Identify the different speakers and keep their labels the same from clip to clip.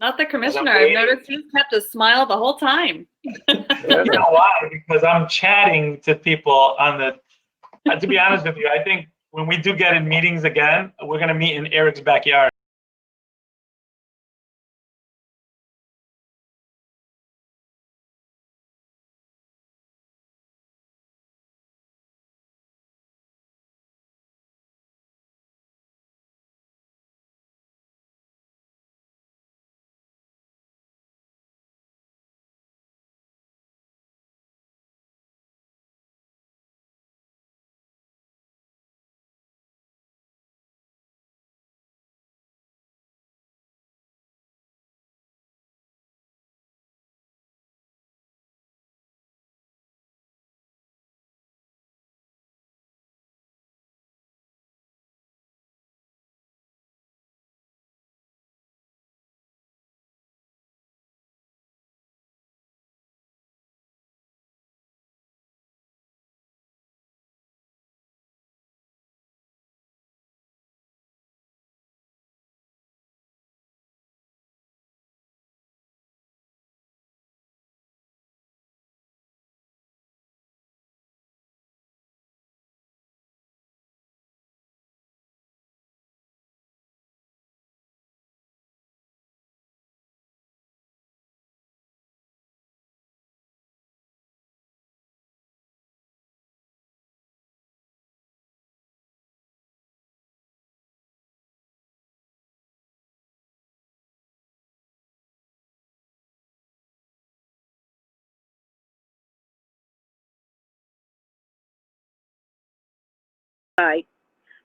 Speaker 1: Not the commissioner. I've noticed he's kept a smile the whole time.
Speaker 2: You know why? Because I'm chatting to people on the, to be honest with you, I think when we do get in meetings again, we're gonna meet in Eric's backyard.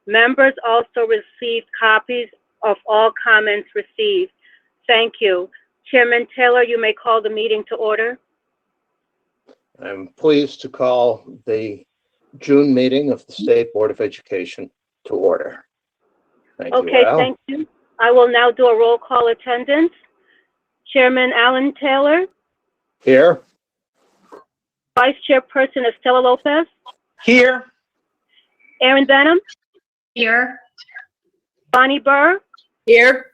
Speaker 3: Members also received copies of all comments received. Thank you. Chairman Taylor, you may call the meeting to order.
Speaker 4: I'm pleased to call the June meeting of the State Board of Education to order. Thank you,
Speaker 3: Okay,
Speaker 4: Al.
Speaker 3: thank you. I will now do a roll call attendance. Chairman Alan Taylor,
Speaker 4: Here.
Speaker 3: Vice Chairperson Estela Lopez,
Speaker 2: Here.
Speaker 3: Aaron Benham,
Speaker 1: Here.
Speaker 3: Bonnie Burr,
Speaker 1: Here.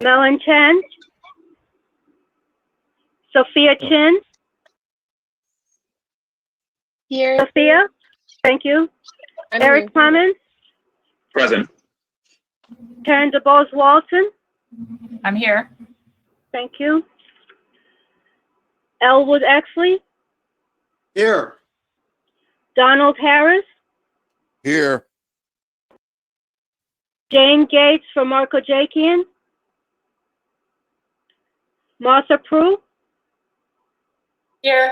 Speaker 3: Melon Chen, Sophia Chin,
Speaker 1: Here.
Speaker 3: Sophia, thank you. Eric Clemens,
Speaker 2: Present.
Speaker 3: Karen DeBose Walton,
Speaker 1: I'm here.
Speaker 3: thank you. Elwood Exley,
Speaker 4: Here.
Speaker 3: Donald Harris,
Speaker 5: Here.
Speaker 3: Jane Gates from Marco Jakian, Martha Prue,
Speaker 1: Here.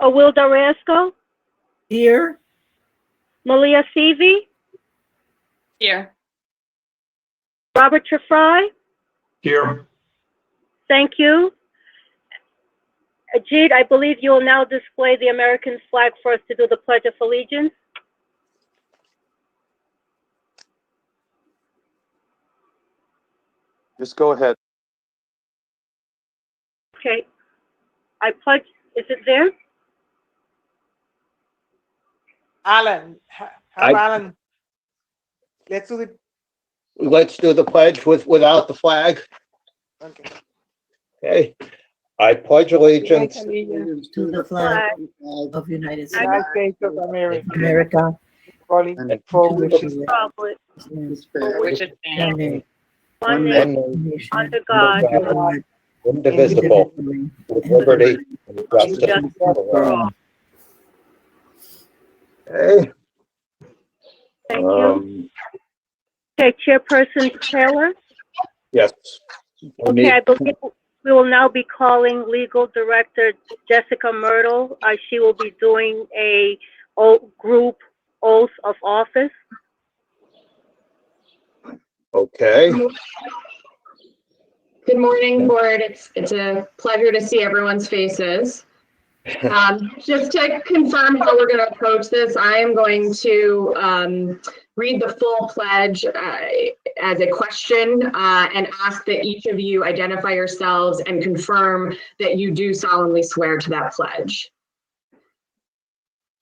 Speaker 3: Awilda Rasco,
Speaker 6: Here.
Speaker 3: Malia Seavey,
Speaker 1: Here.
Speaker 3: Robert Trefry,
Speaker 2: Here.
Speaker 3: thank you. Ajit, I believe you will now display the American flag for us to do the Pledge of Allegiance.
Speaker 5: Just go ahead.
Speaker 3: Okay. I pledge, is it there?
Speaker 7: Alan, Alan, let's do the,
Speaker 4: Let's do the pledge without the flag.
Speaker 7: okay.
Speaker 4: Okay. I pledge allegiance
Speaker 6: To the flag of United States
Speaker 7: United States of America,
Speaker 6: of America.
Speaker 7: calling
Speaker 6: And
Speaker 7: for
Speaker 6: to the
Speaker 7: which
Speaker 3: Republic,
Speaker 1: For which it stands.
Speaker 3: one
Speaker 4: one
Speaker 3: nation,
Speaker 4: nation,
Speaker 3: under God,
Speaker 6: God,
Speaker 4: indivisible, with liberty and justice
Speaker 3: justice
Speaker 4: for all.
Speaker 3: all.
Speaker 4: Okay.
Speaker 3: Thank you. Okay, Chairperson Taylor.
Speaker 4: Yes. We
Speaker 3: Okay,
Speaker 4: need-
Speaker 3: I believe we will now be calling Legal Director Jessica Myrtle. She will be doing a group oath of office.
Speaker 4: Okay.
Speaker 8: Good morning, board. It's a pleasure to see everyone's faces. Just to confirm how we're going to approach this, I am going to read the full pledge as a question and ask that each of you identify yourselves and confirm that you do solemnly swear to that pledge.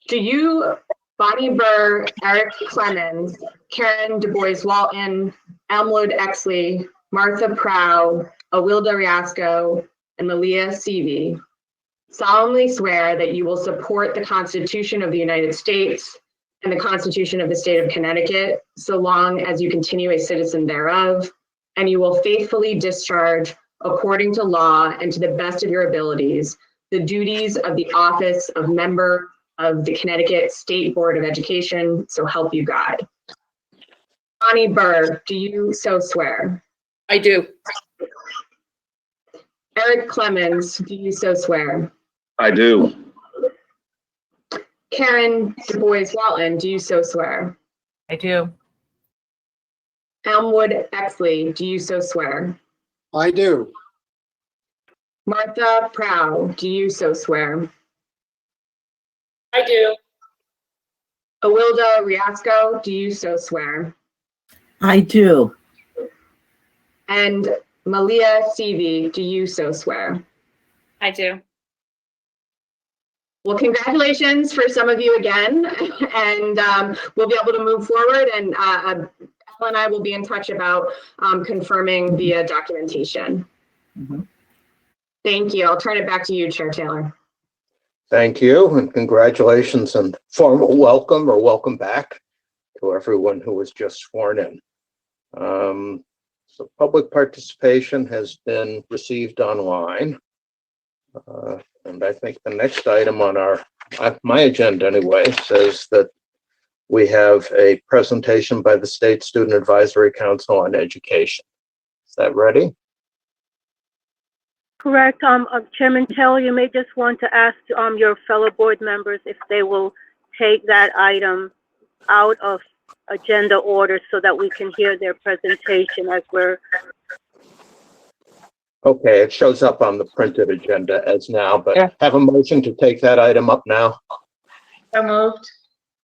Speaker 8: Do you, Bonnie Burr, Eric Clemens, Karen DuBois Walton, Elmwood Exley, Martha Prow, Awilda Riasco, and Malia Seavey solemnly swear that you will support the Constitution of the United States and the Constitution of the State of Connecticut, so long as you continue a citizen thereof, and you will faithfully discharge, according to law and to the best of your abilities, the duties of the office of member of the Connecticut State Board of Education, so help you God. Bonnie Berg, do you so swear?
Speaker 1: I do.
Speaker 8: Eric Clemens, do you so swear?
Speaker 5: I do.
Speaker 8: Karen DuBois Walton, do you so swear?
Speaker 1: I do.
Speaker 8: Elmwood Exley, do you so swear?
Speaker 7: I do.
Speaker 8: Martha Prow, do you so swear?
Speaker 1: I do.
Speaker 8: Awilda Riasco, do you so swear?
Speaker 6: I do.
Speaker 8: And Malia Seavey, do you so swear?
Speaker 1: I do.
Speaker 8: Well, congratulations for some of you again, and we'll be able to move forward, and Elle and I will be in touch about confirming the documentation.
Speaker 6: Mhm.
Speaker 8: Thank you. I'll turn it back to you, Chair Taylor.
Speaker 4: Thank you, and congratulations and formal welcome or welcome back to everyone who was just sworn in. So public participation has been received online. And I think the next item on my agenda anyway, says that we have a presentation by the State Student Advisory Council on Education. Is that ready?
Speaker 3: Correct. Chairman Taylor, you may just want to ask your fellow board members if they will take that item out of agenda order so that we can hear their presentation as we're.
Speaker 4: Okay, it shows up on the printed agenda as now, but
Speaker 7: Yeah.
Speaker 4: have a motion to take that item up now.
Speaker 1: So moved.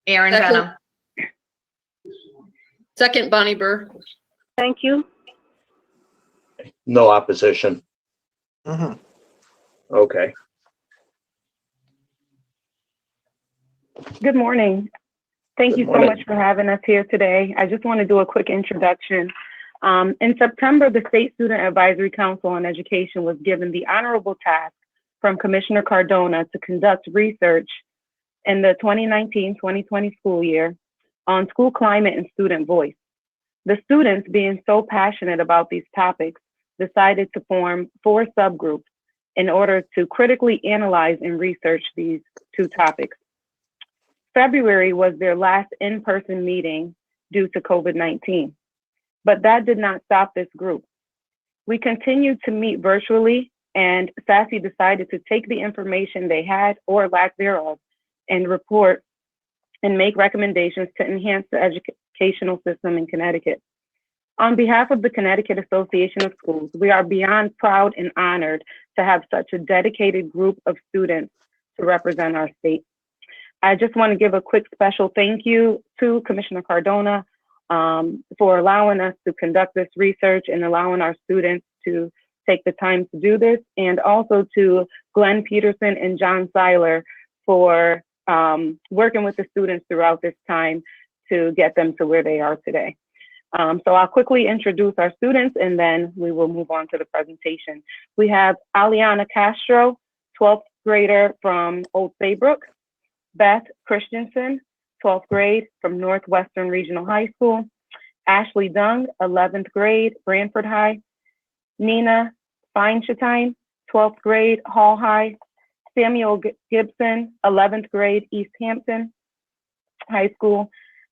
Speaker 1: Aaron
Speaker 9: Second.
Speaker 1: Benham.
Speaker 9: Second, Bonnie Burr.
Speaker 3: Thank you.
Speaker 4: No opposition.
Speaker 7: Mhm.
Speaker 4: Okay.
Speaker 10: Good morning. Thank you so
Speaker 4: morning.
Speaker 10: much for having us here today. I just want to do a quick introduction. In September, the State Student Advisory Council on Education was given the honorable task from Commissioner Cardona to conduct research in the 2019-2020 school year on school climate and student voice. The students, being so passionate about these topics, decided to form 4 subgroups in order to critically analyze and research these 2 topics. February was their last in-person meeting due to COVID-19, but that did not stop this group. We continued to meet virtually, and SASE decided to take the information they had or lack thereof and report and make recommendations to enhance the educational system in Connecticut. On behalf of the Connecticut Association of Schools, we are beyond proud and honored to have such a dedicated group of students to represent our state. I just want to give a quick special thank you to Commissioner Cardona for allowing us to conduct this research and allowing our students to take the time to do this, and also to Glenn Peterson and John Seiler for working with the students throughout this time to get them to where they are today. So I'll quickly introduce our students and then we will move on to the presentation. We have Aliana Castro, 12th grader from Old Saybrook. Beth Christensen, 12th grade from Northwestern Regional High School. Ashley Dung, 11th grade, Branford High. Nina Feinstein, 12th grade, Hall High. Samuel Gibson, 11th grade, East Hampton High School.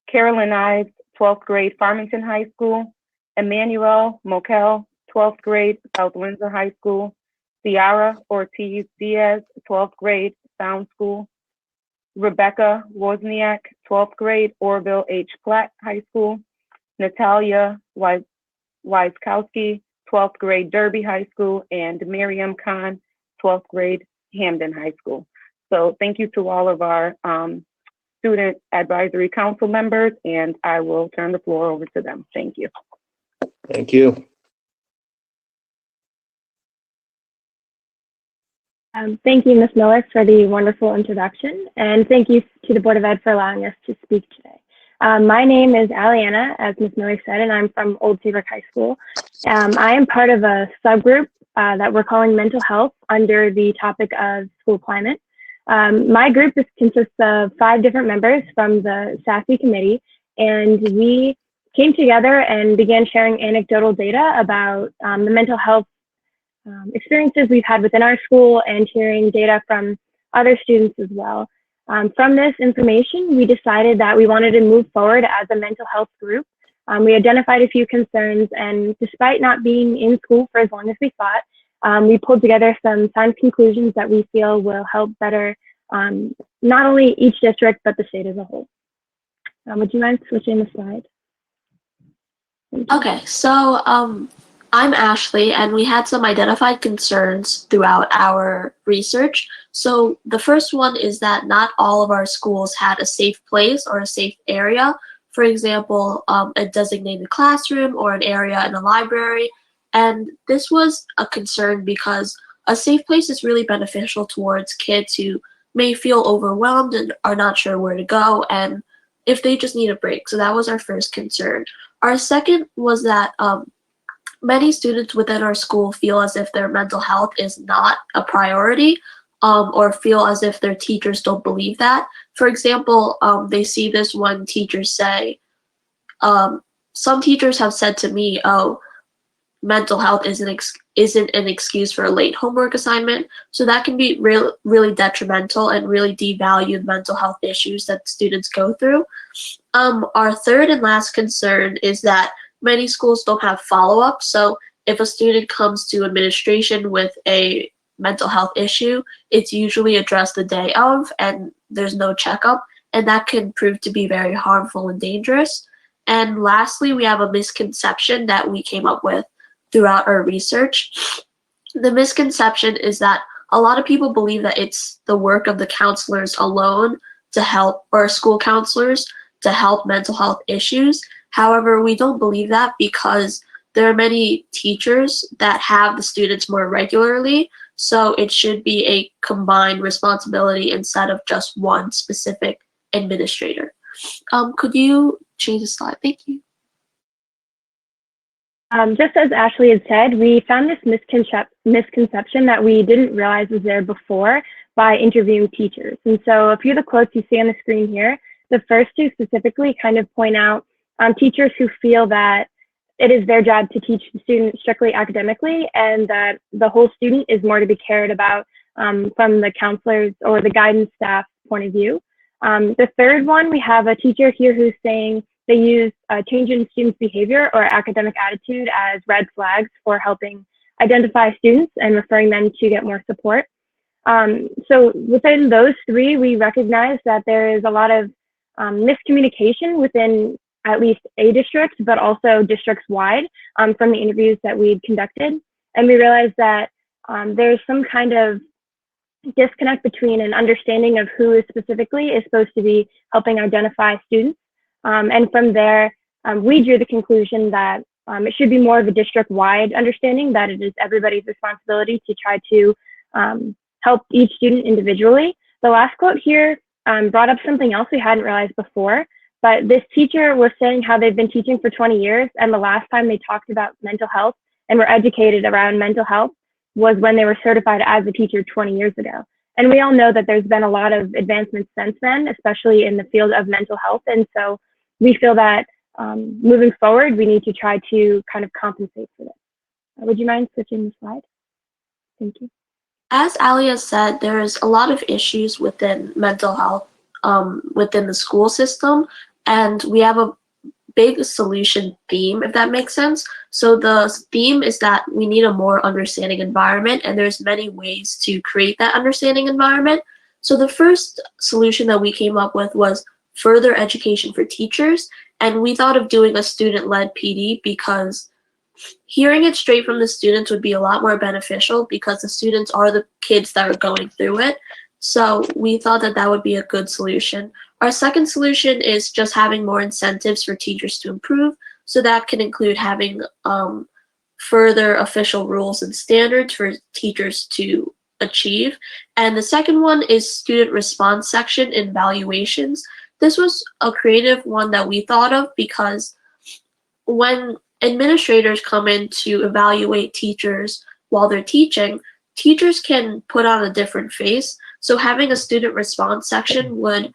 Speaker 10: Carolyn Ives, 12th grade, Farmington High School. Emmanuel Mokel, 12th grade, South Windsor High School. Ciara Ortiz Diaz, 12th grade, Sound School. Rebecca Wozniak, 12th grade, Orville H. Platt High School. Natalia Wyskowski, 12th grade, Derby High School, and Miriam Khan, 12th grade, Hamden High School. So thank you to all of our Student Advisory Council members, and I will turn the floor over to them. Thank you.
Speaker 4: Thank you.
Speaker 11: Thank you, Ms. Miller, for the wonderful introduction, and thank you to the Board of Ed for allowing us to speak today.
Speaker 9: My name is Aliana, as Ms. Miller said, and I'm from Old Saybrook High School. I am part of a subgroup that we're calling mental health under the topic of school climate. My group consists of 5 different members from the SASE committee, and we came together and began sharing anecdotal data about the mental health experiences we've had within our school and hearing data from other students as well. From this information, we decided that we wanted to move forward as a mental health group. We identified a few concerns, and despite not being in school for as long as we thought, we pulled together some sound conclusions that we feel will help better not only each district, but the state as a whole. Would you mind switching the slide?
Speaker 11: Okay, so I'm Ashley, and we had some identified concerns throughout our research. So the first one is that not all of our schools had a safe place or a safe area. For example, a designated classroom or an area in a library. And this was a concern because a safe place is really beneficial towards kids who may feel overwhelmed and are not sure where to go, and if they just need a break. So that was our first concern. Our second was that many students within our school feel as if their mental health is not a priority, or feel as if their teachers don't believe that. For example, they see this when teachers say, some teachers have said to me, oh, mental health isn't an excuse for a late homework assignment. So that can be really detrimental and really devalue mental health issues that students go through. Our third and last concern is that many schools don't have follow-up. So if a student comes to administration with a mental health issue, it's usually addressed the day of and there's no checkup, and that can prove to be very harmful and dangerous. And lastly, we have a misconception that we came up with throughout our research. The misconception is that a lot of people believe that it's the work of the counselors alone to help, or school counselors to help mental health issues. However, we don't believe that because there are many teachers that have the students more regularly, so it should be a combined responsibility instead of just one specific administrator. Could you change the slide? Thank you.
Speaker 9: Just as Ashley had said, we found this misconception that we didn't realize was there before by interviewing teachers. And so a few of the quotes you see on the screen here, the first 2 specifically kind of point out teachers who feel that it is their job to teach the student strictly academically, and that the whole student is more to be cared about from the counselors or the guidance staff point of view. The third one, we have a teacher here who's saying they use change in students' behavior or academic attitude as red flags for helping identify students and referring them to get more support. So within those 3, we recognize that there is a lot of miscommunication within at least a district, but also districts wide from the interviews that we'd conducted. And we realized that there's some kind of disconnect between an understanding of who is specifically is supposed to be helping identify students. And from there, we drew the conclusion that it should be more of a district-wide understanding, that it is everybody's responsibility to try to help each student individually. The last quote here brought up something else we hadn't realized before, but this teacher was saying how they've been teaching for 20 years, and the last time they talked about mental health and were educated around mental health was when they were certified as a teacher 20 years ago. And we all know that there's been a lot of advancements since then, especially in the field of mental health. And so we feel that moving forward, we need to try to kind of compensate for this. Would you mind switching the slide? Thank you.
Speaker 11: As Alia said, there's a lot of issues within mental health within the school system, and we have a big solution theme, if that makes sense. So the theme is that we need a more understanding environment, and there's many ways to create that understanding environment. So the first solution that we came up with was further education for teachers, and we thought of doing a student-led PD because hearing it straight from the students would be a lot more beneficial because the students are the kids that are going through it. So we thought that that would be a good solution. Our second solution is just having more incentives for teachers to improve. So that can include having further official rules and standards for teachers to achieve. And the second one is student response section in evaluations. this was a creative one that we thought of because when administrators come in to evaluate teachers while they're teaching, teachers can put on a different face. So having a student response section would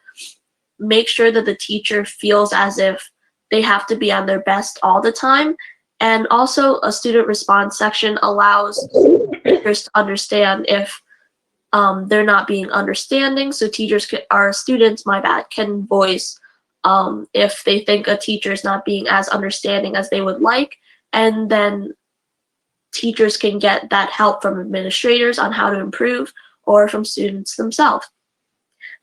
Speaker 11: make sure that the teacher feels as if they have to be on their best all the time. And also a student response section allows teachers to understand if they're not being understanding. So students, my bad, can voice if they think a teacher is not being as understanding as they would like. And then teachers can get that help from administrators on how to improve or from students themselves.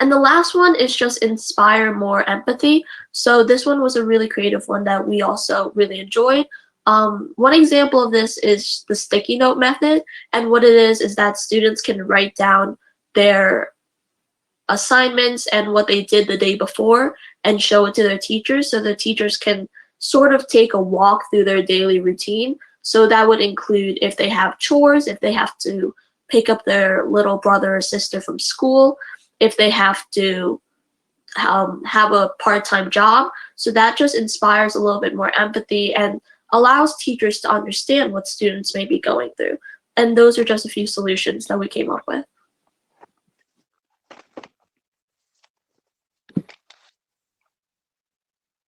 Speaker 11: And the last one is just inspire more empathy. So this one was a really creative one that we also really enjoyed. One example of this is the sticky note method. And what it is that students can write down their assignments and what they did the day before and show it to their teachers. So the teachers can sort of take a walk through their daily routine. So that would include if they have chores, if they have to pick up their little brother or sister from school, if they have to have a part-time job. So that just inspires a little bit more empathy and allows teachers to understand what students may be going through. And those are just a few solutions that we came up with.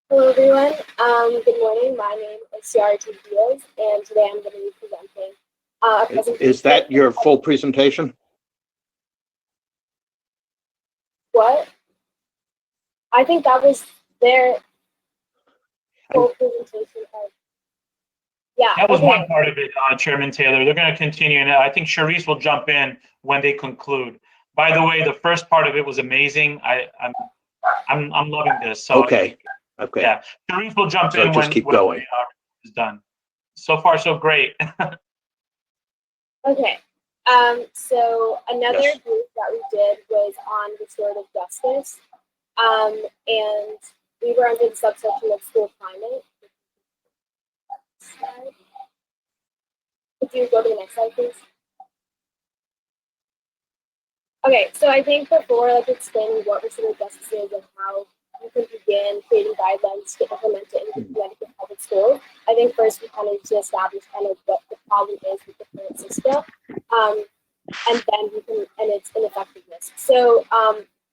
Speaker 12: Hello everyone, good morning. My name is Ciara Diaz, and today I'm going to be presenting a presentation.
Speaker 4: Is that your full presentation?
Speaker 12: What? I think that was their full presentation. Yeah.
Speaker 2: That was
Speaker 12: okay.
Speaker 2: one part of it, Chairman Taylor. They're going to continue, and I think Charisse will jump in when they conclude. By the way, the first part of it was amazing. I'm loving this. So
Speaker 4: Okay. Okay.
Speaker 2: yeah, Charisse will jump
Speaker 4: So
Speaker 2: in
Speaker 4: just keep going.
Speaker 2: It's done. So far, so great.
Speaker 12: Okay. So another
Speaker 4: Yes.
Speaker 12: group that we did was on restorative justice, and we were under the subsection of school climate. Could you go to the next slide, please? Okay, so I think before explaining what restorative justice is and how you can begin creating guidelines to implement it in Connecticut public schools, I think first we kind of need to establish kind of what the problem is with the current system, and then we can, and its ineffectiveness. So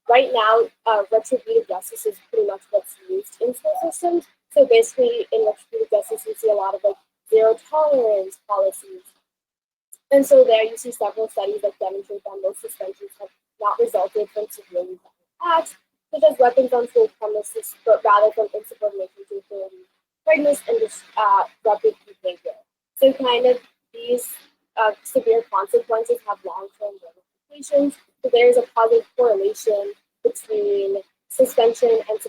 Speaker 12: right now, retributive justice is pretty much what's used in school systems. So basically, in retributive justice, we see a lot of zero tolerance policies. And so there you see several studies that demonstrate that most suspensions have not resulted from severely violent acts, such as weapons on school premises, but rather from insubordination to authority, pregnancy, and disruptive behavior. So kind of these severe consequences have long-term ramifications. So there's a positive correlation between suspension and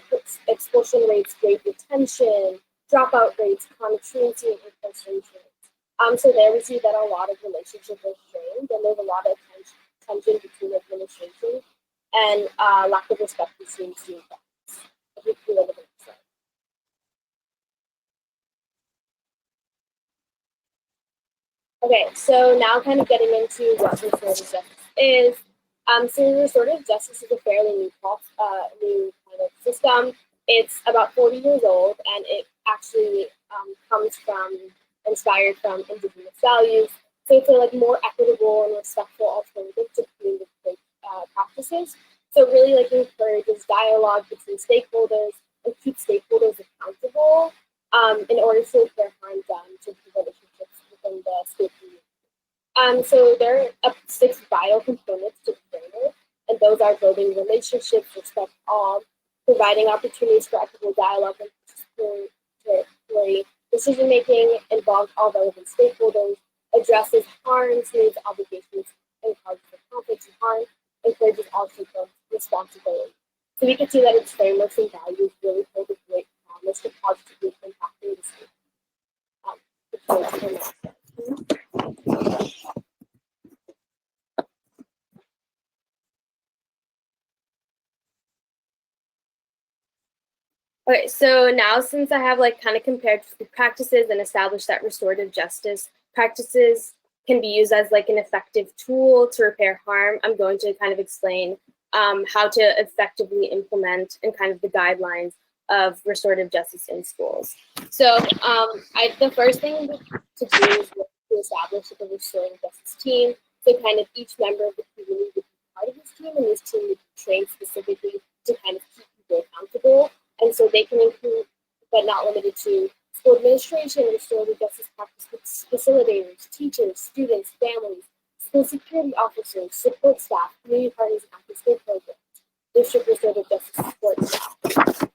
Speaker 12: expulsion rates, grade retention, dropout rates, chronic truancy, and incarceration rates. So there we see that a lot of relationships are strained, and there's a lot of tension between administration and lack of respect between students. If you can go to the next slide. Okay, so now kind of getting into what restorative justice is. So restorative justice is a fairly new kind of system. It's about 40 years old, and it actually inspired from indigenous values. So it's a more equitable and respectful alternative to punitive practices. So really encourages dialogue between stakeholders and keeps stakeholders accountable in order to repair harm done to relationships within the school community. So there are 6 vital components to the framework, and those are building relationships, respect all, providing opportunities for equitable dialogue and participatory decision-making, involves all relevant stakeholders, addresses harms, needs, obligations, and causes of conflicts and harm, encourages all stakeholders responsibility. So we can see that its frameworks and values really hold a great promise to positively impacting the state. Okay, so now since I have kind of compared practices and established that restorative justice practices can be used as an effective tool to repair harm, I'm going to kind of explain how to effectively implement and kind of the guidelines of restorative justice in schools. So the first thing to do is to establish the restorative justice team. So kind of each member of the community would be part of this team, and this team would be trained specifically to kind of keep people accountable. And so they can include, but not limited to, school administration, restorative justice practice facilitators, teachers, students, families, school security officers, support staff, community partners, and after-school programs, district restorative justice support staff.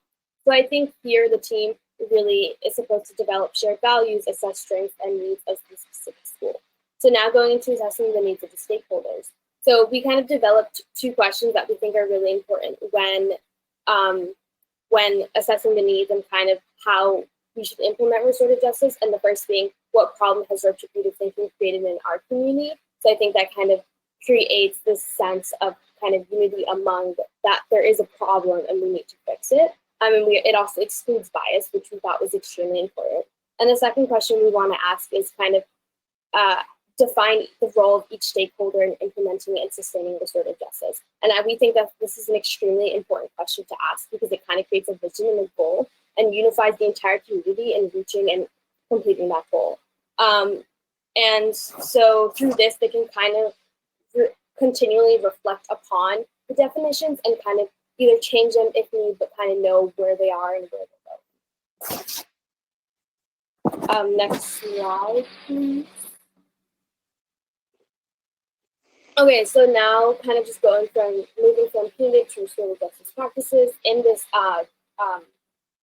Speaker 12: So I think here the team really is supposed to develop shared values, assess strengths and needs of the specific school. So now going into assessing the needs of the stakeholders. So we kind of developed 2 questions that we think are really important when assessing the needs and kind of how we should implement restorative justice. And the first being, what problem has retributive thinking created in our community? So I think that kind of creates this sense of kind of unity among that there is a problem and we need to fix it. And it also excludes bias, which we thought was extremely important. And the second question we want to ask is kind of define the role of each stakeholder in implementing and sustaining restorative justice. And we think that this is an extremely important question to ask because it kind of creates a vision and a goal and unifies the entire community in reaching and completing that goal. And so through this, they can kind of continually reflect upon the definitions and kind of either change them if need, but kind of know where they are and where they go. Next slide, please. Okay, so now kind of just moving from punitive to restorative justice practices. In this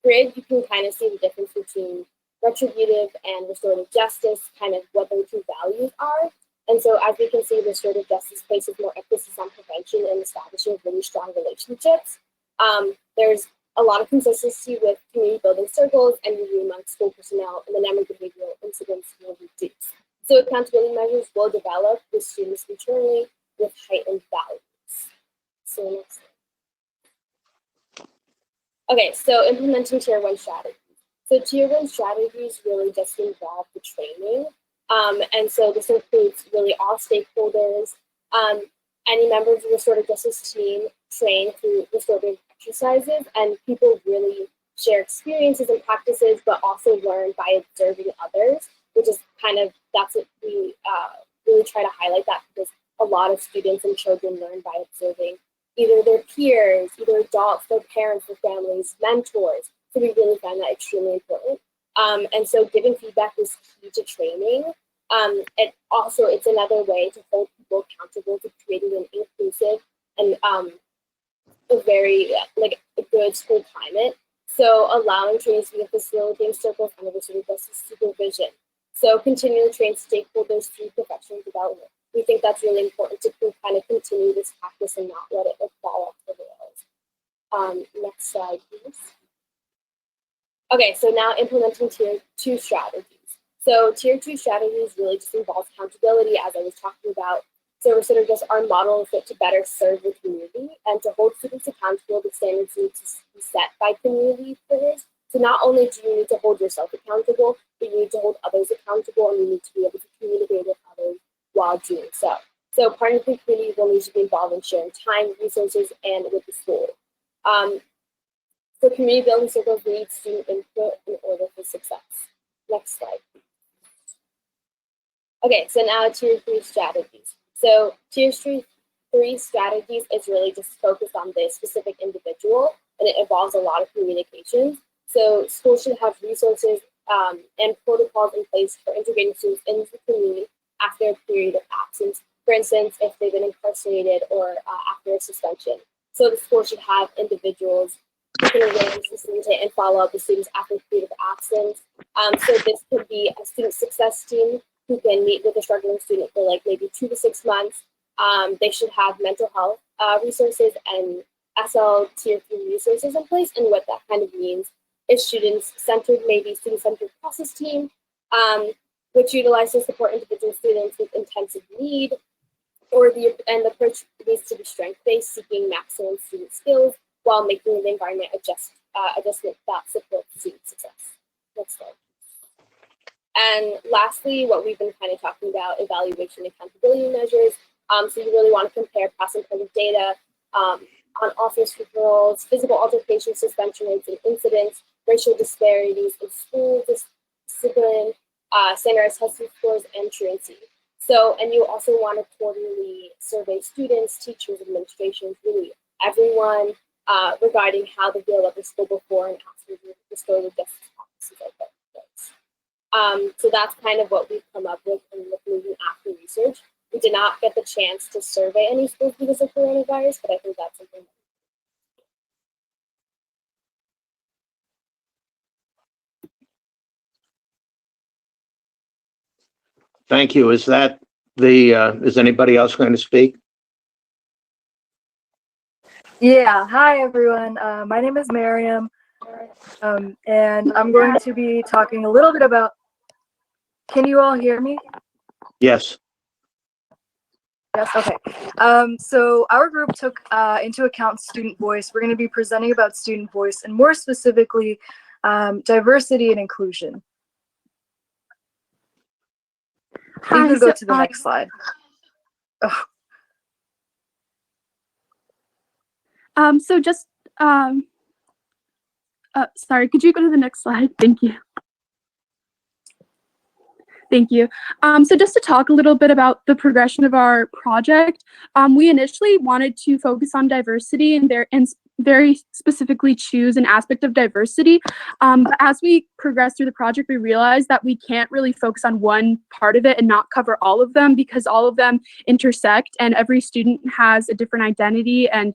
Speaker 12: grid, you can kind of see the difference between retributive and restorative justice, kind of what their 2 values are. And so as we can see, restorative justice places more emphasis on prevention and establishing really strong relationships. There's a lot of consistency with community building circles and review among school personnel, and the number of behavioral incidents will reduce. So accountability measures will develop with students internally with heightened values. So next slide. Okay, so implementing Tier 1 strategies. So Tier 1 strategies really just involve the training. And so this includes really all stakeholders, any members of the restorative justice team train through restorative exercises, and people really share experiences and practices, but also learn by observing others, which is kind of, that's what we really try to highlight that because a lot of students and children learn by observing either their peers, either adults, their parents, their families, mentors. So we really find that extremely important. And so giving feedback is key to training. It's another way to hold people accountable to creating an inclusive and a very a good school climate. So allowing trainees to be facilitating circles and restorative justice supervision. So continually train stakeholders through professional development. We think that's really important to kind of continue this practice and not let it fall off the rails. Next slide, please. Okay, so now implementing Tier 2 strategies. So Tier 2 strategies really just involve accountability, as I was talking about. So we're sort of just our model is fit to better serve the community and to hold students accountable. The standards need to be set by community players. So not only do you need to hold yourself accountable, but you need to hold others accountable, and you need to be able to communicate with others while doing so. So partners in the community will need to be involved in sharing time, resources, and with the school. So community building circles need student input in order for success. Next slide. Okay, so now Tier 3 strategies. So Tier 3 strategies is really just focused on the specific individual, and it involves a lot of communication. So schools should have resources and protocols in place for integrating students into the community after a period of absence. For instance, if they've been incarcerated or after a suspension. So the school should have individuals who can arrange, facilitate, and follow up with students after a period of absence. So this could be a student success team who can meet with a struggling student for like maybe 2 to 6 months. They should have mental health resources and SL Tier 3 resources in place. And what that kind of means is student-centered, maybe student-centered process team, which utilizes support individual students with intensive need, and the approach needs to be strength-based, seeking maximum student skills while making the environment adjustment that supports student success. Next slide. And lastly, what we've been kind of talking about, evaluation and accountability measures. So you really want to compare past and present data on office referrals, physical altercations, suspension rates and incidents, racial disparities in school discipline, standardized testing scores, and truancy. So, and you also want to quarterly survey students, teachers, administrations, really everyone regarding how they feel about the school before and after the restorative justice policies are put in place. So that's kind of what we've come up with in looking after research. We did not get the chance to survey any schools because of coronavirus, but I think that's something.
Speaker 4: Thank you. Is that is anybody else going to speak?
Speaker 13: Yeah, hi everyone. My name is Miriam, and I'm going to be talking a little bit about, can you all hear me?
Speaker 4: Yes.
Speaker 13: Yes, okay. So our group took into account student voice. We're going to be presenting about student voice and more specifically, diversity and inclusion. You can go to the next slide. Oh.
Speaker 14: So just, sorry, could you go to the next slide? Thank you. Thank you. So just to talk a little bit about the progression of our project, we initially wanted to focus on diversity and very specifically choose an aspect of diversity. But as we progressed through the project, we realized that we can't really focus on one part of it and not cover all of them because all of them intersect and every student has a different identity and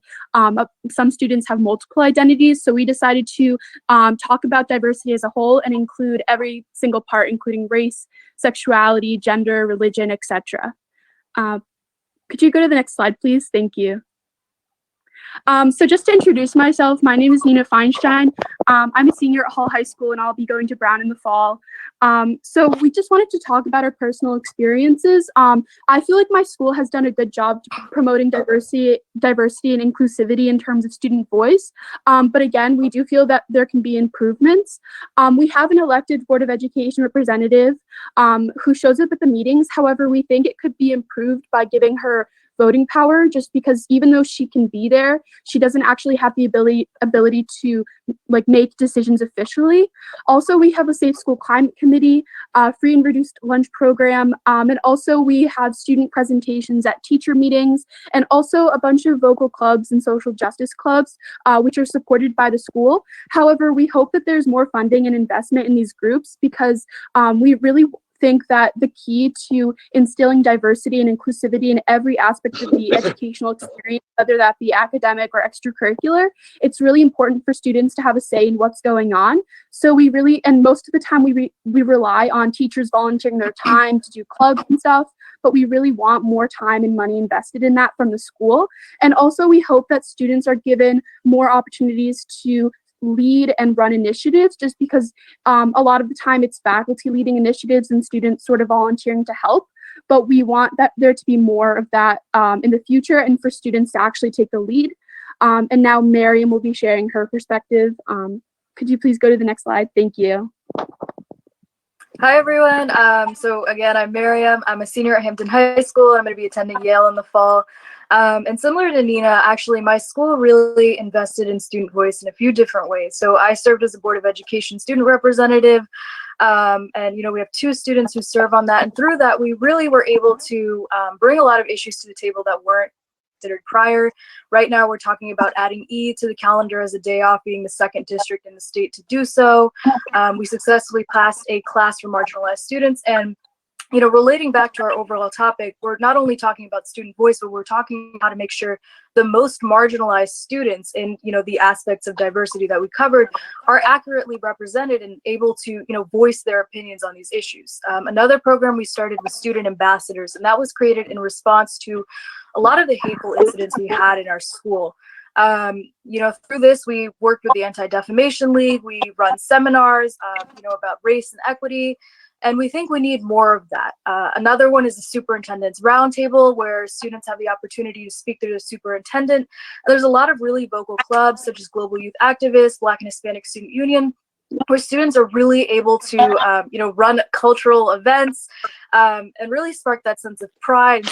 Speaker 14: some students have multiple identities. So we decided to talk about diversity as a whole and include every single part, including race, sexuality, gender, religion, etc. Could you go to the next slide, please? Thank you. So just to introduce myself, my name is Nina Feinstein. I'm a senior at Hall High School and I'll be going to Brown in the fall. So we just wanted to talk about our personal experiences. I feel like my school has done a good job promoting diversity and inclusivity in terms of student voice. But again, we do feel that there can be improvements. We have an elected Board of Education representative who shows up at the meetings. However, we think it could be improved by giving her voting power, just because even though she can be there, she doesn't actually have the ability to make decisions officially. Also, we have a Safe School Climate Committee, free and reduced lunch program, and also we have student presentations at teacher meetings, and also a bunch of vocal clubs and social justice clubs, which are supported by the school. However, we hope that there's more funding and investment in these groups because we really think that the key to instilling diversity and inclusivity in every aspect of the educational experience, whether that be academic or extracurricular, it's really important for students to have a say in what's going on. So we really, and most of the time we rely on teachers volunteering their time to do clubs and stuff, but we really want more time and money invested in that from the school. And also we hope that students are given more opportunities to lead and run initiatives, just because a lot of the time it's faculty leading initiatives and students sort of volunteering to help, but we want that there to be more of that in the future and for students to actually take the lead. And now Miriam will be sharing her perspective. Could you please go to the next slide? Thank you.
Speaker 13: Hi everyone. So again, I'm Miriam. I'm a senior at Hampton High School. I'm going to be attending Yale in the fall. And similar to Nina, actually, my school really invested in student voice in a few different ways. So I served as a Board of Education student representative. And, we have 2 students who serve on that. And through that, we really were able to bring a lot of issues to the table that weren't considered prior. Right now, we're talking about adding E to the calendar as a day off, being the 2nd district in the state to do so. We successfully passed a class for marginalized students. And relating back to our overall topic, we're not only talking about student voice, but we're talking how to make sure the most marginalized students in, the aspects of diversity that we covered are accurately represented and able to, voice their opinions on these issues. Another program we started was student ambassadors, and that was created in response to a lot of the hateful incidents we had in our school. Through this, we worked with the Anti-Defamation League, we run seminars, about race and equity. And we think we need more of that. Another one is the Superintendent's Roundtable, where students have the opportunity to speak to the superintendent. And there's a lot of really vocal clubs, such as Global Youth Activists, Black and Hispanic Student Union, where students are really able to, run cultural events and really spark that sense of pride,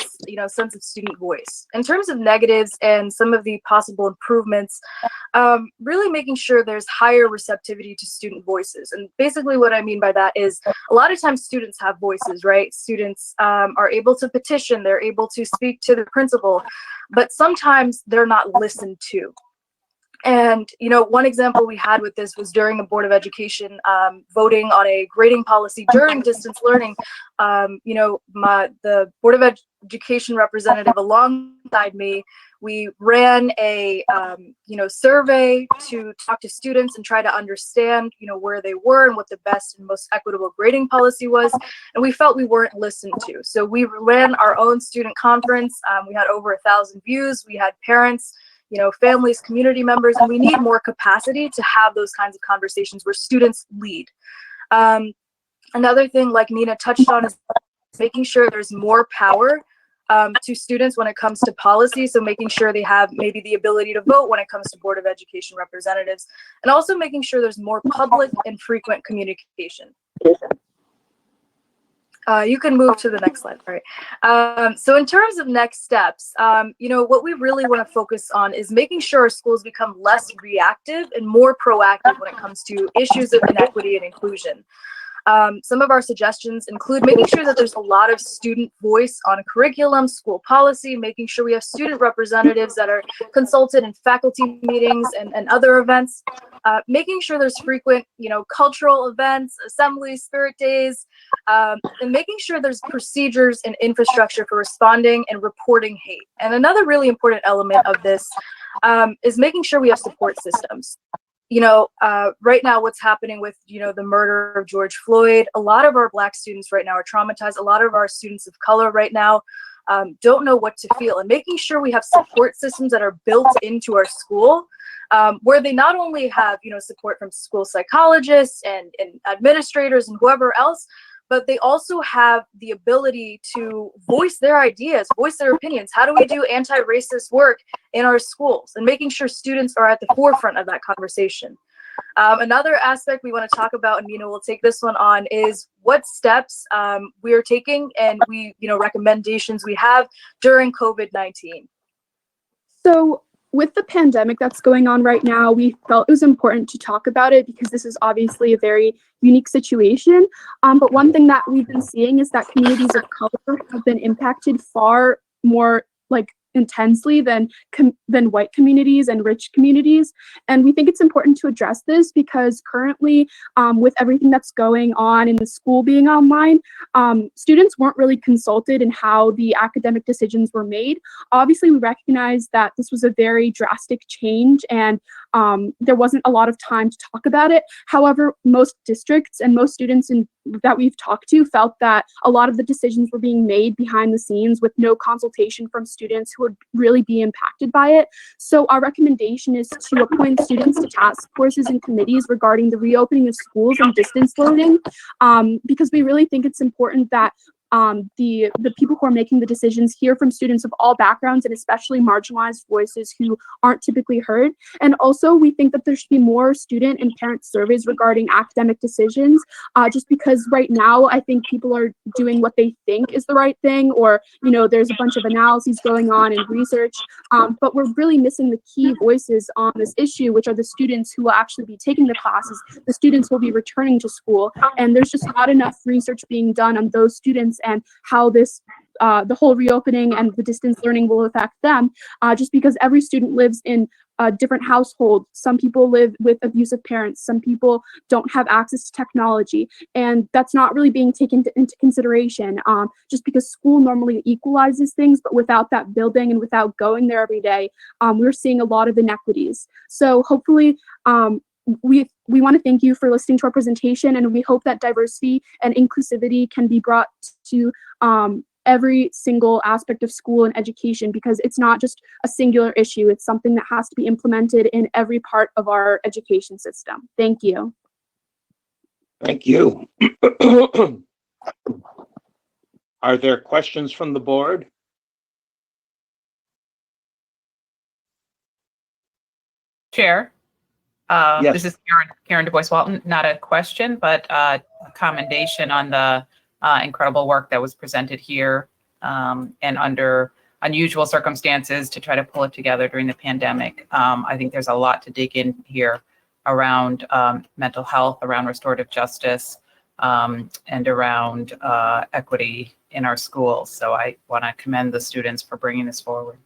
Speaker 13: sense of student voice. In terms of negatives and some of the possible improvements, really making sure there's higher receptivity to student voices. And basically what I mean by that is a lot of times students have voices, right? Students are able to petition, they're able to speak to the principal, but sometimes they're not listened to. And, one example we had with this was during the Board of Education voting on a grading policy during distance learning. The Board of Education representative alongside me, we ran a, survey to talk to students and try to understand, where they were and what the best and most equitable grading policy was. And we felt we weren't listened to. So we ran our own student conference. We had over 1,000 views. We had parents, families, community members, and we need more capacity to have those kinds of conversations where students lead. Another thing, like Nina touched on, is making sure there's more power to students when it comes to policy. So making sure they have maybe the ability to vote when it comes to Board of Education representatives, and also making sure there's more public and frequent communication. You can move to the next slide. All right. So in terms of next steps, what we really want to focus on is making sure our schools become less reactive and more proactive when it comes to issues of inequity and inclusion. Some of our suggestions include making sure that there's a lot of student voice on curriculum, school policy, making sure we have student representatives that are consulted in faculty meetings and other events, making sure there's frequent, cultural events, assemblies, spirit days, and making sure there's procedures and infrastructure for responding and reporting hate. And another really important element of this is making sure we have support systems. Right now what's happening with, the murder of George Floyd, a lot of our Black students right now are traumatized. A lot of our students of color right now don't know what to feel, and making sure we have support systems that are built into our school, where they not only have, support from school psychologists and administrators and whoever else, but they also have the ability to voice their ideas, voice their opinions. How do we do anti-racist work in our schools? And making sure students are at the forefront of that conversation. Another aspect we want to talk about, and Nina will take this one on, is what steps we are taking and recommendations we have during COVID-19.
Speaker 14: So with the pandemic that's going on right now, we felt it was important to talk about it because this is obviously a very unique situation. But one thing that we've been seeing is that communities of color have been impacted far more intensely than white communities and rich communities. And we think it's important to address this because currently, with everything that's going on in the school being online, students weren't really consulted in how the academic decisions were made. Obviously, we recognize that this was a very drastic change and there wasn't a lot of time to talk about it. However, most districts and most students that we've talked to felt that a lot of the decisions were being made behind the scenes with no consultation from students who would really be impacted by it. So our recommendation is to appoint students to task forces and committees regarding the reopening of schools and distance learning, because we really think it's important that the people who are making the decisions hear from students of all backgrounds and especially marginalized voices who aren't typically heard. And also we think that there should be more student and parent surveys regarding academic decisions, just because right now I think people are doing what they think is the right thing, or there's a bunch of analyses going on and research, but we're really missing the key voices on this issue, which are the students who will actually be taking the classes, the students who will be returning to school, and there's just not enough research being done on those students and how this the whole reopening and the distance learning will affect them, just because every student lives in a different household. Some people live with abusive parents, some people don't have access to technology, and that's not really being taken into consideration, just because school normally equalizes things, but without that building and without going there every day, we're seeing a lot of inequities. So hopefully, we want to thank you for listening to our presentation, and we hope that diversity and inclusivity can be brought to every single aspect of school and education, because it's not just a singular issue. It's something that has to be implemented in every part of our education system. Thank you.
Speaker 4: Thank you. Are there questions from the board?
Speaker 1: Chair.
Speaker 4: Yes.
Speaker 15: This is Karen DuBois Walton. Not a question, but a commendation on the incredible work that was presented here and under unusual circumstances to try to pull it together during the pandemic. I think there's a lot to dig in here around mental health, around restorative justice, and around equity in our schools. So I want to commend the students for bringing this forward.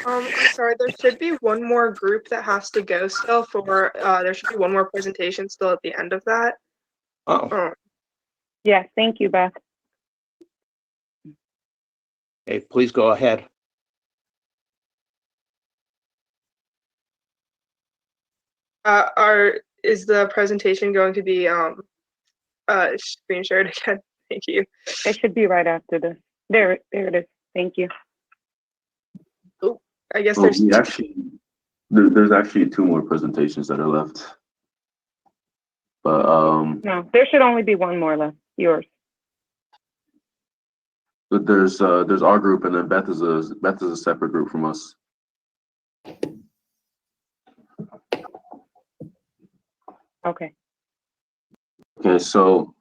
Speaker 16: I'm sorry, there should be one more group that has to go still for, there should be one more presentation still at the end of that.
Speaker 4: Oh,
Speaker 10: Yes, thank you, Beth.
Speaker 4: okay, please go ahead.
Speaker 16: Is the presentation going to be screen shared again? Thank you.
Speaker 10: It should be right after this. There it is. Thank you.
Speaker 16: Oh, I guess
Speaker 17: there's actually 2 more presentations that are left. But
Speaker 10: No, there should only be one more left. Yours.
Speaker 17: but there's our group, and then Beth is a separate group from us.
Speaker 10: Okay.
Speaker 17: Okay, so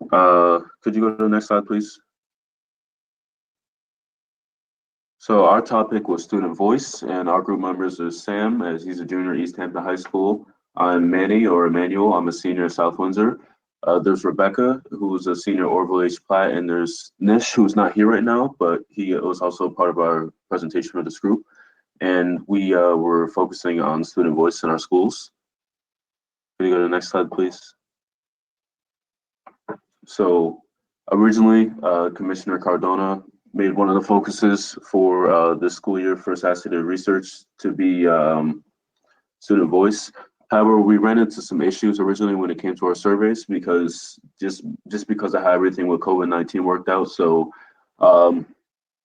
Speaker 17: could you go to the next slide, please? So our topic was student voice, and our group members is Sam, as he's a junior at East Hampton High School. I'm Manny, or Emmanuel. I'm a senior at South Windsor. There's Rebecca, who's a senior at Orville H. Platt, and there's Nish, who's not here right now, but he was also part of our presentation for this group. And we were focusing on student voice in our schools. Can you go to the next slide, please? So originally, Commissioner Cardona made one of the focuses for this school year for SACD research to be student voice. However, we ran into some issues originally when it came to our surveys because just because of how everything with COVID-19 worked out. So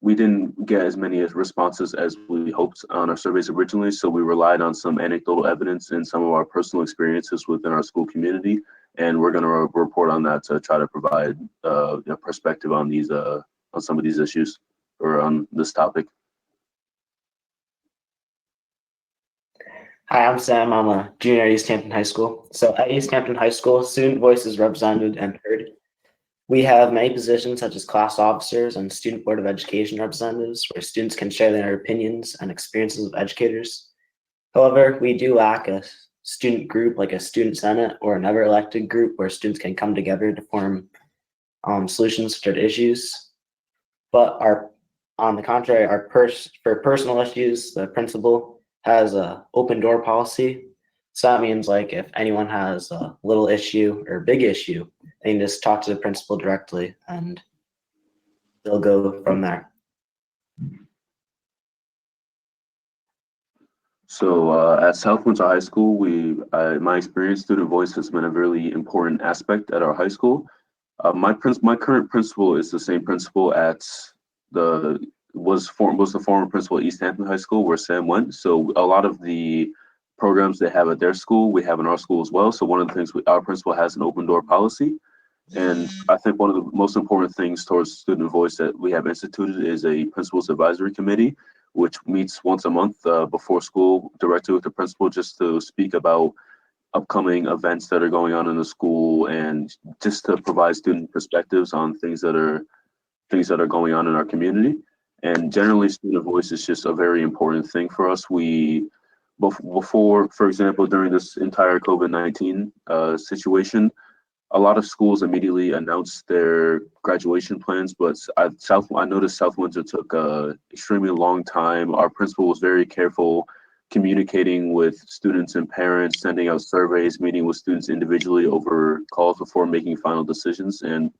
Speaker 17: we didn't get as many responses as we hoped on our surveys originally. So we relied on some anecdotal evidence and some of our personal experiences within our school community. And we're going to report on that to try to provide perspective on these on some of these issues or on this topic.
Speaker 18: Hi, I'm Sam. I'm a junior at East Hampton High School. So at East Hampton High School, student voice is represented and heard. We have many positions such as class officers and student board of education representatives where students can share their opinions and experiences with educators. However, we do lack a student group like a student senate or a never elected group where students can come together to form solutions to issues. But on the contrary, for personal issues, the principal has a open door policy. So that means like if anyone has a little issue or big issue, they can just talk to the principal directly and they'll go from there.
Speaker 17: So at South Windsor High School, in my experience, student voice has been a really important aspect at our high school. My current principal is the same principal at was the former principal at East Hampton High School where Sam went. So a lot of the programs they have at their school, we have in our school as well. So one of the things our principal has an open door policy. And I think one of the most important things towards student voice that we have instituted is a principal's advisory committee, which meets once a month before school directly with the principal just to speak about upcoming events that are going on in the school and just to provide student perspectives on things that are going on in our community. And generally, student voice is just a very important thing for us. Before, for example, during this entire COVID-19 situation, a lot of schools immediately announced their graduation plans, but I noticed South Windsor took an extremely long time. Our principal was very careful communicating with students and parents, sending out surveys, meeting with students individually over calls before making final decisions. And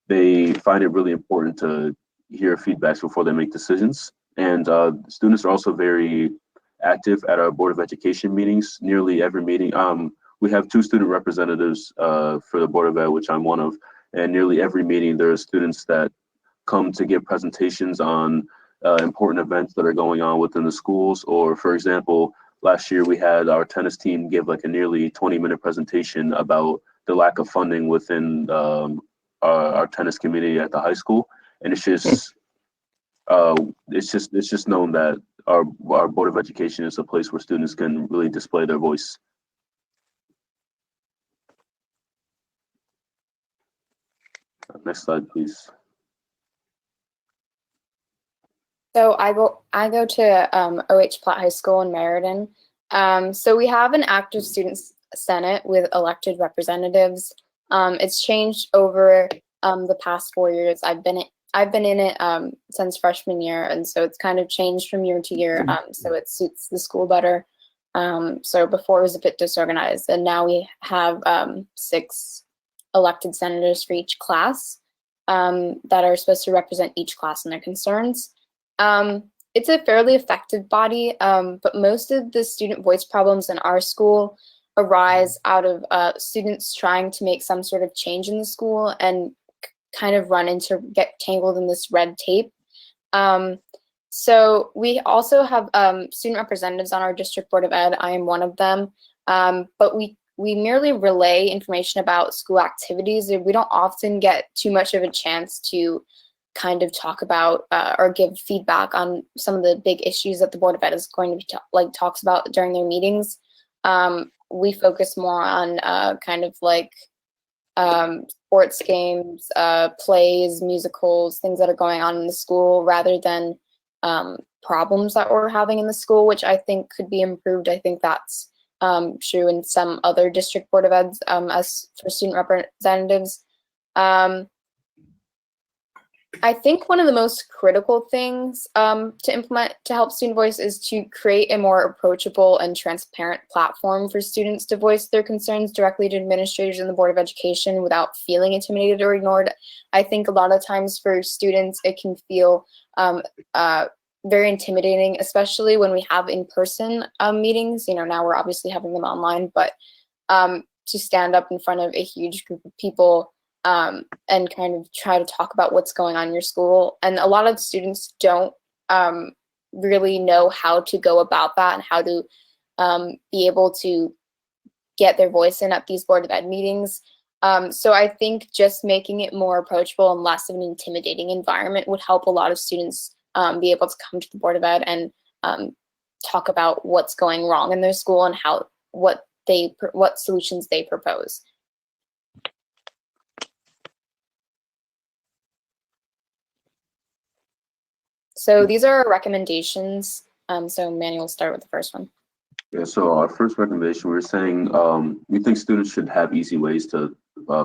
Speaker 17: they find it really important to hear feedbacks before they make decisions. And students are also very active at our Board of Education meetings. Nearly every meeting, we have 2 student representatives for the Board of Ed, which I'm one of, and nearly every meeting there are students that come to give presentations on important events that are going on within the schools. Or for example, last year we had our tennis team give like a nearly 20-minute presentation about the lack of funding within our tennis community at the high school. And it's just, it's just known that our Board of Education is a place where students can really display their voice. Next slide, please.
Speaker 19: So I go to OH Platt High School in Meriden. So we have an active student senate with elected representatives. It's changed over the past 4 years. I've been in it since freshman year, and so it's kind of changed from year to year. So it suits the school better. So before it was a bit disorganized, and now we have 6 elected senators for each class that are supposed to represent each class and their concerns. It's a fairly effective body, but most of the student voice problems in our school arise out of students trying to make some sort of change in the school and kind of get tangled in this red tape. So we also have student representatives on our district board of ed. I am one of them, but we merely relay information about school activities. We don't often get too much of a chance to kind of talk about or give feedback on some of the big issues that the Board of Ed is going to be talks about during their meetings. We focus more on kind of like sports games, plays, musicals, things that are going on in the school rather than problems that we're having in the school, which I think could be improved. I think that's true in some other district Board of Eds as for student representatives. I think one of the most critical things to implement to help student voice is to create a more approachable and transparent platform for students to voice their concerns directly to administrators and the Board of Education without feeling intimidated or ignored. I think a lot of times for students, it can feel very intimidating, especially when we have in-person meetings. You know, now we're obviously having them online, but to stand up in front of a huge group of people and kind of try to talk about what's going on in your school. And a lot of students don't really know how to go about that and how to be able to get their voice in at these Board of Ed meetings. So I think just making it more approachable and less of an intimidating environment would help a lot of students be able to come to the Board of Ed and talk about what's going wrong in their school and what solutions they propose. So these are our recommendations. So Manny will start with the first one.
Speaker 17: Yeah, so our first recommendation, we're saying we think students should have easy ways to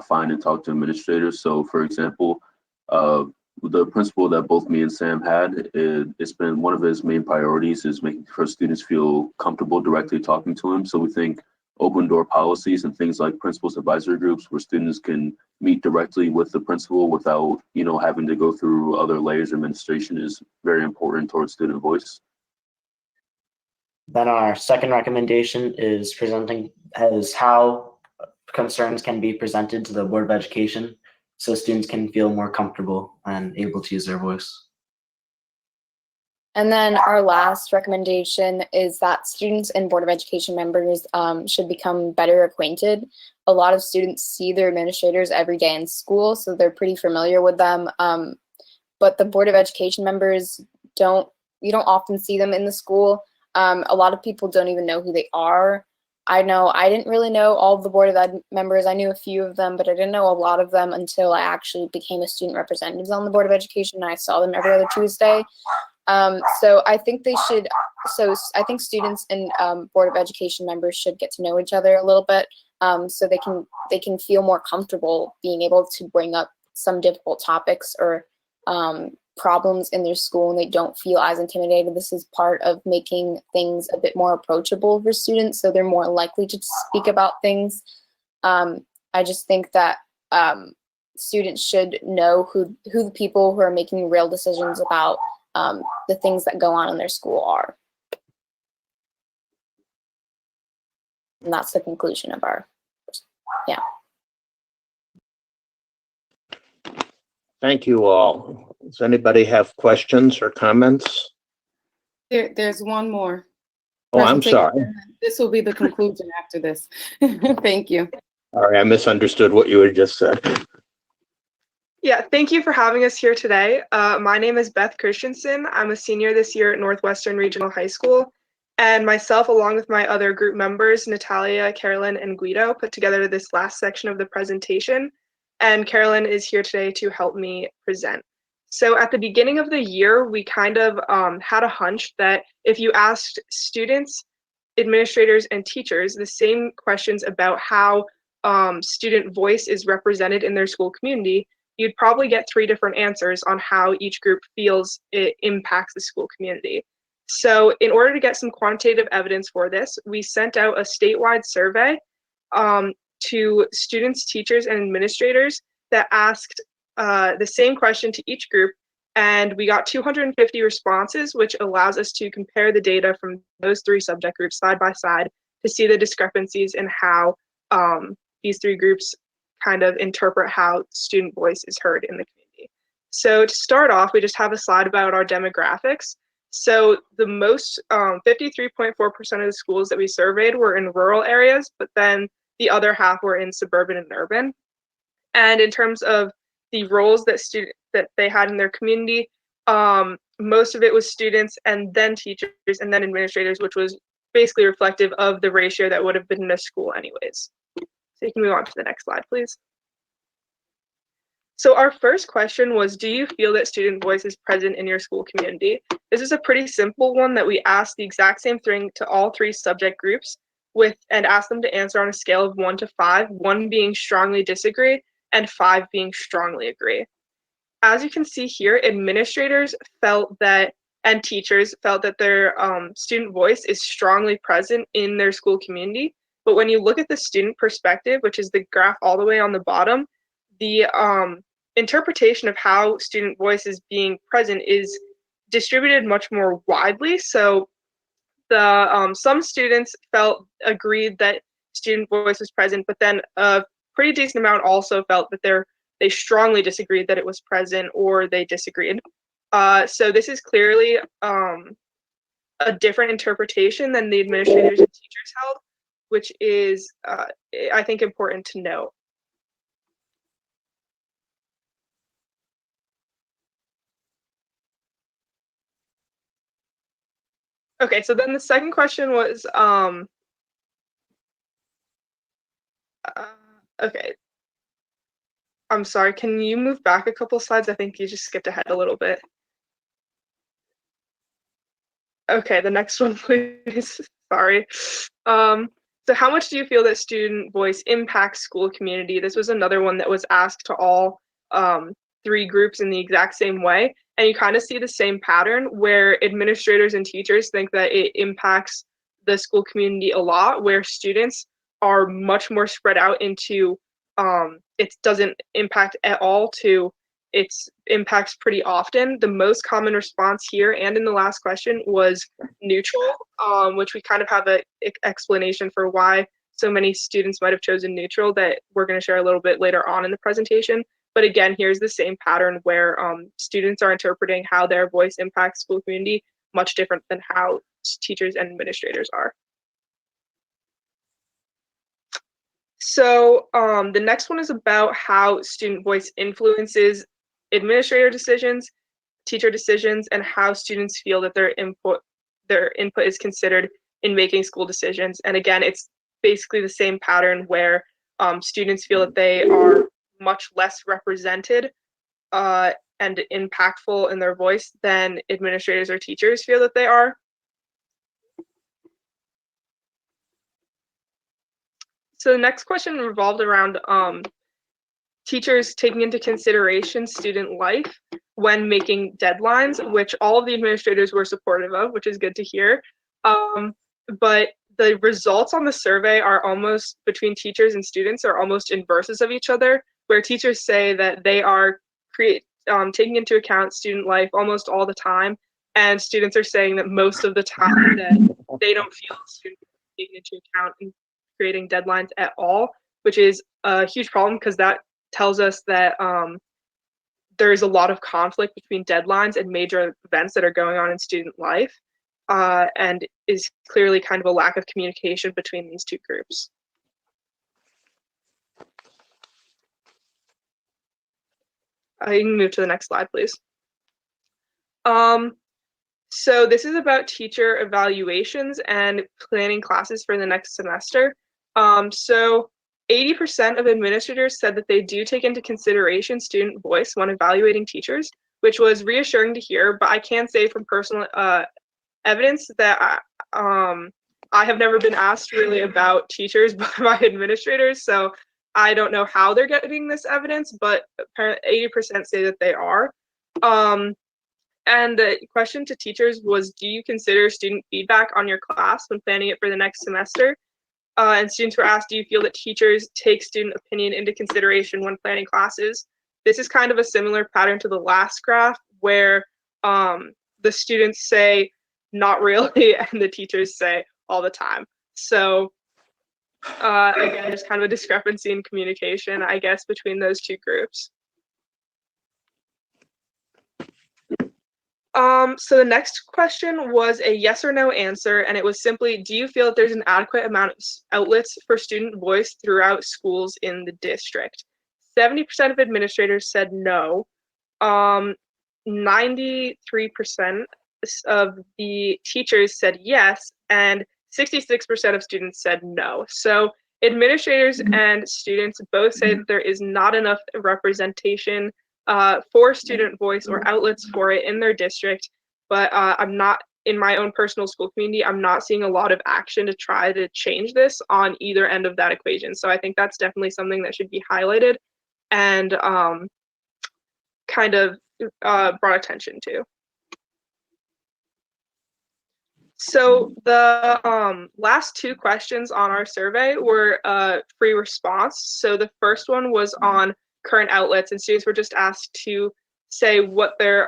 Speaker 17: find and talk to administrators. So for example, the principal that both me and Sam had, it's been one of his main priorities is making sure students feel comfortable directly talking to him. So we think open door policies and things like principals advisory groups where students can meet directly with the principal without, you know, having to go through other layers of administration is very important towards student voice.
Speaker 18: Then our second recommendation is presenting as how concerns can be presented to the Board of Education so students can feel more comfortable and able to use their voice.
Speaker 19: And then our last recommendation is that students and Board of Education members should become better acquainted. A lot of students see their administrators every day in school, so they're pretty familiar with them. But the Board of Education members you don't often see them in the school. A lot of people don't even know who they are. I know I didn't really know all of the Board of Ed members. I knew a few of them, but I didn't know a lot of them until I actually became a student representative on the Board of Education, and I saw them every other Tuesday. So I think I think students and Board of Education members should get to know each other a little bit, so they can feel more comfortable being able to bring up some difficult topics or problems in their school, and they don't feel as intimidated. This is part of making things a bit more approachable for students, so they're more likely to speak about things. I just think that students should know who the people who are making real decisions about the things that go on in their school are. And that's the conclusion of our, yeah.
Speaker 4: Thank you all. Does anybody have questions or comments?
Speaker 20: There's one more.
Speaker 4: Oh, I'm sorry.
Speaker 20: This will be the conclusion after this. Thank you.
Speaker 4: All right, I misunderstood what you had just said.
Speaker 16: Yeah, thank you for having us here today. My name is Beth Christensen. I'm a senior this year at Northwestern Regional High School. And myself, along with my other group members, Natalia, Carolyn, and Guido, put together this last section of the presentation. And Carolyn is here today to help me present. So at the beginning of the year, we kind of had a hunch that if you asked students, administrators, and teachers the same questions about how student voice is represented in their school community, you'd probably get 3 different answers on how each group feels it impacts the school community. So in order to get some quantitative evidence for this, we sent out a statewide survey to students, teachers, and administrators that asked the same question to each group, and we got 250 responses, which allows us to compare the data from those 3 subject groups side by side to see the discrepancies in how these 3 groups kind of interpret how student voice is heard in the community. So to start off, we just have a slide about our demographics. So the most, 53.4% of the schools that we surveyed were in rural areas, but then the other half were in suburban and urban. And in terms of the roles that they had in their community, most of it was students and then teachers and then administrators, which was basically reflective of the ratio that would have been in a school anyways. So you can move on to the next slide, please. So our first question was, do you feel that student voice is present in your school community? This is a pretty simple one that we asked the exact same thing to all 3 subject groups and asked them to answer on a scale of 1 to 5, 1 being strongly disagree and 5 being strongly agree. As you can see here, administrators felt that and teachers felt that their student voice is strongly present in their school community. But when you look at the student perspective, which is the graph all the way on the bottom, the interpretation of how student voice is being present is distributed much more widely. So the some students agreed that student voice was present, but then a pretty decent amount also felt that they strongly disagreed that it was present or they disagreed. So this is clearly a different interpretation than the administrators and teachers held, which is, I think, important to note. Okay, so then the second question was, okay. I'm sorry, can you move back a couple slides? I think you just skipped ahead a little bit. Okay, the next one, please. Sorry. So how much do you feel that student voice impacts school community? This was another one that was asked to all 3 groups in the exact same way. And you kind of see the same pattern where administrators and teachers think that it impacts the school community a lot, where students are much more spread out into it doesn't impact at all to it impacts pretty often. The most common response here and in the last question was neutral, which we kind of have an explanation for why so many students might have chosen neutral that we're going to share a little bit later on in the presentation. But again, here's the same pattern where students are interpreting how their voice impacts school community much different than how teachers and administrators are. So the next one is about how student voice influences administrator decisions, teacher decisions, and how students feel that their input is considered in making school decisions. And again, it's basically the same pattern where students feel that they are much less represented and impactful in their voice than administrators or teachers feel that they are. So the next question revolved around teachers taking into consideration student life when making deadlines, which all of the administrators were supportive of, which is good to hear. But the results on the survey are almost, between teachers and students, are almost inverses of each other, where teachers say that they are taking into account student life almost all the time, and students are saying that most of the time that they don't feel students are taken into account in creating deadlines at all, which is a huge problem because that tells us that there's a lot of conflict between deadlines and major events that are going on in student life, and is clearly kind of a lack of communication between these two groups. You can move to the next slide, please. So this is about teacher evaluations and planning classes for the next semester. So 80% of administrators said that they do take into consideration student voice when evaluating teachers, which was reassuring to hear, but I can say from personal evidence that I have never been asked really about teachers by my administrators, so I don't know how they're getting this evidence, but apparently 80% say that they are. And the question to teachers was, do you consider student feedback on your class when planning it for the next semester? And students were asked, do you feel that teachers take student opinion into consideration when planning classes? This is kind of a similar pattern to the last graph where the students say, not really, and the teachers say all the time. So again, there's kind of a discrepancy in communication, I guess, between those two groups. So the next question was a yes or no answer, and it was simply, do you feel that there's an adequate amount of outlets for student voice throughout schools in the district? 70% of administrators said no. 93% of the teachers said yes, and 66% of students said no. So administrators and students both say that there is not enough representation for student voice or outlets for it in their district, but I'm not, in my own personal school community, I'm not seeing a lot of action to try to change this on either end of that equation. So I think that's definitely something that should be highlighted and kind of brought attention to. So the last two questions on our survey were free response. So the first one was on current outlets, and students were just asked to say what their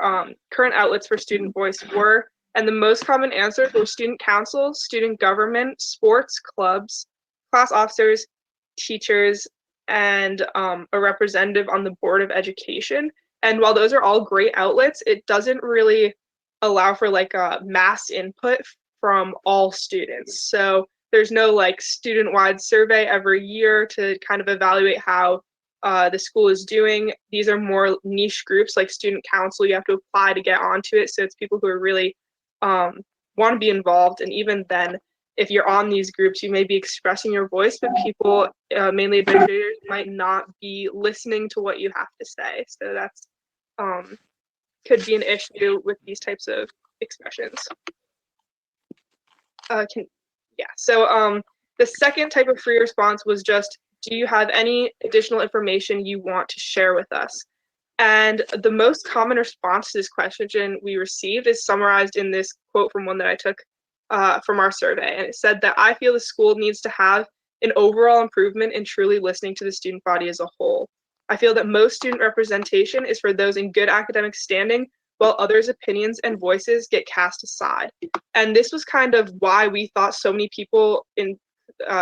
Speaker 16: current outlets for student voice were. And the most common answers were student council, student government, sports, clubs, class officers, teachers, and a representative on the Board of Education. And while those are all great outlets, it doesn't really allow for like a mass input from all students. So there's no like student-wide survey every year to kind of evaluate how the school is doing. These are more niche groups like student council. You have to apply to get onto it. So it's people who are really want to be involved. And even then, if you're on these groups, you may be expressing your voice, but people, mainly administrators, might not be listening to what you have to say. So that's could be an issue with these types of expressions. So the second type of free response was just, do you have any additional information you want to share with us? And the most common response to this question we received is summarized in this quote from one that I took from our survey. And it said that I feel the school needs to have an overall improvement in truly listening to the student body as a whole. I feel that most student representation is for those in good academic standing, while others' opinions and voices get cast aside. And this was kind of why we thought so many people, in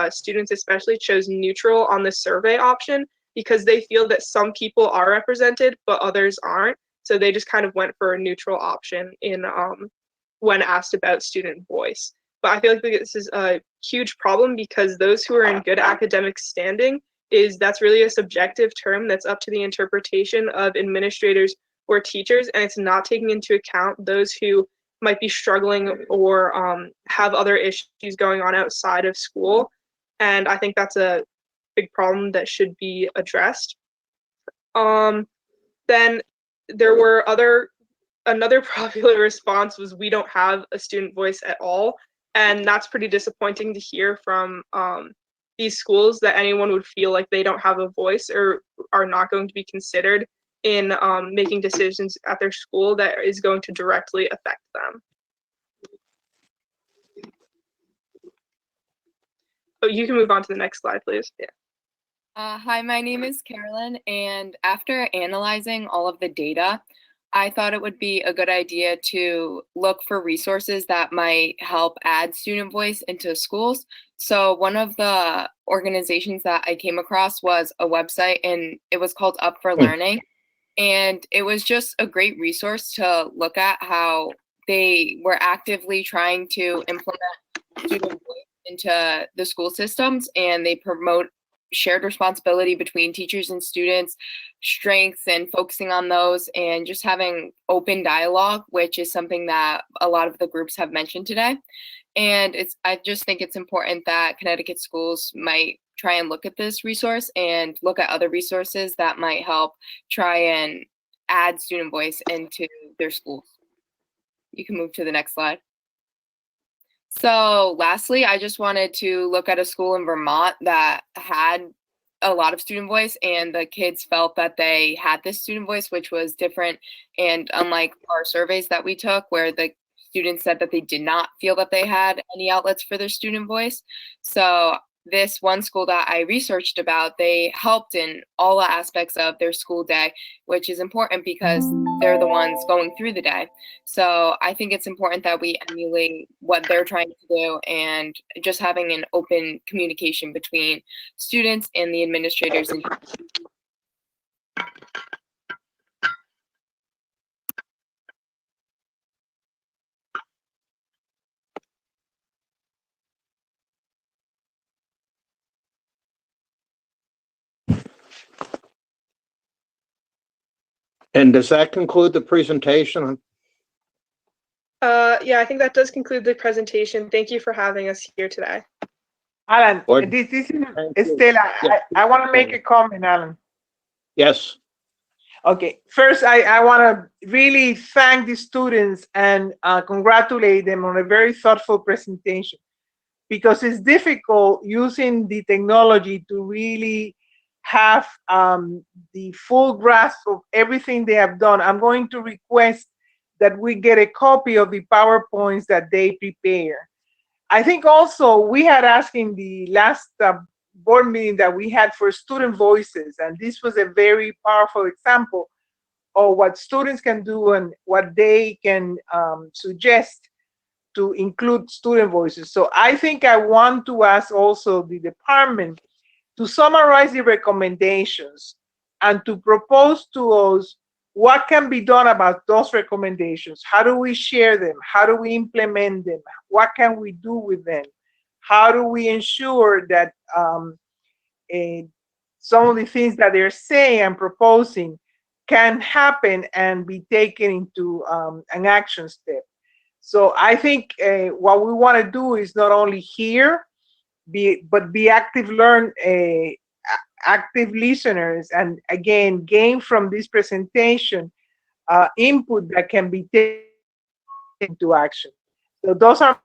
Speaker 16: students especially, chose neutral on the survey option, because they feel that some people are represented, but others aren't. So they just kind of went for a neutral option in when asked about student voice. But I feel like this is a huge problem, because those who are in good academic standing, that's really a subjective term that's up to the interpretation of administrators or teachers, and it's not taking into account those who might be struggling or have other issues going on outside of school. And I think that's a big problem that should be addressed. Then there were another popular response was, we don't have a student voice at all. And that's pretty disappointing to hear from these schools, that anyone would feel like they don't have a voice or are not going to be considered in making decisions at their school that is going to directly affect them. Oh, you can move on to the next slide, please. Yeah.
Speaker 21: Hi, my name is Carolyn, and after analyzing all of the data, I thought it would be a good idea to look for resources that might help add student voice into schools. So one of the organizations that I came across was a website, and it was called Up for Learning. And it was just a great resource to look at how they were actively trying to implement student voice into the school systems, and they promote shared responsibility between teachers and students, strengths and focusing on those, and just having open dialogue, which is something that a lot of the groups have mentioned today. And I just think it's important that Connecticut schools might try and look at this resource and look at other resources that might help try and add student voice into their schools. You can move to the next slide. So lastly, I just wanted to look at a school in Vermont that had a lot of student voice, and the kids felt that they had this student voice, which was different and unlike our surveys that we took, where the students said that they did not feel that they had any outlets for their student voice. So this one school that I researched about, they helped in all aspects of their school day, which is important because they're the ones going through the day. So I think it's important that we emulate what they're trying to do, and just having an open communication between students and the administrators.
Speaker 4: And does that conclude the presentation?
Speaker 16: Yeah, I think that does conclude the presentation. Thank you for having us here today.
Speaker 5: Alan, this is Estela. I want to make a comment, Alan.
Speaker 4: Yes.
Speaker 5: Okay, first I want to really thank the students and congratulate them on a very thoughtful presentation, because it's difficult using the technology to really have the full grasp of everything they have done. I'm going to request that we get a copy of the PowerPoints that they prepare. I think also we had asked in the last board meeting that we had for student voices, and this was a very powerful example of what students can do and what they can suggest to include student voices. So I think I want to ask also the department to summarize the recommendations and to propose to us what can be done about those recommendations. How do we share them? How do we implement them? What can we do with them? How do we ensure that some of the things that they're saying and proposing can happen and be taken into an action step? So I think what we want to do is not only hear, but be active active listeners, and again gain from this presentation input that can be taken into action. So those are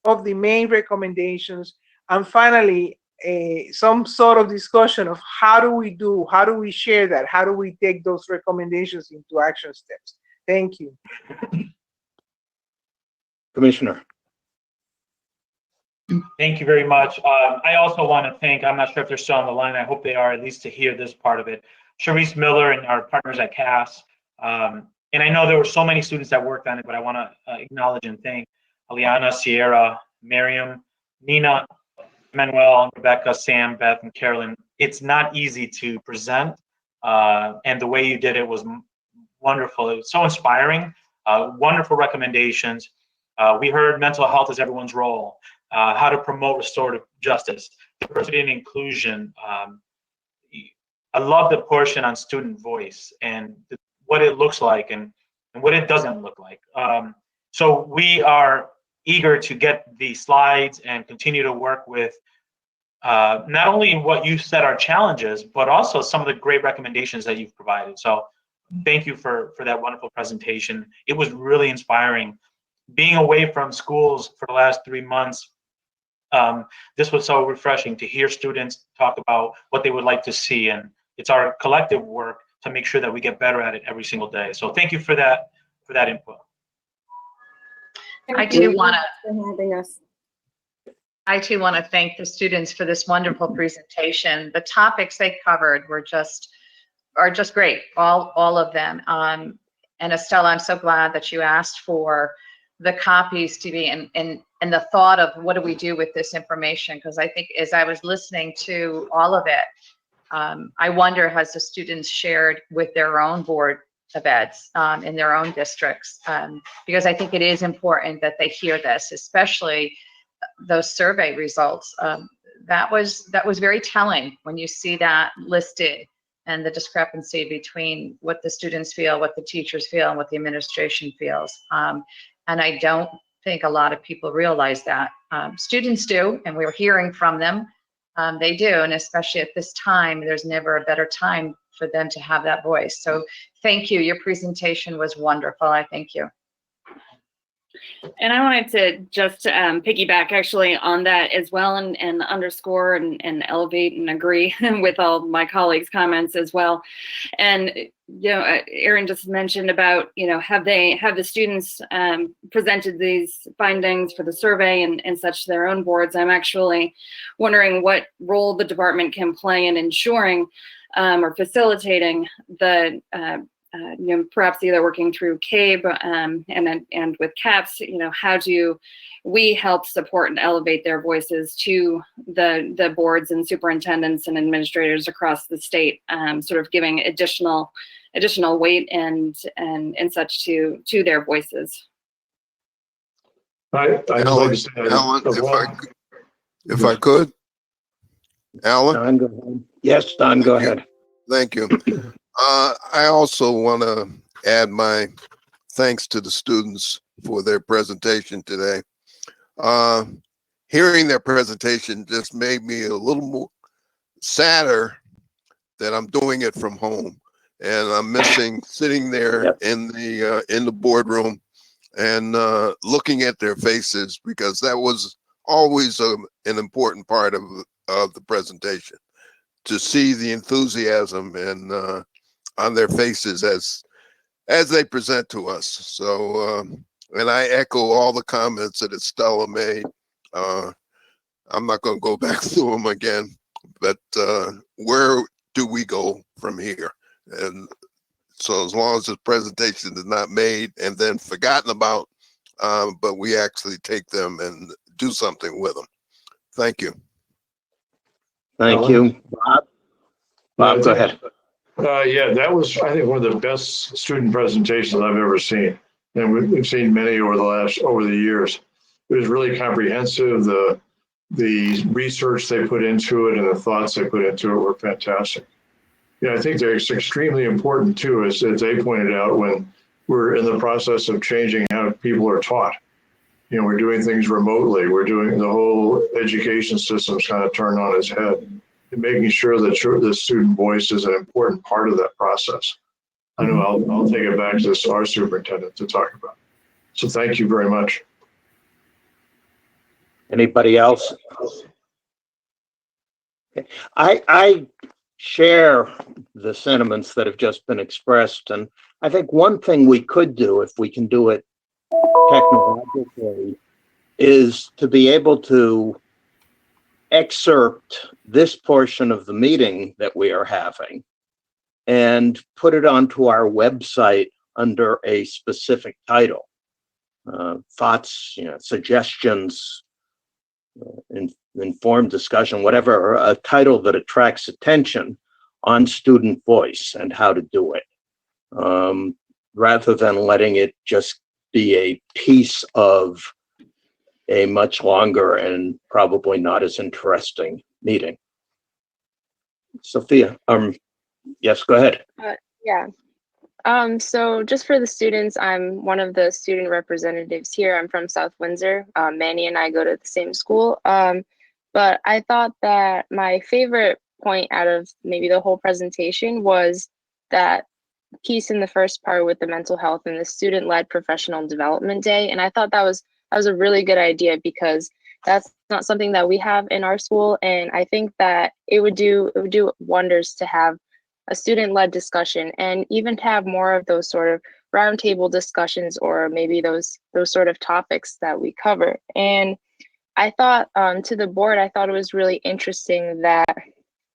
Speaker 5: of the main recommendations, and finally some sort of discussion of how do we share that, how do we take those recommendations into action steps. Thank you.
Speaker 4: Commissioner.
Speaker 2: Thank you very much. I also want to thank, I'm not sure if they're still on the line, I hope they are, at least to hear this part of it, Sharice Miller and our partners at CAS. And I know there were so many students that worked on it, but I want to acknowledge and thank Aliana, Sierra, Miriam, Nina, Manuel, Rebecca, Sam, Beth, and Carolyn. It's not easy to present, and the way you did it was wonderful. It was so inspiring, wonderful recommendations. We heard mental health is everyone's role, how to promote restorative justice, diversity and inclusion. I love the portion on student voice and what it looks like and what it doesn't look like. So we are eager to get the slides and continue to work with not only what you said are challenges, but also some of the great recommendations that you've provided. So thank you for that wonderful presentation. It was really inspiring. Being away from schools for the last 3 months, this was so refreshing to hear students talk about what they would like to see, and it's our collective work to make sure that we get better at it every single day. So thank you for that input.
Speaker 22: I too want to thank the students for this wonderful presentation. The topics they covered are just great, all of them. And Estella, I'm so glad that you asked for the copies to be and the thought of what do we do with this information, because I think as I was listening to all of it, I wonder, has the students shared with their own board of Eds in their own districts, because I think it is important that they hear this, especially those survey results. That was very telling when you see that listed and the discrepancy between what the students feel, what the teachers feel, and what the administration feels. And I don't think a lot of people realize that. Students do, and we're hearing from them. They do, and especially at this time, there's never a better time for them to have that voice. So thank you. Your presentation was wonderful. I thank you.
Speaker 1: And I wanted to just piggyback actually on that as well, and underscore and elevate and agree with all my colleagues' comments as well. And Erin just mentioned about have the students presented these findings for the survey and such to their own boards. I'm actually wondering what role the department can play in ensuring or facilitating the perhaps either working through CABE and with CAPS, how do we help support and elevate their voices to the boards and superintendents and administrators across the state, sort of giving additional weight and such to their voices.
Speaker 6: Alan, if I could, Alan?
Speaker 4: Don, go ahead. Yes, Don, go ahead.
Speaker 6: Thank you. I also want to add my thanks to the students for their presentation today. Hearing their presentation just made me a little more sadder that I'm doing it from home, and I'm missing sitting there in the boardroom and looking at their faces, because that was always an important part of the presentation, to see the enthusiasm and on their faces as they present to us. So, and I echo all the comments that Estella made. I'm not going to go back through them again, but where do we go from here? And so as long as the presentation is not made and then forgotten about, but we actually take them and do something with them. Thank you.
Speaker 4: Thank you. Bob, go ahead.
Speaker 8: Yeah, that was, I think, one of the best student presentations I've ever seen. And we've seen many over the years. It was really comprehensive. The research they put into it and the thoughts they put into it were fantastic. Yeah, I think it's extremely important too, as they pointed out, when we're in the process of changing how people are taught. We're doing things remotely. We're doing the whole education system's kind of turned on its head. And making sure that the student voice is an important part of that process. I know I'll take it back to our superintendent to talk about. So thank you very much.
Speaker 4: Anybody else? I share the sentiments that have just been expressed, and I think one thing we could do, if we can do it technologically, is to be able to excerpt this portion of the meeting that we are having and put it onto our website under a specific title. Thoughts, suggestions, informed discussion, whatever, a title that attracts attention on student voice and how to do it, rather than letting it just be a piece of a much longer and probably not as interesting meeting. Sophia, yes, go ahead.
Speaker 19: Yeah. So just for the students, I'm one of the student representatives here. I'm from South Windsor. Manny and I go to the same school. But I thought that my favorite point out of maybe the whole presentation was that piece in the first part with the mental health and the student-led professional development day. And I thought that was a really good idea, because that's not something that we have in our school. And I think that it would do wonders to have a student-led discussion, and even to have more of those sort of roundtable discussions, or maybe those sort of topics that we cover. And I thought, to the board, I thought it was really interesting that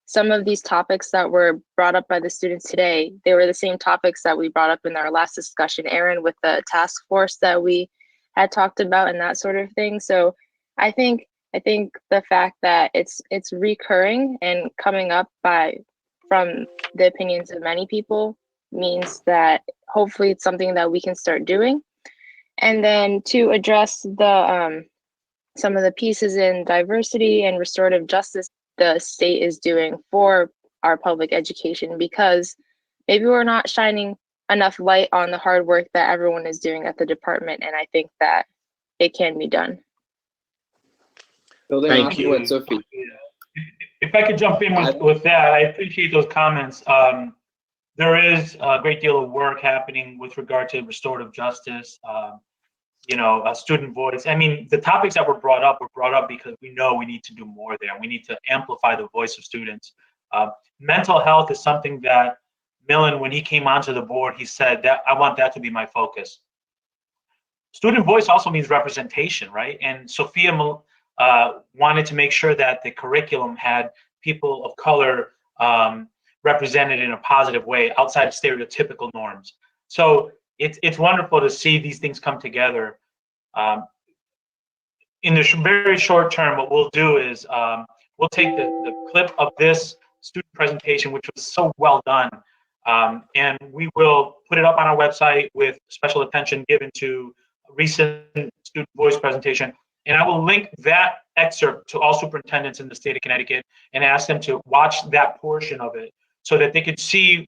Speaker 19: some of these topics that were brought up by the students today, they were the same topics that we brought up in our last discussion, Erin, with the task force that we had talked about and that sort of thing. So I think the fact that it's recurring and coming up from the opinions of many people means that hopefully it's something that we can start doing. And then to address the some of the pieces in diversity and restorative justice the state is doing for our public education, because maybe we're not shining enough light on the hard work that everyone is doing at the department, and I think that it can be done.
Speaker 4: Thank you.
Speaker 2: If I could jump in with that, I appreciate those comments. There is a great deal of work happening with regard to restorative justice, student voice. I mean, the topics that were brought up because we know we need to do more there. We need to amplify the voice of students. Mental health is something that Millen, when he came onto the board, he said that I want that to be my focus. Student voice also means representation, right? And Sophia wanted to make sure that the curriculum had people of color represented in a positive way outside of stereotypical norms. So it's wonderful to see these things come together. In the very short term, what we'll do is we'll take the clip of this student presentation, which was so well done, and we will put it up on our website with special attention given to recent student voice presentation. And I will link that excerpt to all superintendents in the state of Connecticut and ask them to watch that portion of it so that they could see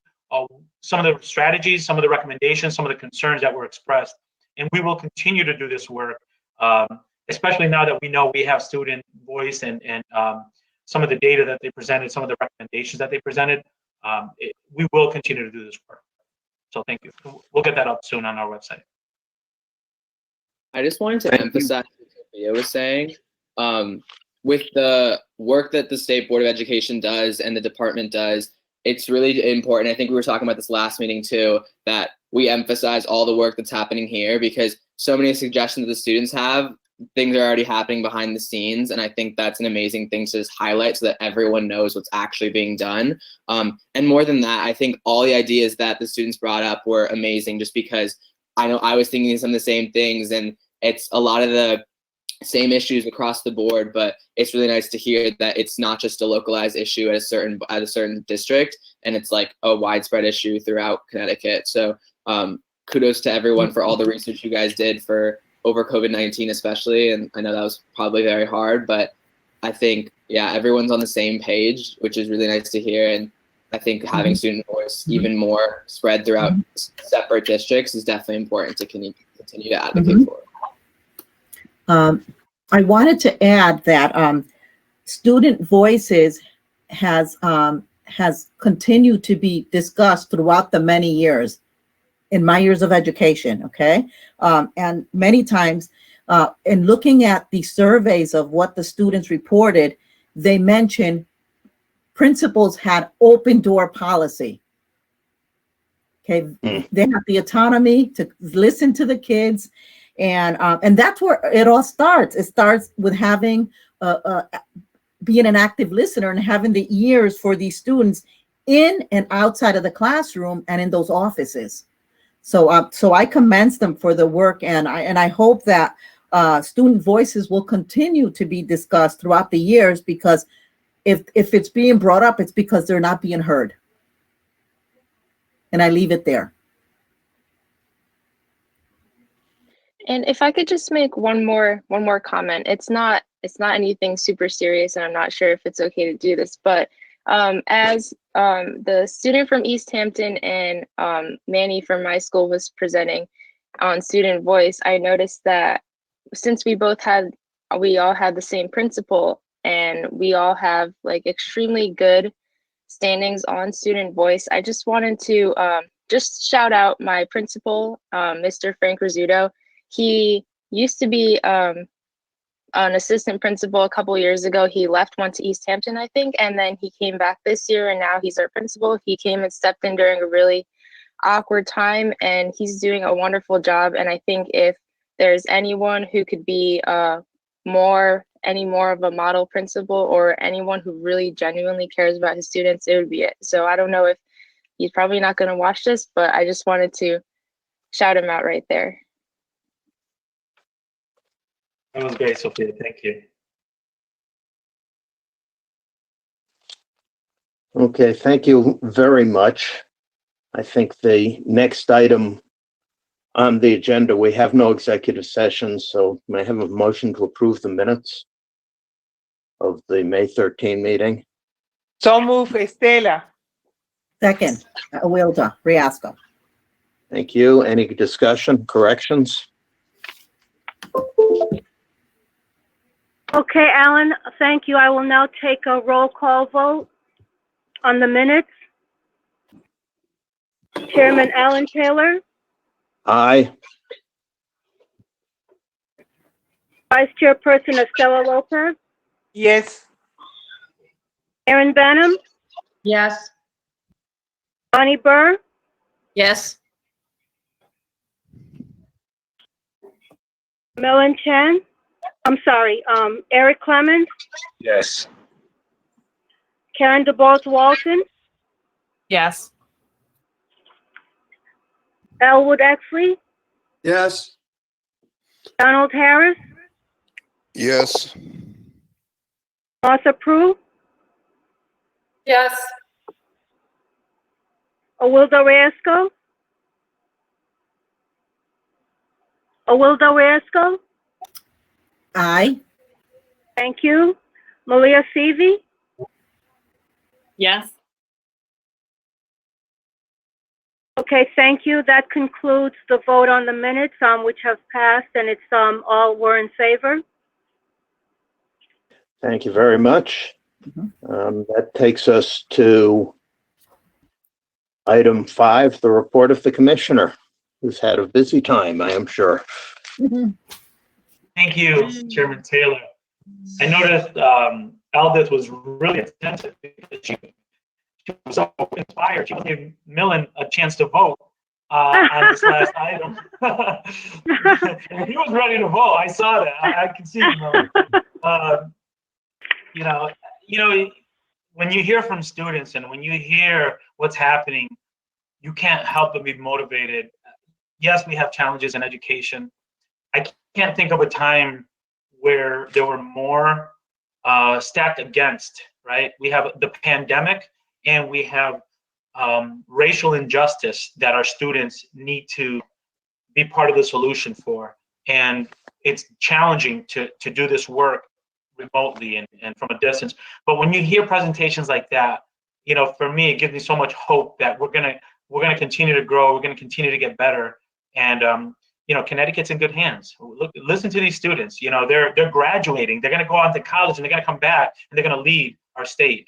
Speaker 2: some of the strategies, some of the recommendations, some of the concerns that were expressed. And we will continue to do this work, especially now that we know we have student voice and some of the data that they presented, some of the recommendations that they presented. We will continue to do this work. So thank you. We'll get that up soon on our website.
Speaker 3: I just wanted to emphasize what Sophia was saying. With the work that the State Board of Education does and the department does, it's really important. I think we were talking about this last meeting too, that we emphasize all the work that's happening here, because so many suggestions the students have, things are already happening behind the scenes. And I think that's an amazing thing to just highlight so that everyone knows what's actually being done. And more than that, I think all the ideas that the students brought up were amazing, just because I know I was thinking some of the same things, and it's a lot of the same issues across the board, but it's really nice to hear that it's not just a localized issue at a certain district, and it's like a widespread issue throughout Connecticut. So kudos to everyone for all the research you guys did for over COVID-19 especially, and I know that was probably very hard, but I think, yeah, everyone's on the same page, which is really nice to hear. And I think having student voice even more spread throughout separate districts is definitely important to continue to advocate for.
Speaker 7: I wanted to add that student voices has continued to be discussed throughout the many years in my years of education, okay? And many times in looking at the surveys of what the students reported, they mentioned principals had open door policy. Okay, they have the autonomy to listen to the kids, and that's where it all starts. It starts with having being an active listener and having the ears for these students in and outside of the classroom and in those offices. So so I commend them for the work, and I hope that student voices will continue to be discussed throughout the years, because if it's being brought up, it's because they're not being heard. And I leave it there.
Speaker 19: And if I could just make one more comment. It's not anything super serious, and I'm not sure if it's okay to do this, but as the student from East Hampton and Manny from my school was presenting on student voice, I noticed that since we all had the same principal, and we all have like extremely good standings on student voice, I just wanted to just shout out my principal, Mr. Frank Rizzuto. He used to be an assistant principal a couple years ago. He left, went to East Hampton, I think, and then he came back this year, and now he's our principal. He came and stepped in during a really awkward time, and he's doing a wonderful job. And I think if there's anyone who could be any more of a model principal, or anyone who really genuinely cares about his students, it would be it. So I don't know if he's probably not going to watch this, but I just wanted to shout him out right there.
Speaker 2: That was great, Sophia. Thank you.
Speaker 4: Okay, thank you very much. I think the next item On the agenda, we have no executive sessions, so may I have a motion to approve the minutes of the May 13 meeting?
Speaker 5: So move, Estela.
Speaker 7: Second, Wilda Riasco.
Speaker 4: Thank you. Any discussion, corrections?
Speaker 9: Okay, Alan, thank you. I will now take a roll call vote on the minutes. Chairman Alan Taylor,
Speaker 4: Aye.
Speaker 9: Vice Chairperson Estela Lopez,
Speaker 5: Yes.
Speaker 9: Erin Benham,
Speaker 22: Yes.
Speaker 9: Bonnie Burr,
Speaker 22: Yes.
Speaker 9: Melon Chen, Eric Clemens,
Speaker 6: Yes.
Speaker 9: Karen DeBose Walton,
Speaker 15: Yes.
Speaker 9: Elwood Exley,
Speaker 6: Yes.
Speaker 9: Donald Harris,
Speaker 6: Yes.
Speaker 9: Martha Prue,
Speaker 22: Yes.
Speaker 9: Awilda Riasco,
Speaker 7: Aye.
Speaker 9: thank you. Malia Seavey,
Speaker 1: Yes.
Speaker 9: okay, thank you. That concludes the vote on the minutes, which have passed, and it's, all were in favor.
Speaker 4: Thank you very much. That takes us to item 5, the report of the commissioner, who's had a busy time, I am sure.
Speaker 2: Thank you, Chairman Taylor. I noticed Aldith was really attentive because she was so inspired. She gave Millen a chance to vote on this last item. And he was ready to vote. I saw that. I can see it, Millen. You know, when you hear from students and when you hear what's happening, you can't help but be motivated. Yes, we have challenges in education. I can't think of a time where there were more stacked against, right? We have the pandemic and we have racial injustice that our students need to be part of the solution for. And it's challenging to do this work remotely and from a distance. But when you hear presentations like that, you know, for me, it gives me so much hope that we're gonna continue to grow, we're gonna continue to get better. And you know, Connecticut's in good hands. Listen to these students. You know, they're graduating. They're going to go on to college, and they're going to come back, and they're going to lead our state.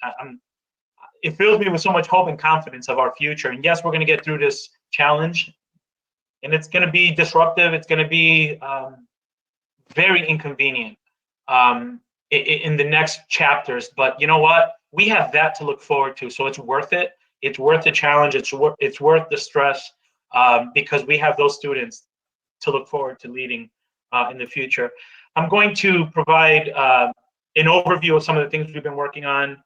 Speaker 2: It fills me with so much hope and confidence of our future. And yes, we're going to get through this challenge, and it's going to be disruptive. It's going to be very inconvenient in the next chapters. But you know what? We have that to look forward to. So it's worth it. It's worth the challenge. It's worth the stress because we have those students to look forward to leading in the future. I'm going to provide an overview of some of the things we've been working on,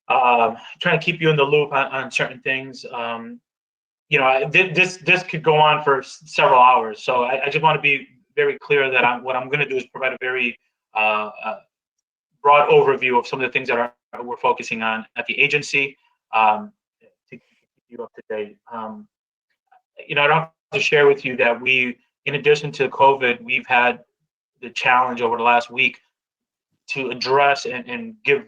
Speaker 2: trying to keep you in the loop on certain things. You know, this could go on for several hours, so I just want to be very clear that what I'm going to do is provide a very broad overview of some of the things that we're focusing on at the agency to keep you up to date. You know, I don't have to share with you that in addition to COVID, we've had the challenge over the last week to address and give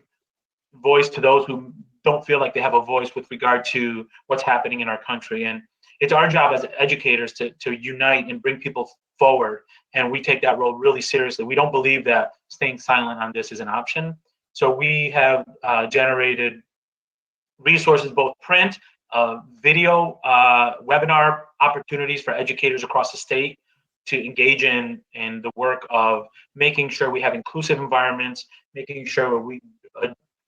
Speaker 2: voice to those who don't feel like they have a voice with regard to what's happening in our country. And it's our job as educators to unite and bring people forward. And we take that role really seriously. We don't believe that staying silent on this is an option. So we have generated resources, both print, video, webinar opportunities for educators across the state to engage in the work of making sure we have inclusive environments, making sure we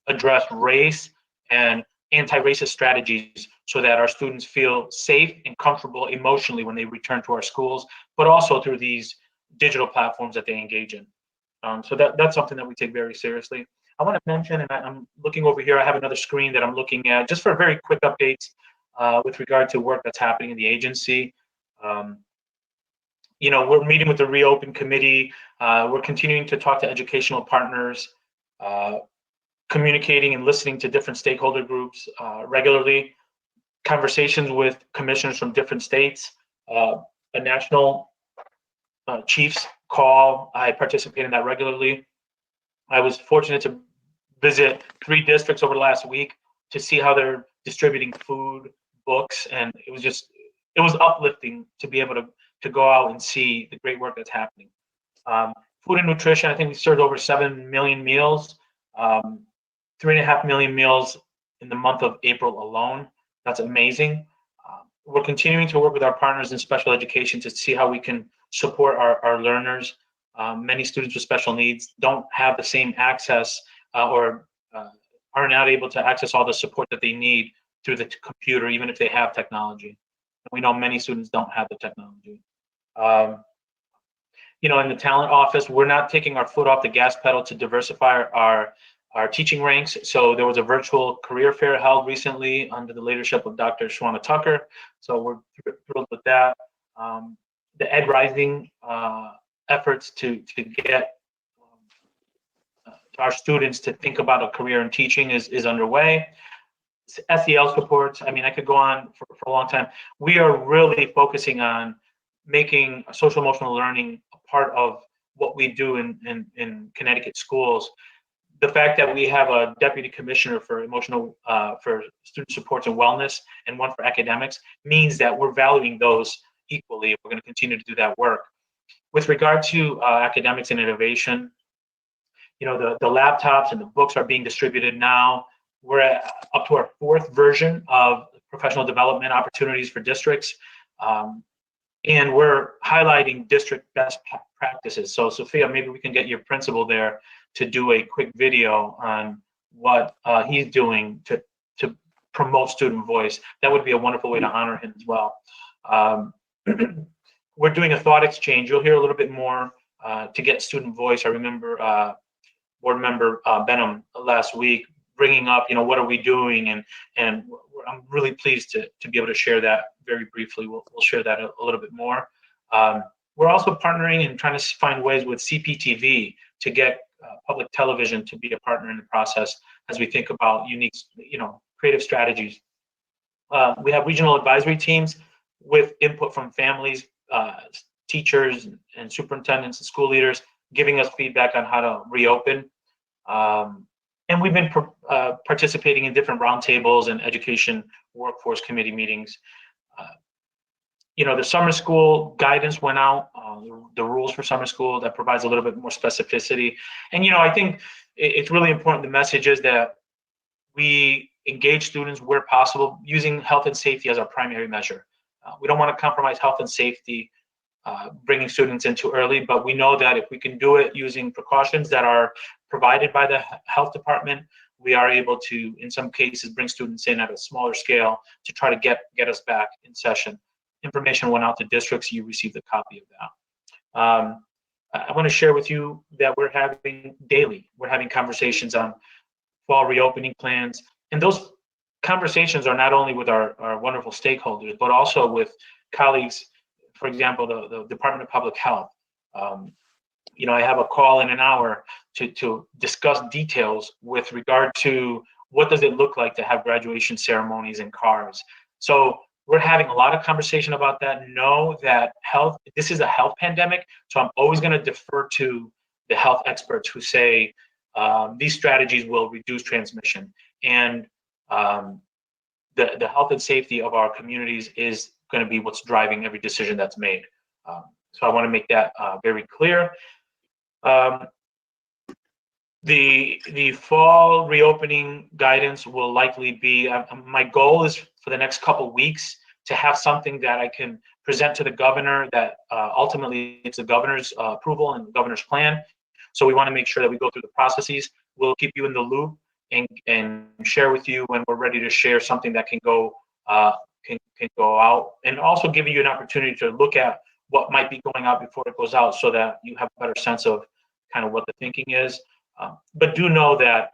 Speaker 2: address race and anti-racist strategies so that our students feel safe and comfortable emotionally when they return to our schools, but also through these digital platforms that they engage in. So that's something that we take very seriously. I want to mention, and I'm looking over here, I have another screen that I'm looking at just for very quick updates with regard to work that's happening in the agency. You know, we're meeting with the Reopen Committee. We're continuing to talk to educational partners, communicating and listening to different stakeholder groups regularly, conversations with commissioners from different states. a national chiefs call. I participate in that regularly. I was fortunate to visit 3 districts over the last week to see how they're distributing food, books, and it was uplifting to be able to go out and see the great work that's happening. Food and nutrition, I think we served over 7 million meals, 3.5 million meals in the month of April alone. That's amazing. We're continuing to work with our partners in special education to see how we can support our learners. Many students with special needs don't have the same access or are not able to access all the support that they need through the computer, even if they have technology. We know many students don't have the technology. In the talent office, we're not taking our foot off the gas pedal to diversify our teaching ranks. So there was a virtual career fair held recently under the leadership of Dr. Shawana Tucker. So we're thrilled with that. The Ed Rising efforts to get our students to think about a career in teaching is underway. SEL supports, I mean, I could go on for a long time. We are really focusing on making social emotional learning a part of what we do in Connecticut schools. The fact that we have a deputy commissioner for for student supports and wellness and one for academics means that we're valuing those equally. We're going to continue to do that work. With regard to academics and innovation, the laptops and the books are being distributed now. We're up to our 4th version of professional development opportunities for districts. And we're highlighting district best practices. So Sophia, maybe we can get your principal there to do a quick video on what he's doing to promote student voice. That would be a wonderful way to honor him as well. We're doing a thought exchange. You'll hear a little bit more to get student voice. I remember board member Benham last week bringing up, what are we doing? And I'm really pleased to be able to share that very briefly. We'll share that a little bit more. We're also partnering and trying to find ways with CPTV to get public television to be a partner in the process as we think about unique, creative strategies. We have regional advisory teams with input from families, teachers, and superintendents and school leaders giving us feedback on how to reopen. And we've been participating in different roundtables and education workforce committee meetings. The summer school guidance went out, the rules for summer school that provides a little bit more specificity. And, I think it's really important. The message is that we engage students where possible using health and safety as our primary measure. We don't want to compromise health and safety, bringing students in too early, but we know that if we can do it using precautions that are provided by the health department, we are able to, in some cases, bring students in at a smaller scale to try to get us back in session. Information went out to districts. You received a copy of that. I want to share with you that we're having conversations on fall reopening plans. And those conversations are not only with our wonderful stakeholders, but also with colleagues, for example, the Department of Public Health. I have a call in an hour to discuss details with regard to what does it look like to have graduation ceremonies in cars. So we're having a lot of conversation about that. Know that this is a health pandemic, so I'm always going to defer to the health experts who say these strategies will reduce transmission. And the health and safety of our communities is going to be what's driving every decision that's made. So I want to make that very clear. The fall reopening guidance will likely be, my goal is for the next couple of weeks to have something that I can present to the governor that ultimately it's the governor's approval and the governor's plan. So we want to make sure that we go through the processes. We'll keep you in the loop and share with you when we're ready to share something that can go out, and also give you an opportunity to look at what might be going out before it goes out so that you have a better sense of kind of what the thinking is. But do know that,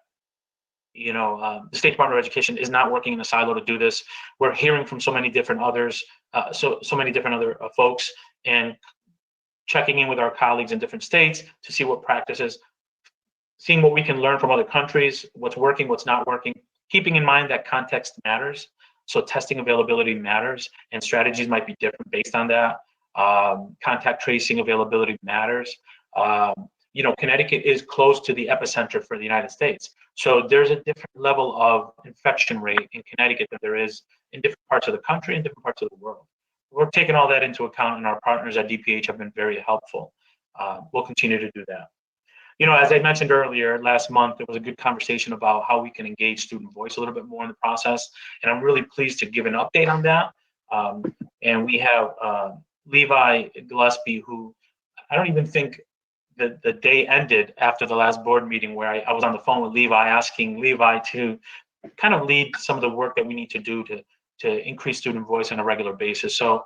Speaker 2: the State Department of Education is not working in a silo to do this. We're hearing from so many different others, so many different other folks, and checking in with our colleagues in different states to see what practices, seeing what we can learn from other countries, what's working, what's not working, keeping in mind that context matters. So testing availability matters, and strategies might be different based on that. Contact tracing availability matters. Connecticut is close to the epicenter for the United States. So there's a different level of infection rate in Connecticut than there is in different parts of the country and different parts of the world. We're taking all that into account, and our partners at DPH have been very helpful. We'll continue to do that. As I mentioned earlier, last month, there was a good conversation about how we can engage student voice a little bit more in the process. And I'm really pleased to give an update on that. And we have Levi Gillespie, who I don't even think the day ended after the last board meeting where I was on the phone with Levi, asking Levi to kind of lead some of the work that we need to do to increase student voice on a regular basis. So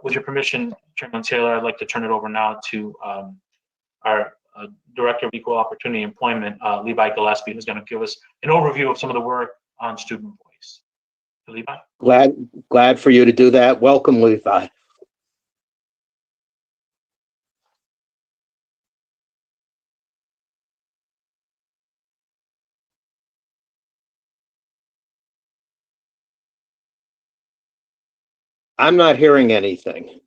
Speaker 2: with your permission, Chairman Taylor, I'd like to turn it over now to our Director of Equal Opportunity Employment, Levi Gillespie, who's going to give us an overview of some of the work on student voice. Levi?
Speaker 4: Glad for you to do that. Welcome, Levi. I'm not hearing anything.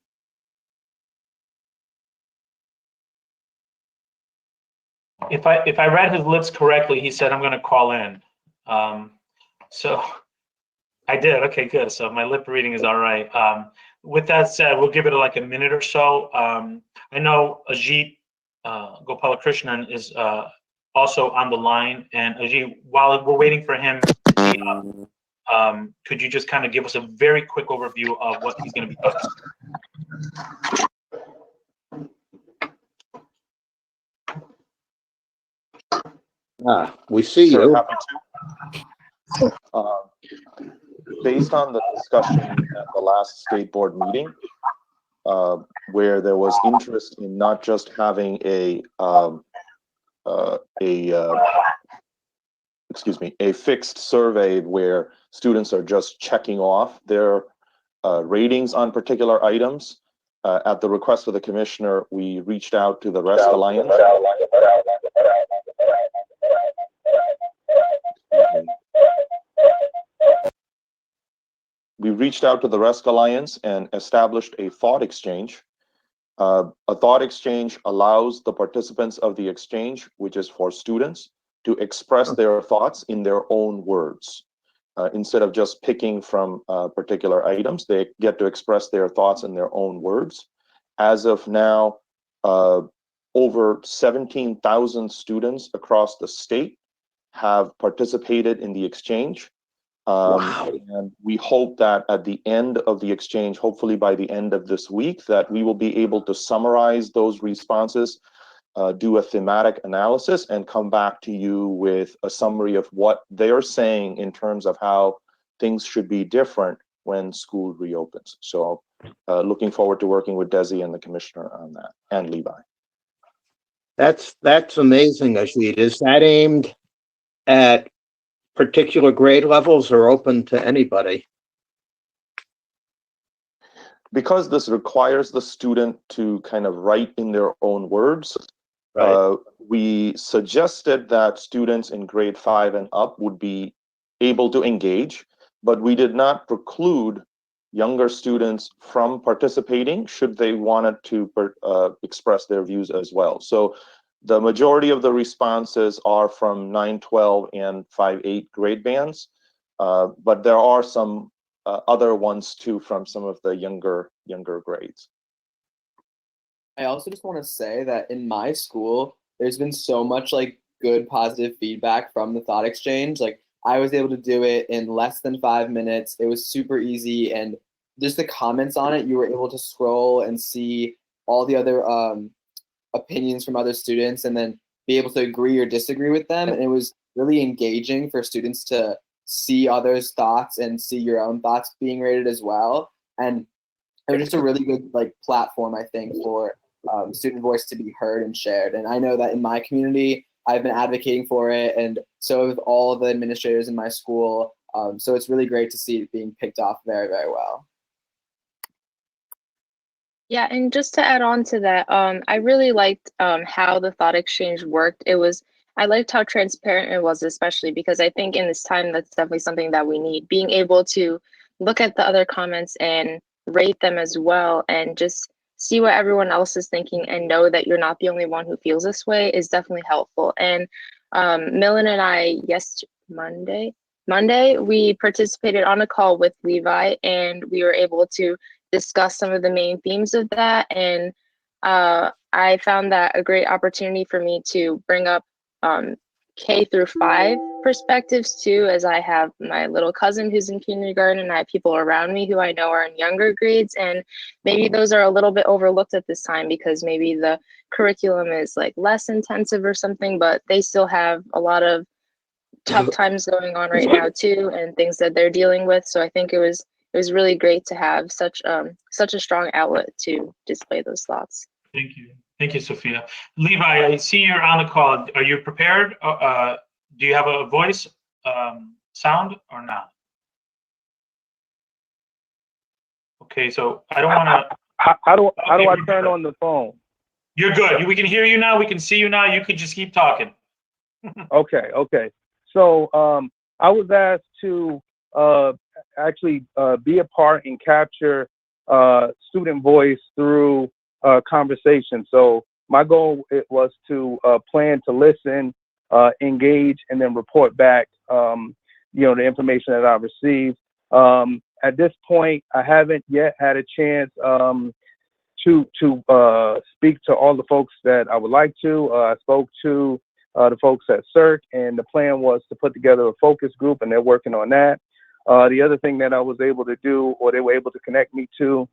Speaker 2: If I read his lips correctly, he said, I'm going to call in. So I did. Okay, good. So my lip reading is all right. With that said, we'll give it like a minute or so. I know Ajit Gopalakrishnan is also on the line. And Ajit, while we're waiting for him to tee up, could you just kind of give us a very quick overview of what he's going to be talking
Speaker 4: about? We see you.
Speaker 11: Based on the discussion at the last state board meeting, where there was interest in not just having a fixed survey where students are just checking off their ratings on particular items. At the request of the commissioner, we reached out to the RESC Alliance. We reached out to the RESC Alliance and established a thought exchange. A thought exchange allows the participants of the exchange, which is for students, to express their thoughts in their own words. Instead of just picking from particular items, they get to express their thoughts in their own words. As of now, over 17,000 students across the state have participated in the exchange. Wow. And we hope that at the end of the exchange, hopefully by the end of this week, that we will be able to summarize those responses, do a thematic analysis, and come back to you with a summary of what they're saying in terms of how things should be different when school reopens. So looking forward to working with Desi and the commissioner on that, and Levi.
Speaker 4: That's amazing, Ajit. Is that aimed at particular grade levels or open to anybody?
Speaker 11: Because this requires the student to kind of write in their own words, right. We suggested that students in grade 5 and up would be able to engage, but we did not preclude younger students from participating should they wanted to express their views as well. So the majority of the responses are from 9-12 and 5-8 grade bands, but there are some other ones too from some of the younger grades.
Speaker 3: I also just want to say that in my school, there's been so much like good positive feedback from the thought exchange. Like I was able to do it in less than 5 minutes. It was super easy, and just the comments on it, you were able to scroll and see all the other opinions from other students and then be able to agree or disagree with them. And it was really engaging for students to see others' thoughts and see your own thoughts being rated as well. And it was just a really good like platform, I think, for student voice to be heard and shared. And I know that in my community, I've been advocating for it, and so with all the administrators in my school. So it's really great to see it being picked off very, very well.
Speaker 12: Yeah, and just to add on to that, I really liked how the thought exchange worked. I liked how transparent it was, especially because I think in this time, that's definitely something that we need. Being able to look at the other comments and rate them as well, and just see what everyone else is thinking and know that you're not the only one who feels this way is definitely helpful. And Millen and I, Monday, we participated on a call with Levi, and we were able to discuss some of the main themes of that. And I found that a great opportunity for me to bring up K through 5 perspectives too, as I have my little cousin who's in kindergarten, and I have people around me who I know are in younger grades, and maybe those are a little bit overlooked at this time because maybe the curriculum is like less intensive or something, but they still have a lot of tough times going on right now too, and things that they're dealing with. So I think it was really great to have such a strong outlet to display those thoughts.
Speaker 2: Thank you. Thank you, Sophia. Levi, I see you're on the call. Are you prepared? Do you have a voice sound or not? Okay, so I don't want to.
Speaker 13: How do I turn on the phone?
Speaker 2: You're good. We can hear you now. We can see you now. You could just keep talking.
Speaker 13: Okay. So I was asked to actually be a part and capture student voice through conversation. So my goal was to plan to listen, engage, and then report back, the information that I received. At this point, I haven't yet had a chance to speak to all the folks that I would like to. I spoke to the folks at CERC, and the plan was to put together a focus group, and they're working on that. The other thing that I was able to do, or they were able to connect me to,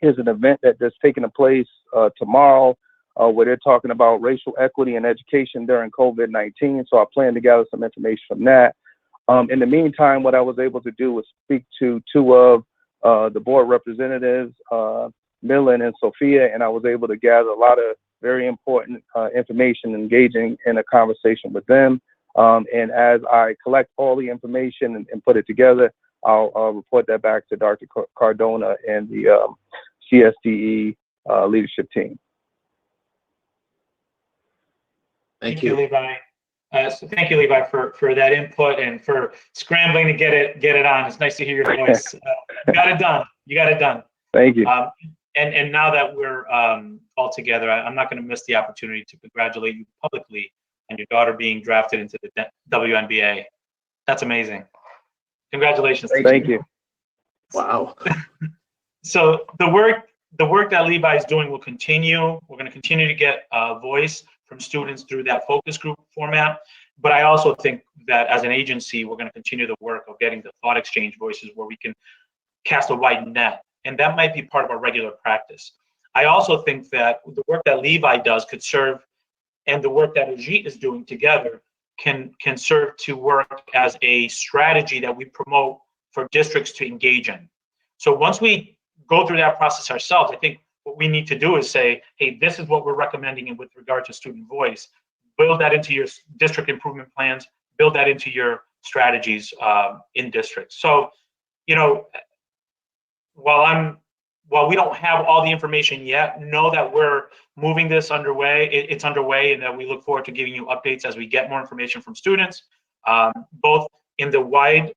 Speaker 13: is an event that's taking place tomorrow, where they're talking about racial equity in education during COVID-19. So I plan to gather some information from that. In the meantime, what I was able to do was speak to 2 of the board representatives, Millen and Sophia, and I was able to gather a lot of very important information, engaging in a conversation with them. And as I collect all the information and put it together, I'll report that back to Dr. Cardona and the CSDE leadership team.
Speaker 2: Thank you, Levi. So thank you, Levi, for that input and for scrambling to get it on. It's nice to hear your voice. You got it done. You got it done.
Speaker 13: Thank you.
Speaker 2: And now that we're all together, I'm not going to miss the opportunity to congratulate you publicly on your daughter being drafted into the WNBA. That's amazing. Congratulations.
Speaker 13: Thank you.
Speaker 4: Wow.
Speaker 2: So the work that Levi is doing will continue. We're going to continue to get a voice from students through that focus group format. But I also think that as an agency, we're going to continue the work of getting the thought exchange voices where we can cast a wide net. And that might be part of our regular practice. I also think that the work that Levi does could serve, and the work that Ajit is doing together can serve to work as a strategy that we promote for districts to engage in. So once we go through that process ourselves, I think what we need to do is say, hey, this is what we're recommending in with regard to student voice. Build that into your district improvement plans, build that into your strategies in districts. So, while we don't have all the information yet, know that we're moving this underway. It's underway, and that we look forward to giving you updates as we get more information from students, both in the wide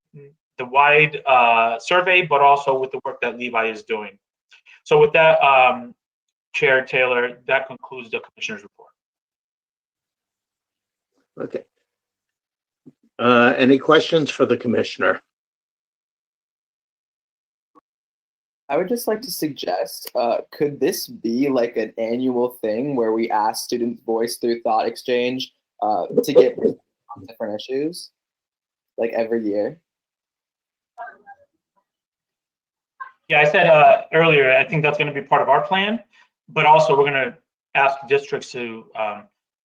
Speaker 2: survey, but also with the work that Levi is doing. So with that, Chair Taylor, that concludes the Commissioner's report.
Speaker 4: Okay. Any questions for the Commissioner?
Speaker 3: I would just like to suggest, could this be like an annual thing where we ask students' voice through thought exchange to get on different issues, like every year?
Speaker 2: Yeah, I said earlier, I think that's going to be part of our plan, but also we're going to ask districts to,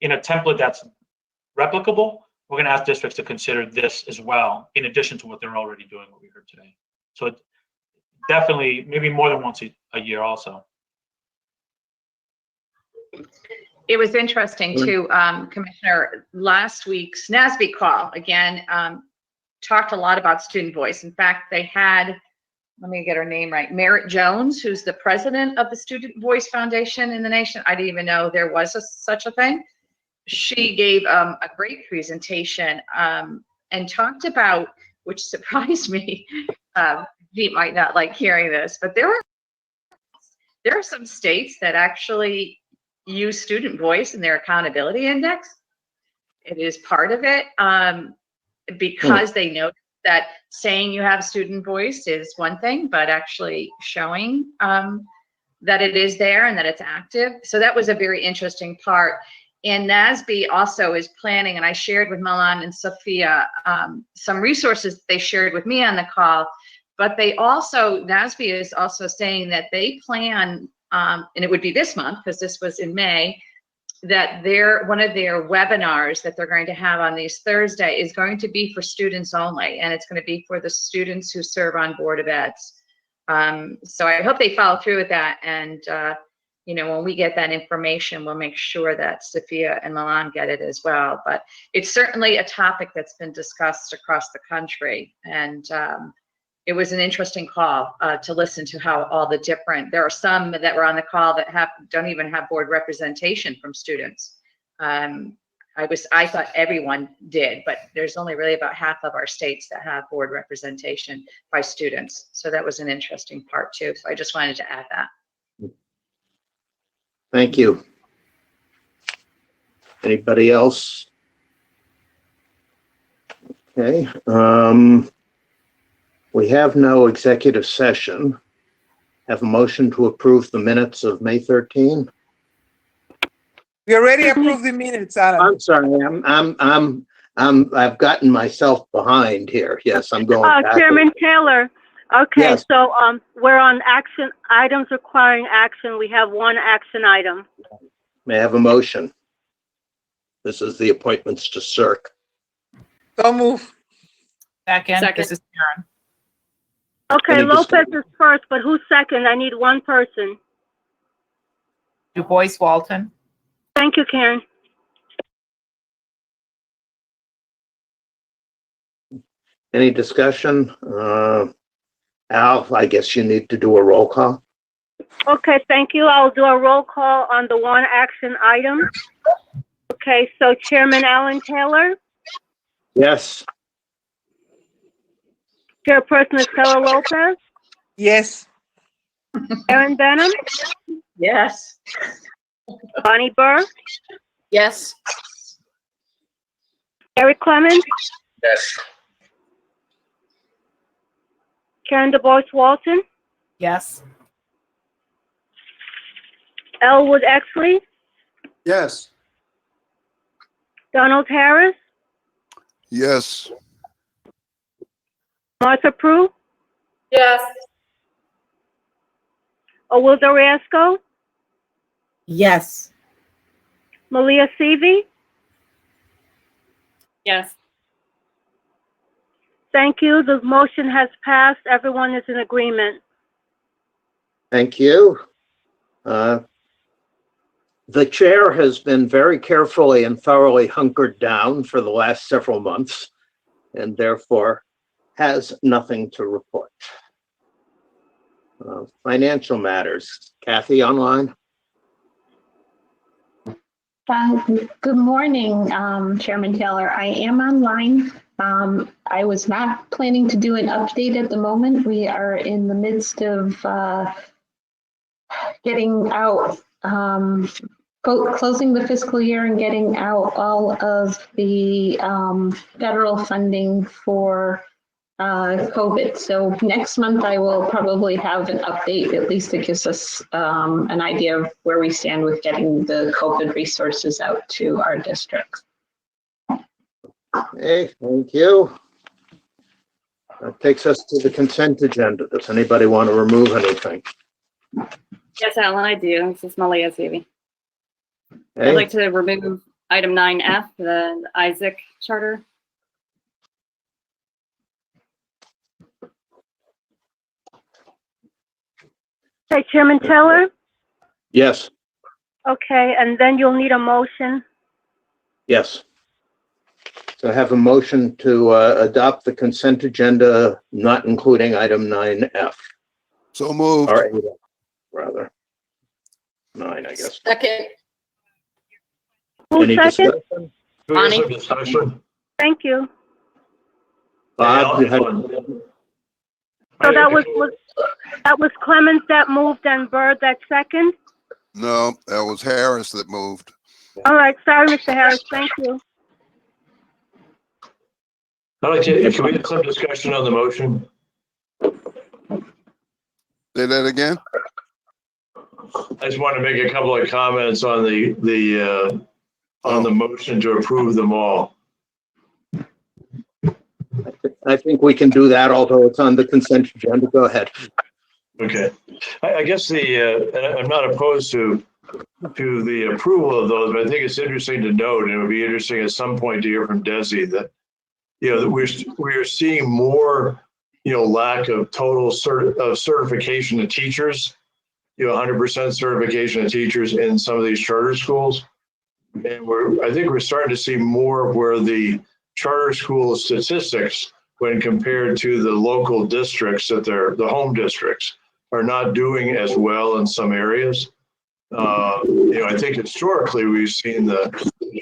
Speaker 2: in a template that's replicable, we're going to ask districts to consider this as well, in addition to what they're already doing, what we heard today. So definitely, maybe more than once a year also.
Speaker 22: It was interesting too, Commissioner, last week's NASB call, again, talked a lot about student voice. In fact, they had, let me get her name right, Merritt Jones, who's the president of the Student Voice Foundation in the nation. I didn't even know there was such a thing. She gave a great presentation and talked about, which surprised me, Pete might not like hearing this, but there are some states that actually use student voice in their accountability index. It is part of it, because they know that saying you have student voice is one thing, but actually showing that it is there and that it's active. So that was a very interesting part. And NASB also is planning, and I shared with Milan and Sophia some resources they shared with me on the call, but they also, NASB is also saying that they plan, and it would be this month because this was in May, that one of their webinars that they're going to have on these Thursday is going to be for students only, and it's going to be for the students who serve on Board of Eds. So I hope they follow through with that, and you know, when we get that information, we'll make sure that Sophia and Milan get it as well. But it's certainly a topic that's been discussed across the country, and it was an interesting call to listen to how all the different, there are some that were on the call that don't even have board representation from students. I thought everyone did, but there's only really about half of our states that have board representation by students. So that was an interesting part too. So I just wanted to add that.
Speaker 4: Thank you. Anybody else? Okay. We have no executive session. Have a motion to approve the minutes of May 13.
Speaker 5: We already approved the minutes, Adam.
Speaker 4: I'm sorry. I've gotten myself behind here. Yes, I'm going back.
Speaker 9: Chairman Taylor. Okay,
Speaker 4: Yes.
Speaker 9: so we're on action items requiring action. We have one action item.
Speaker 4: May I have a motion? This is the appointments to CERC.
Speaker 5: So move.
Speaker 15: Second, this is Karen.
Speaker 9: Okay,
Speaker 4: Any
Speaker 9: Lopez
Speaker 4: discussion?
Speaker 9: is first, but who's second? I need one person.
Speaker 15: Du Bois Walton.
Speaker 9: Thank you, Karen.
Speaker 4: Any discussion? Al, I guess you need to do a roll call.
Speaker 9: Okay, thank you. I'll do a roll call on the one action item. Okay, so Chairman Alan Taylor,
Speaker 4: Yes.
Speaker 9: Chairperson Estela Lopez,
Speaker 5: Yes.
Speaker 9: Erin Benham,
Speaker 22: Yes.
Speaker 9: Bonnie Burr,
Speaker 22: Yes.
Speaker 9: Eric Clemens,
Speaker 6: Yes.
Speaker 9: Karen Du Bois Walton,
Speaker 15: Yes.
Speaker 9: Elwood Exley,
Speaker 6: Yes.
Speaker 9: Donald Harris,
Speaker 6: Yes.
Speaker 9: Martha Prue,
Speaker 21: Yes.
Speaker 9: Owilda Riasco,
Speaker 7: Yes.
Speaker 9: Malia Seavey.
Speaker 1: Yes.
Speaker 9: Thank you. The motion has passed. Everyone is in agreement.
Speaker 4: Thank you. The chair has been very carefully and thoroughly hunkered down for the last several months and therefore has nothing to report. Financial matters. Kathy online?
Speaker 10: Good morning, Chairman Taylor. I am online. I was not planning to do an update at the moment. We are in the midst of getting out, closing the fiscal year and getting out all of the federal funding for COVID. So next month I will probably have an update. At least it gives us an idea of where we stand with getting the COVID resources out to our districts.
Speaker 4: Hey, thank you. That takes us to the consent agenda. Does anybody want to remove anything?
Speaker 1: Yes, Alan, I do. This is Malia Seavey. I'd
Speaker 4: Hey,
Speaker 1: like to remove item 9F, the Isaac Charter.
Speaker 9: Okay, Chairman Taylor.
Speaker 4: yes,
Speaker 9: Okay, and then you'll need a motion.
Speaker 4: yes. So I have a motion to adopt the consent agenda, not including item 9F,
Speaker 6: So moved.
Speaker 4: or 8F, rather. 9, I guess.
Speaker 21: Second.
Speaker 9: Who's
Speaker 4: Any
Speaker 9: second?
Speaker 4: discussion?
Speaker 21: Bonnie.
Speaker 8: Discussion.
Speaker 9: Thank you.
Speaker 4: Bob, you had,
Speaker 9: So that was Clemens that moved and Byrd that second?
Speaker 6: No, that was Harris that moved.
Speaker 9: All right, sorry, Mr. Harris, thank you.
Speaker 8: I'd like to, can we have some discussion on the motion?
Speaker 6: Say that again?
Speaker 8: I just want to make a couple of comments on the motion to approve them all.
Speaker 4: I think we can do that, although it's on the consent agenda. Go ahead.
Speaker 8: Okay. I guess I'm not opposed to the approval of those, but I think it's interesting to note, and it would be interesting at some point to hear from Desi that, that we're seeing more, lack of total certification of teachers, 100% certification of teachers in some of these charter schools. And I think we're starting to see more where the charter school statistics, when compared to the local districts the home districts, are not doing as well in some areas. I think historically we've seen the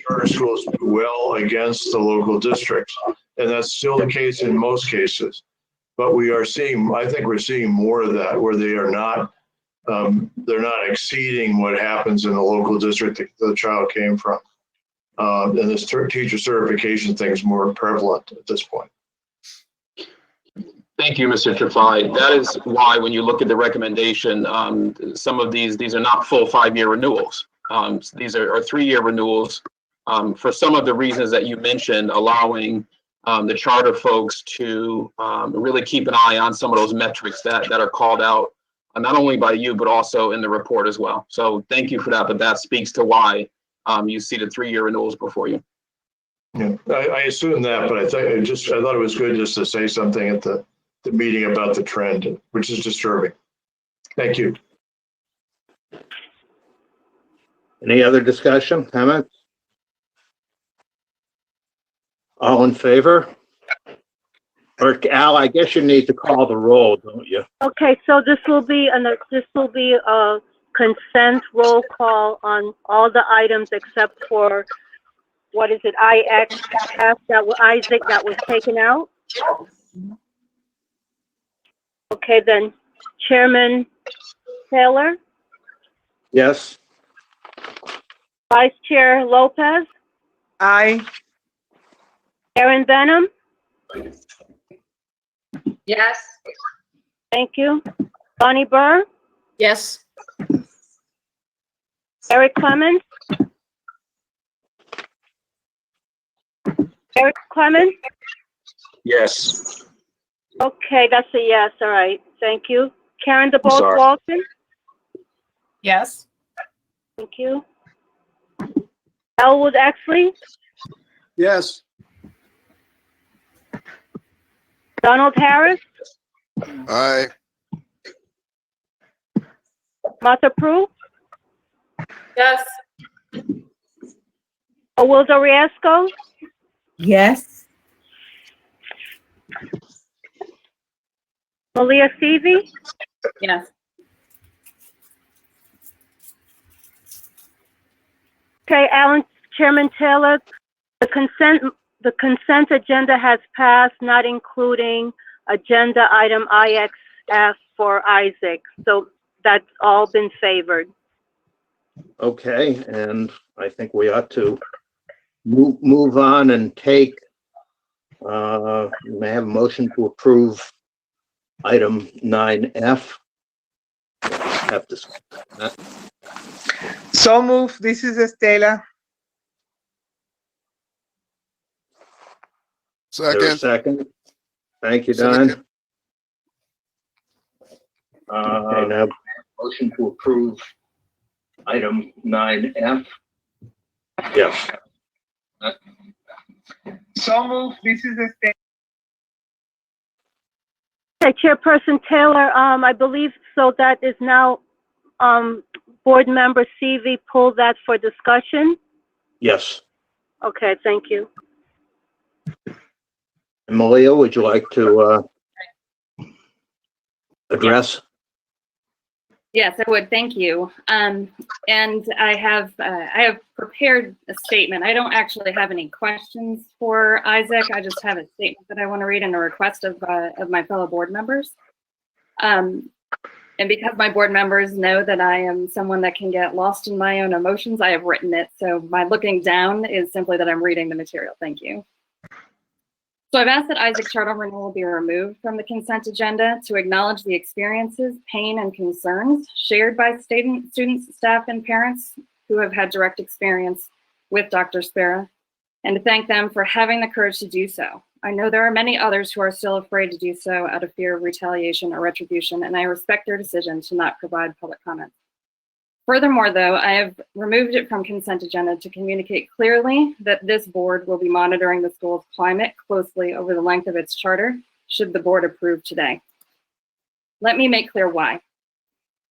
Speaker 8: charter schools do well against the local districts, and that's still the case in most cases. But I think we're seeing more of that where they're not exceeding what happens in the local district that the child came from. And this teacher certification thing is more prevalent at this point.
Speaker 14: Thank you, Mr. Trefai. That is why when you look at the recommendation, some of these are not full 5-year renewals. These are 3-year renewals for some of the reasons that you mentioned, allowing the charter folks to really keep an eye on some of those metrics that are called out, not only by you, but also in the report as well. So thank you for that, but that speaks to why you see the 3-year renewals before you.
Speaker 8: Yeah, I assume that, but I thought it was good just to say something at the meeting about the trend, which is disturbing. Thank you.
Speaker 4: Any other discussion, comments? All in favor? Or Al, I guess you need to call the roll, don't you?
Speaker 9: Okay, so this will be a consent roll call on all the items except for, what is it, IXF, Isaac, that was taken out? Okay, then Chairman Taylor,
Speaker 4: Yes.
Speaker 9: Vice Chair Lopez,
Speaker 5: Aye.
Speaker 9: Erin Benham,
Speaker 22: Yes.
Speaker 9: thank you. Bonnie Burr,
Speaker 20: Yes.
Speaker 9: Eric Clemens, Eric Clemens,
Speaker 14: Yes.
Speaker 9: okay, that's a yes, all right, thank you. Karen DeBose
Speaker 14: sorry.
Speaker 9: Walton,
Speaker 15: Yes.
Speaker 9: thank you. Elwood Exley,
Speaker 6: Yes.
Speaker 9: Donald Harris,
Speaker 6: Aye.
Speaker 9: Martha Prue,
Speaker 20: Yes.
Speaker 9: Wilda Riesco,
Speaker 7: Yes.
Speaker 9: Malia Seavey,
Speaker 15: Yes.
Speaker 9: okay, Chairman Taylor, the consent agenda has passed, not including agenda item IXF for Isaac. So that's all been favored.
Speaker 4: Okay, and I think we ought to move on and take, may I have a motion to approve item 9F? Have to.
Speaker 5: So move. This is Estela.
Speaker 4: Second. Second. Thank you, Don. Okay, now motion to approve item 9F. Yes.
Speaker 5: So move. This is Estela.
Speaker 9: Okay, Chairperson Taylor, I believe so that is now, Board Member Seavey pulled that for discussion.
Speaker 4: Yes.
Speaker 9: Okay, thank you.
Speaker 4: And Malia, would you like to address?
Speaker 1: Yes, I would. Thank you. And I have prepared a statement. I don't actually have any questions for Isaac. I just have a statement that I want to read and a request of my fellow board members. And because my board members know that I am someone that can get lost in my own emotions, I have written it. So my looking down is simply that I'm reading the material. Thank you. So I've asked that Isaac Charter renewal be removed from the consent agenda to acknowledge the experiences, pain, and concerns shared by students, staff, and parents who have had direct experience with Dr. Spera, and to thank them for having the courage to do so. I know there are many others who are still afraid to do so out of fear of retaliation or retribution, and I respect their decision to not provide public comment. Furthermore, though, I have removed it from consent agenda to communicate clearly that this board will be monitoring the school's climate closely over the length of its charter, should the board approve today. Let me make clear why.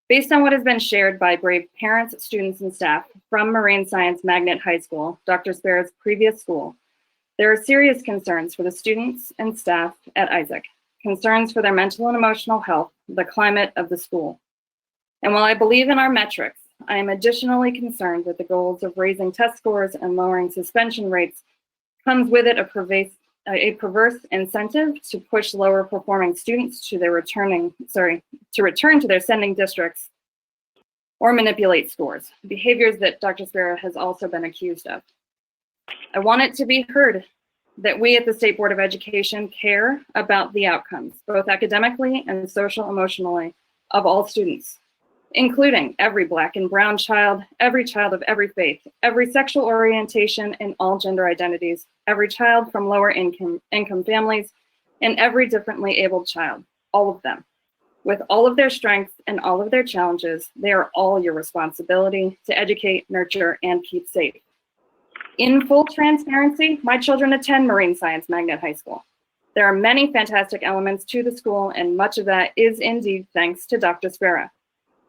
Speaker 1: Based on what has been shared by brave parents, students, and staff from Marine Science Magnet High School, Dr. Spera's previous school, there are serious concerns for the students and staff at Isaac, concerns for their mental and emotional health, the climate of the school. And while I believe in our metrics, I am additionally concerned that the goals of raising test scores and lowering suspension rates comes with it a perverse incentive to push lower performing students to return to their sending districts or manipulate scores, behaviors that Dr. Spera has also been accused of. I want it to be heard that we at the State Board of Education care about the outcomes, both academically and social emotionally, of all students, including every Black and brown child, every child of every faith, every sexual orientation and all gender identities, every child from lower income families, and every differently abled child, all of them. With all of their strengths and all of their challenges, they are all your responsibility to educate, nurture, and keep safe. In full transparency, my children attend Marine Science Magnet High School. There are many fantastic elements to the school, and much of that is indeed thanks to Dr. Spera.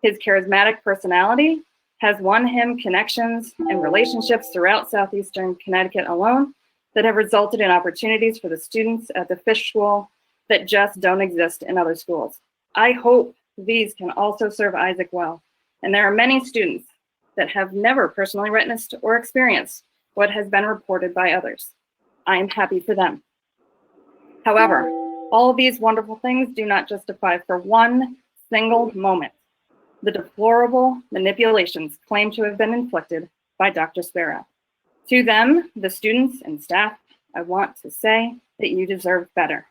Speaker 1: His charismatic personality has won him connections and relationships throughout Southeastern Connecticut alone that have resulted in opportunities for the students at the Fish School that just don't exist in other schools. I hope these can also serve Isaac well. And there are many students that have never personally witnessed or experienced what has been reported by others. I am happy for them. However, all of these wonderful things do not justify for one single moment the deplorable manipulations claimed to have been inflicted by Dr. Spera. To them, the students and staff, I want to say that you deserve better.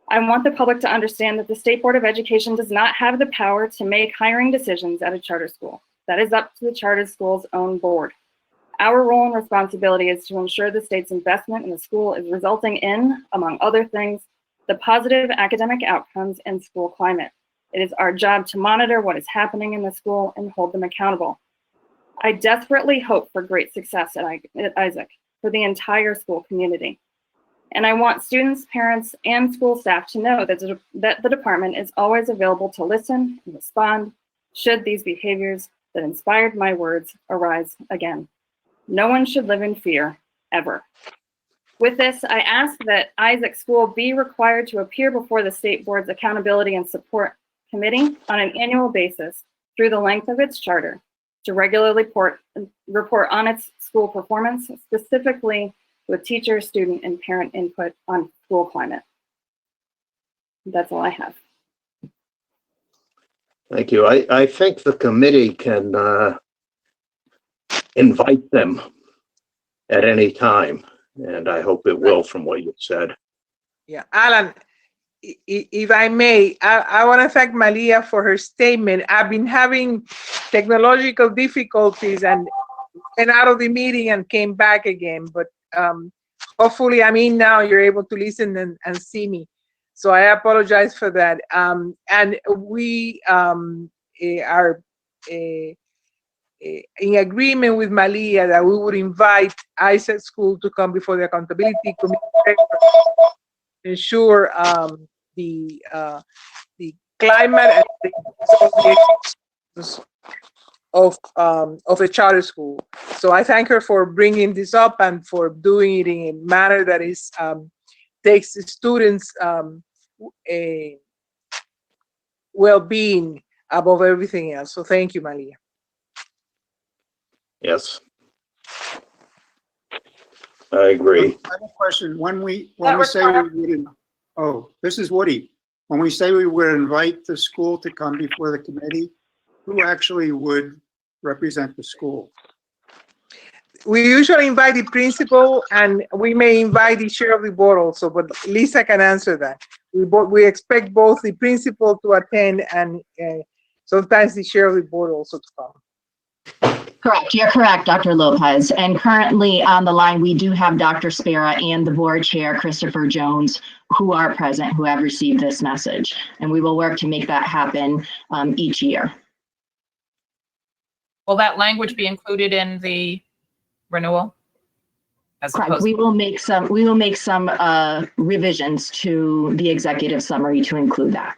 Speaker 1: I want the public to understand that the State Board of Education does not have the power to make hiring decisions at a charter school. That is up to the charter school's own board. Our role and responsibility is to ensure the state's investment in the school is resulting in, among other things, the positive academic outcomes and school climate. It is our job to monitor what is happening in the school and hold them accountable. I desperately hope for great success at Isaac for the entire school community. And I want students, parents, and school staff to know that the department is always available to listen and respond should these behaviors that inspired my words arise again. No one should live in fear, ever. With this, I ask that Isaac School be required to appear before the State Board's Accountability and Support Committee on an annual basis through the length of its charter to regularly report on its school performance, specifically with teacher, student, and parent input on school climate. That's all I have.
Speaker 4: Thank you. I think the committee can invite them at any time, and I hope it will from what you've said.
Speaker 5: Yeah, Alan, if I may, I want to thank Malia for her statement. I've been having technological difficulties and went out of the meeting and came back again, but hopefully I'm in now. You're able to listen and see me. So I apologize for that. And we are in agreement with Malia that we would invite Isaac School to come before the Accountability Committee to ensure the climate and the of a charter school. So I thank her for bringing this up and for doing it in a manner that is takes the students' well-being above everything else. So thank you, Malia.
Speaker 4: Yes, I agree.
Speaker 17: I have a question. When we say we didn't, oh, this is Woody. when we say we would invite the school to come before the committee, who actually would represent the school?
Speaker 5: We usually invite the principal, and we may invite the chair of the board also, but Lisa can answer that. We expect both the principal to attend and sometimes the chair of the board also to come.
Speaker 18: Correct. You're correct, Dr. Lopez. And currently on the line, we do have Dr. Spera and the board chair, Christopher Jones, who are present, who have received this message. And we will work to make that happen each year.
Speaker 15: Will that language be included in the renewal?
Speaker 18: Correct. We will make some revisions to the executive summary to include that.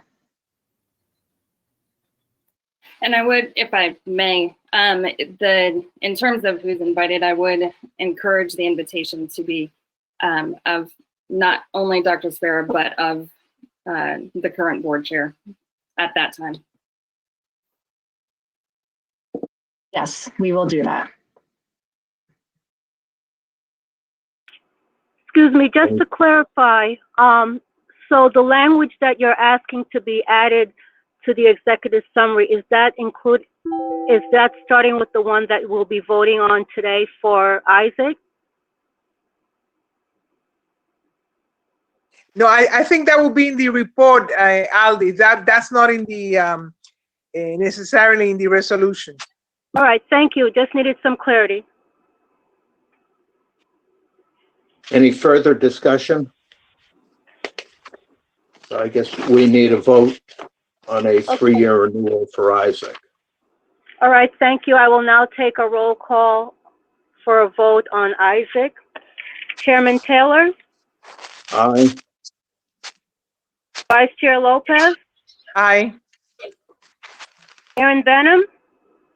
Speaker 1: And I would, if I may, in terms of who's invited, I would encourage the invitation to be of not only Dr. Spera, but of the current board chair at that time.
Speaker 18: Yes, we will do that.
Speaker 9: Excuse me, just to clarify, so the language that you're asking to be added to the executive summary, is that starting with the one that we'll be voting on today for Isaac?
Speaker 5: No, I think that will be in the report, Aldi. That's not in the necessarily in the resolution.
Speaker 9: All right, thank you. Just needed some clarity.
Speaker 4: Any further discussion? So I guess we need a vote on a 3-year renewal for Isaac.
Speaker 9: All right, thank you. I will now take a roll call for a vote on Isaac. Chairman Taylor?
Speaker 4: Aye.
Speaker 9: Vice Chair Lopez?
Speaker 5: Aye.
Speaker 9: Erin Benham?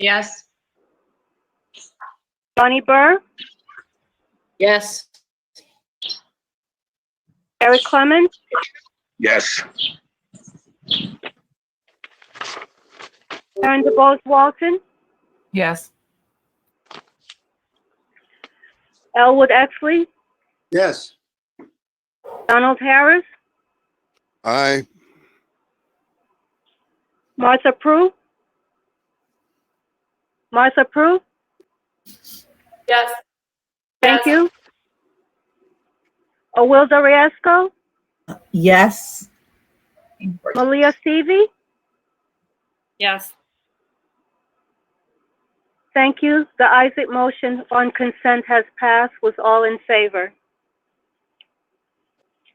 Speaker 20: Yes.
Speaker 9: Bonnie Burr?
Speaker 20: Yes.
Speaker 9: Eric Clemens?
Speaker 14: Yes.
Speaker 9: Karen DeBose Walton?
Speaker 15: Yes.
Speaker 9: Elwood Exley?
Speaker 17: Yes.
Speaker 9: Donald Harris?
Speaker 6: Aye.
Speaker 9: Martha Prue? Martha Prue?
Speaker 20: Yes.
Speaker 9: Thank you. Awilda Riesco?
Speaker 7: Yes.
Speaker 9: Malia Seavey?
Speaker 1: Yes.
Speaker 9: Thank you. The Isaac motion on consent has passed with all in favor.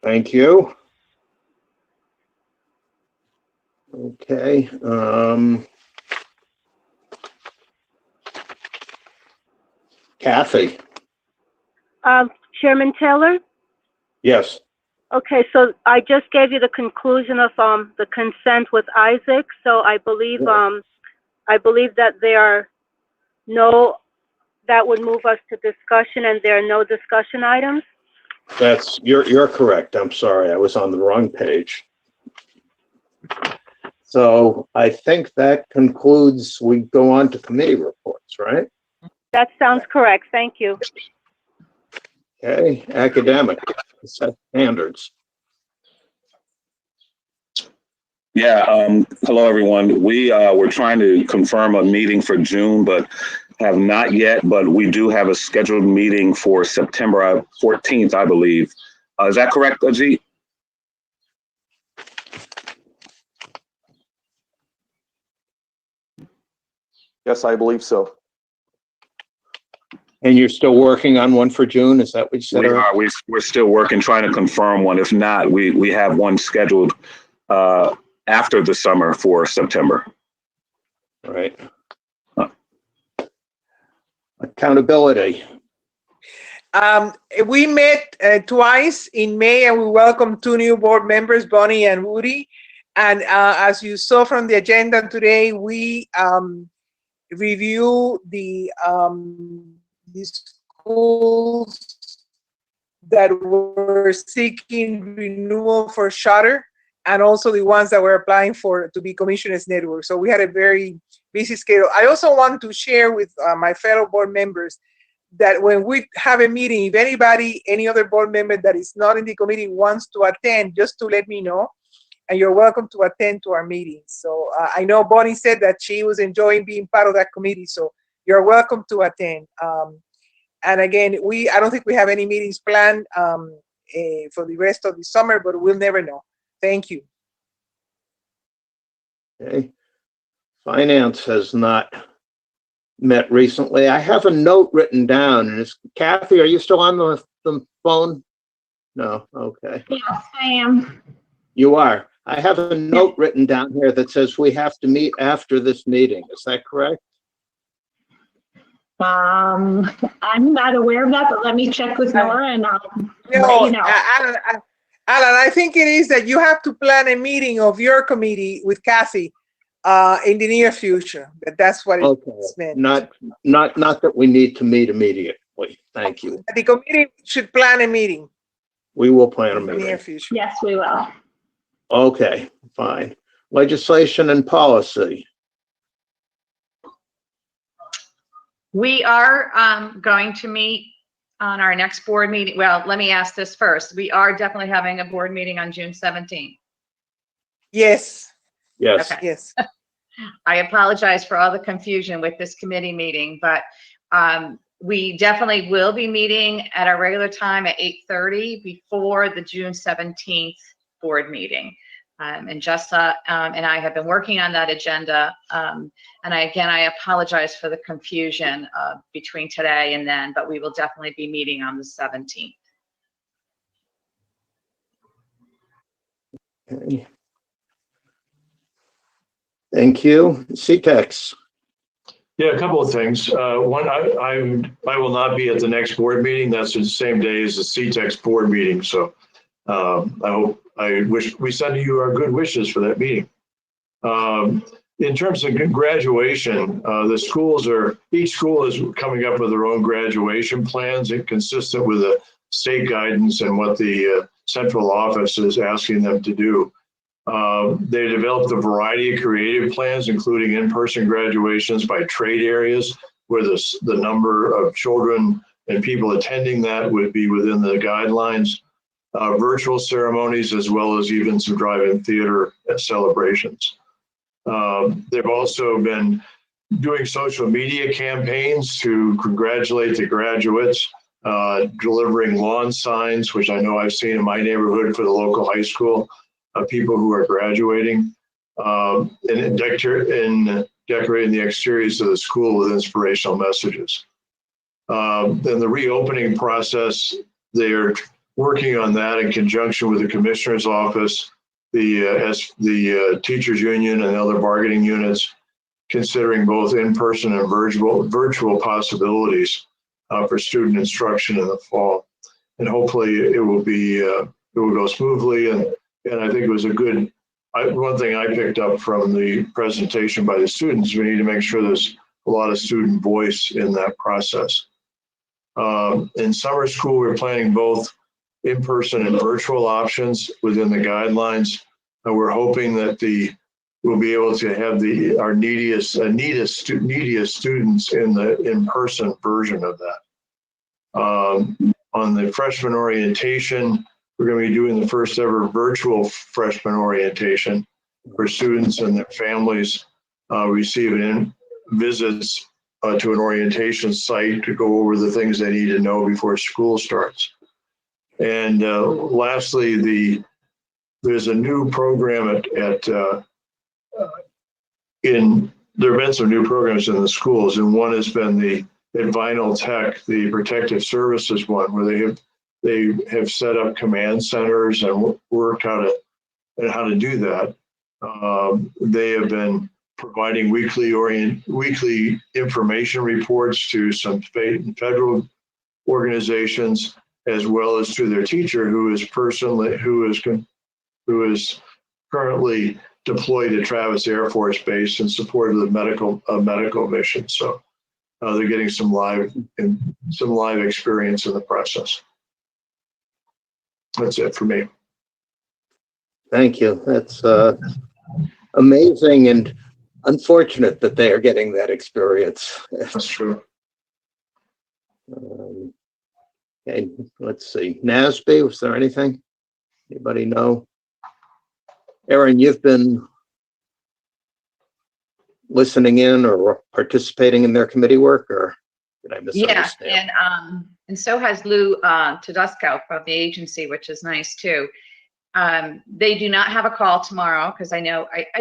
Speaker 4: Thank you. Okay. Kathy?
Speaker 9: Chairman Taylor?
Speaker 4: Yes.
Speaker 9: Okay, so I just gave you the conclusion of the consent with Isaac. So I believe that there are that would move us to discussion, and there are no discussion items.
Speaker 4: You're correct. I'm sorry, I was on the wrong page. So I think that concludes, we go on to committee reports, right?
Speaker 9: That sounds correct. Thank you.
Speaker 4: Okay, academic, set standards.
Speaker 23: Yeah, hello, everyone. We were trying to confirm a meeting for June, but have not yet, but we do have a scheduled meeting for September 14th, I believe. Is that correct, Ajit?
Speaker 11: Yes, I believe so.
Speaker 4: And you're still working on one for June? Is that what you said?
Speaker 23: We are. We're still working, trying to confirm one. If not, we have one scheduled after the summer for September.
Speaker 4: All right. Accountability.
Speaker 5: We met twice in May, and we welcomed 2 new board members, Bonnie and Woody. And as you saw from the agenda today, we review the schools that were seeking renewal for charter, and also the ones that were applying to be Commissioners Network. So we had a very busy schedule. I also want to share with my fellow board members that when we have a meeting, if any other board member that is not in the committee wants to attend, just to let me know. and you're welcome to attend to our meetings. So I know Bonnie said that she was enjoying being part of that committee, so you're welcome to attend. And again, I don't think we have any meetings planned for the rest of the summer, but we'll never know. Thank you.
Speaker 4: Okay. Finance has not met recently. I have a note written down, and it's Kathy, are you still on the phone? No, okay.
Speaker 10: Yes, I am.
Speaker 4: You are. I have a note written down here that says we have to meet after this meeting. Is that correct?
Speaker 10: I'm not aware of that, but let me check with Nora and I'll let you know.
Speaker 5: Alan, I think it is that you have to plan a meeting of your committee with Kathy in the near future. That's what it's meant.
Speaker 4: Not that we need to meet immediately. Thank you.
Speaker 5: The committee should plan a meeting
Speaker 4: We will plan a
Speaker 5: in the near
Speaker 4: meeting.
Speaker 5: future.
Speaker 10: Yes, we will.
Speaker 4: Okay, fine. Legislation and policy.
Speaker 22: We are going to meet on our next board meeting. Well, let me ask this first. We are definitely having a board meeting on June 17th.
Speaker 5: Yes.
Speaker 4: Yes.
Speaker 22: Okay.
Speaker 5: Yes.
Speaker 22: I apologize for all the confusion with this committee meeting, but we definitely will be meeting at our regular time at 8:30 before the June 17th board meeting. And Jessa and I have been working on that agenda. And I apologize for the confusion between today and then, but we will definitely be meeting on the 17th.
Speaker 4: Okay. Thank you. CTEX.
Speaker 8: Yeah, a couple of things. One, I will not be at the next board meeting. That's the same day as the CTEX board meeting. So I wish we send you our good wishes for that meeting. In terms of graduation, each school is coming up with their own graduation plans and consistent with the state guidance and what the central office is asking them to do. They developed a variety of creative plans, including in-person graduations by trade areas, where the number of children and people attending that would be within the guidelines, virtual ceremonies, as well as even some drive-in theater celebrations. They've also been doing social media campaigns to congratulate the graduates, delivering lawn signs, which I know I've seen in my neighborhood for the local high school, people who are graduating, and decorating the exteriors of the school with inspirational messages. Then the reopening process, they're working on that in conjunction with the commissioner's office, the teachers union and other bargaining units, considering both in-person and virtual possibilities for student instruction in the fall. And hopefully it will go smoothly. And I think it was one thing I picked up from the presentation by the students, we need to make sure there's a lot of student voice in that process. In summer school, we're planning both in-person and virtual options within the guidelines. And we're hoping that we'll be able to have our neediest students in the in-person version of that. On the freshman orientation, we're going to be doing the first ever virtual freshman orientation for students and their families receiving visits to an orientation site to go over the things they need to know before school starts. And lastly, there's a new program there have been some new programs in the schools, and one has been the Vinyl Tech, the protective services one, where they have set up command centers and worked how to do that. They have been providing weekly information reports to some state and federal organizations, as well as to their teacher, who is currently deployed at Travis Air Force Base in support of the medical mission. So they're getting some live experience in the process. That's it for me.
Speaker 4: Thank you. That's amazing and unfortunate that they are getting that experience.
Speaker 8: That's true.
Speaker 4: Okay, let's see. NASB, was there anything? Anybody know? Aaron, you've been listening in or participating in their committee work, or did I
Speaker 22: Yeah,
Speaker 4: misunderstand?
Speaker 22: and so has Lou Tedesco from the agency, which is nice too. They do not have a call tomorrow because I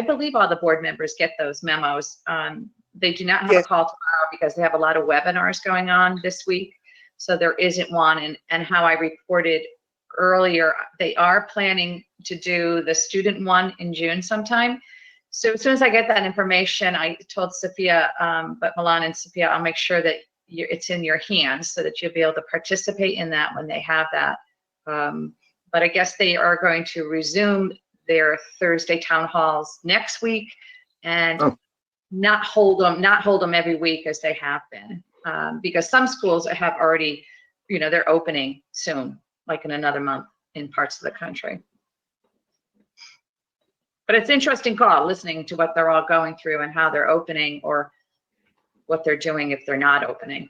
Speaker 22: believe all the board members get those memos. They do not have a call tomorrow because they have a lot of webinars going on this week. So there isn't one. And how I reported earlier, they are planning to do the student one in June sometime. So as soon as I get that information, I told Sophia, but Milan and Sophia, I'll make sure that it's in your hands so that you'll be able to participate in that when they have that. But I guess they are going to resume their Thursday town halls next week and not hold them every week as they have been. Because some schools have already, they're opening soon, like in another month in parts of the country. But it's an interesting call, listening to what they're all going through and how they're opening or what they're doing if they're not opening.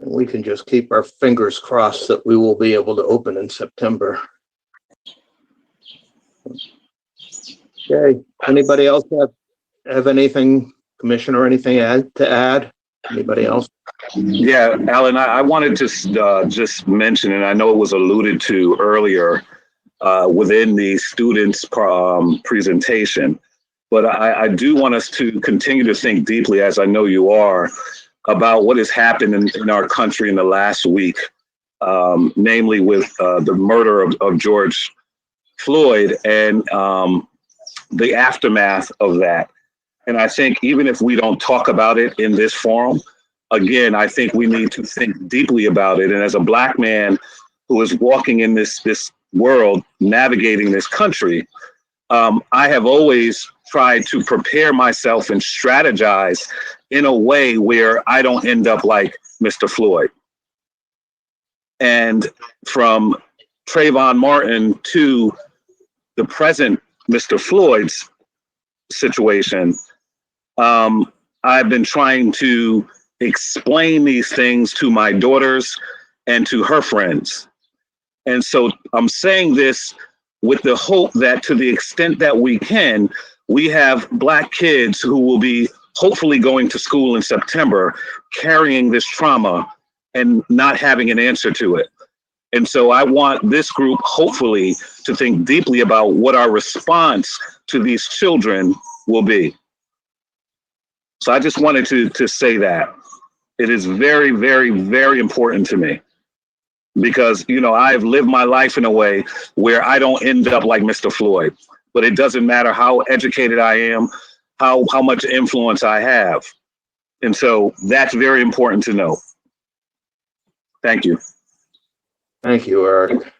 Speaker 4: We can just keep our fingers crossed that we will be able to open in September. Okay, anybody else have anything, Commissioner, anything to add? Anybody else?
Speaker 23: Yeah, Alan, I wanted to just mention, and I know it was alluded to earlier within the students' presentation, but I do want us to continue to think deeply, as I know you are, about what has happened in our country in the last week, namely with the murder of George Floyd and the aftermath of that. And I think even if we don't talk about it in this forum, again, I think we need to think deeply about it. And as a Black man who is walking in this world, navigating this country, I have always tried to prepare myself and strategize in a way where I don't end up like Mr. Floyd. And from Trayvon Martin to the present Mr. Floyd's situation, I've been trying to explain these things to my daughters and to her friends. And so I'm saying this with the hope that to the extent that we can, we have Black kids who will be hopefully going to school in September, carrying this trauma and not having an answer to it. And so I want this group, hopefully, to think deeply about what our response to these children will be. So I just wanted to say that. It is very, very, very important to me. Because, I've lived my life in a way where I don't end up like Mr. Floyd. But it doesn't matter how educated I am, how much influence I have. And so that's very important to know. Thank you.
Speaker 4: Thank you, Eric.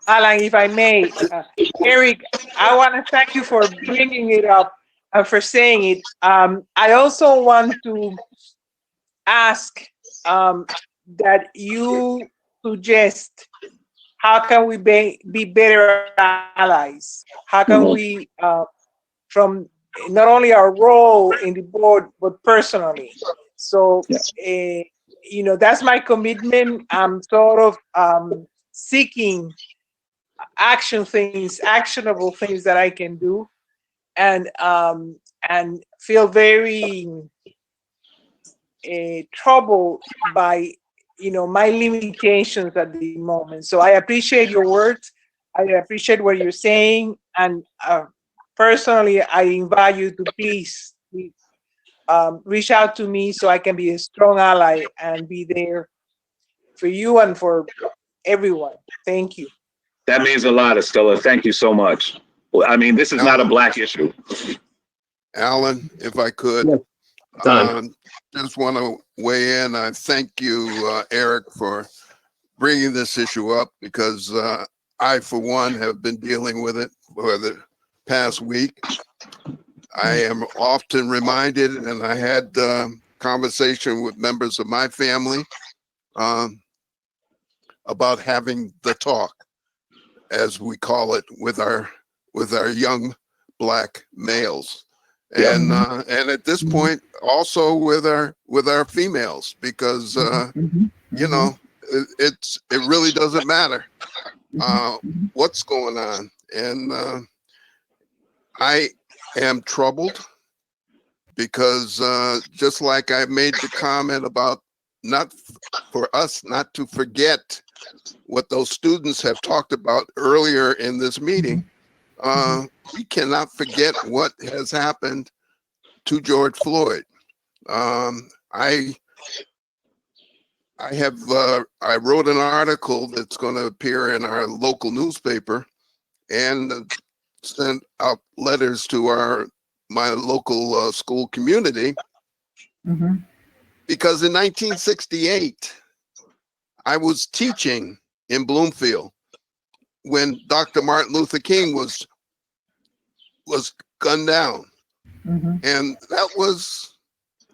Speaker 5: Alan, if I may, Eric, I want to thank you for bringing it up and for saying it. I also want to ask that you suggest how can we be better allies? How can we, from not only our role in the board, but personally? So, that's my commitment. I'm sort of seeking actionable things that I can do, and feel very troubled by my limitations at the moment. So I appreciate your words. I appreciate what you're saying. And personally, I invite you to please reach out to me so I can be a strong ally and be there for you and for everyone. Thank you.
Speaker 23: That means a lot, Estella. Thank you so much. Well, I mean, this is not a Black issue.
Speaker 6: Alan, if I could.
Speaker 4: Yes.
Speaker 6: Just want to weigh in. I thank you, Eric, for bringing this issue up because I, for one, have been dealing with it for the past week. I am often reminded, and I had conversation with members of my family about having the talk, as we call it, with our young Black males. And at this point, also with our females, because it really doesn't matter. what's going on. And I am troubled because just like I made the comment about not for us not to forget what those students have talked about earlier in this meeting, we cannot forget what has happened to George Floyd. I wrote an article that's going to appear in our local newspaper and sent out letters to my local school community, because in 1968, I was teaching in Bloomfield when Dr. Martin Luther King was gunned down. And that was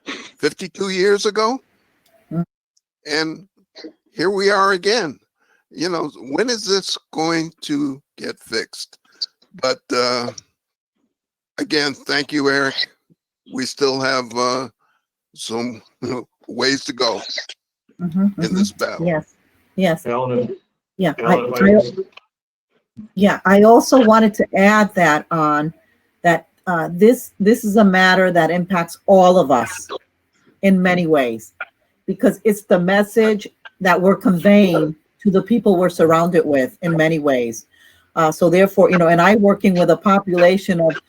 Speaker 6: 52 years ago. And here we are again. You know, when is this going to get fixed? But again, thank you, Eric. We still have some ways to go in this battle.
Speaker 7: Yes, yes.
Speaker 8: Ellen,
Speaker 7: Yeah,
Speaker 8: Ellen,
Speaker 7: I also wanted to add that this is a matter that impacts all of us in many ways, because it's the message that we're conveying to the people we're surrounded with in many ways. So therefore, you know, and I working with a population of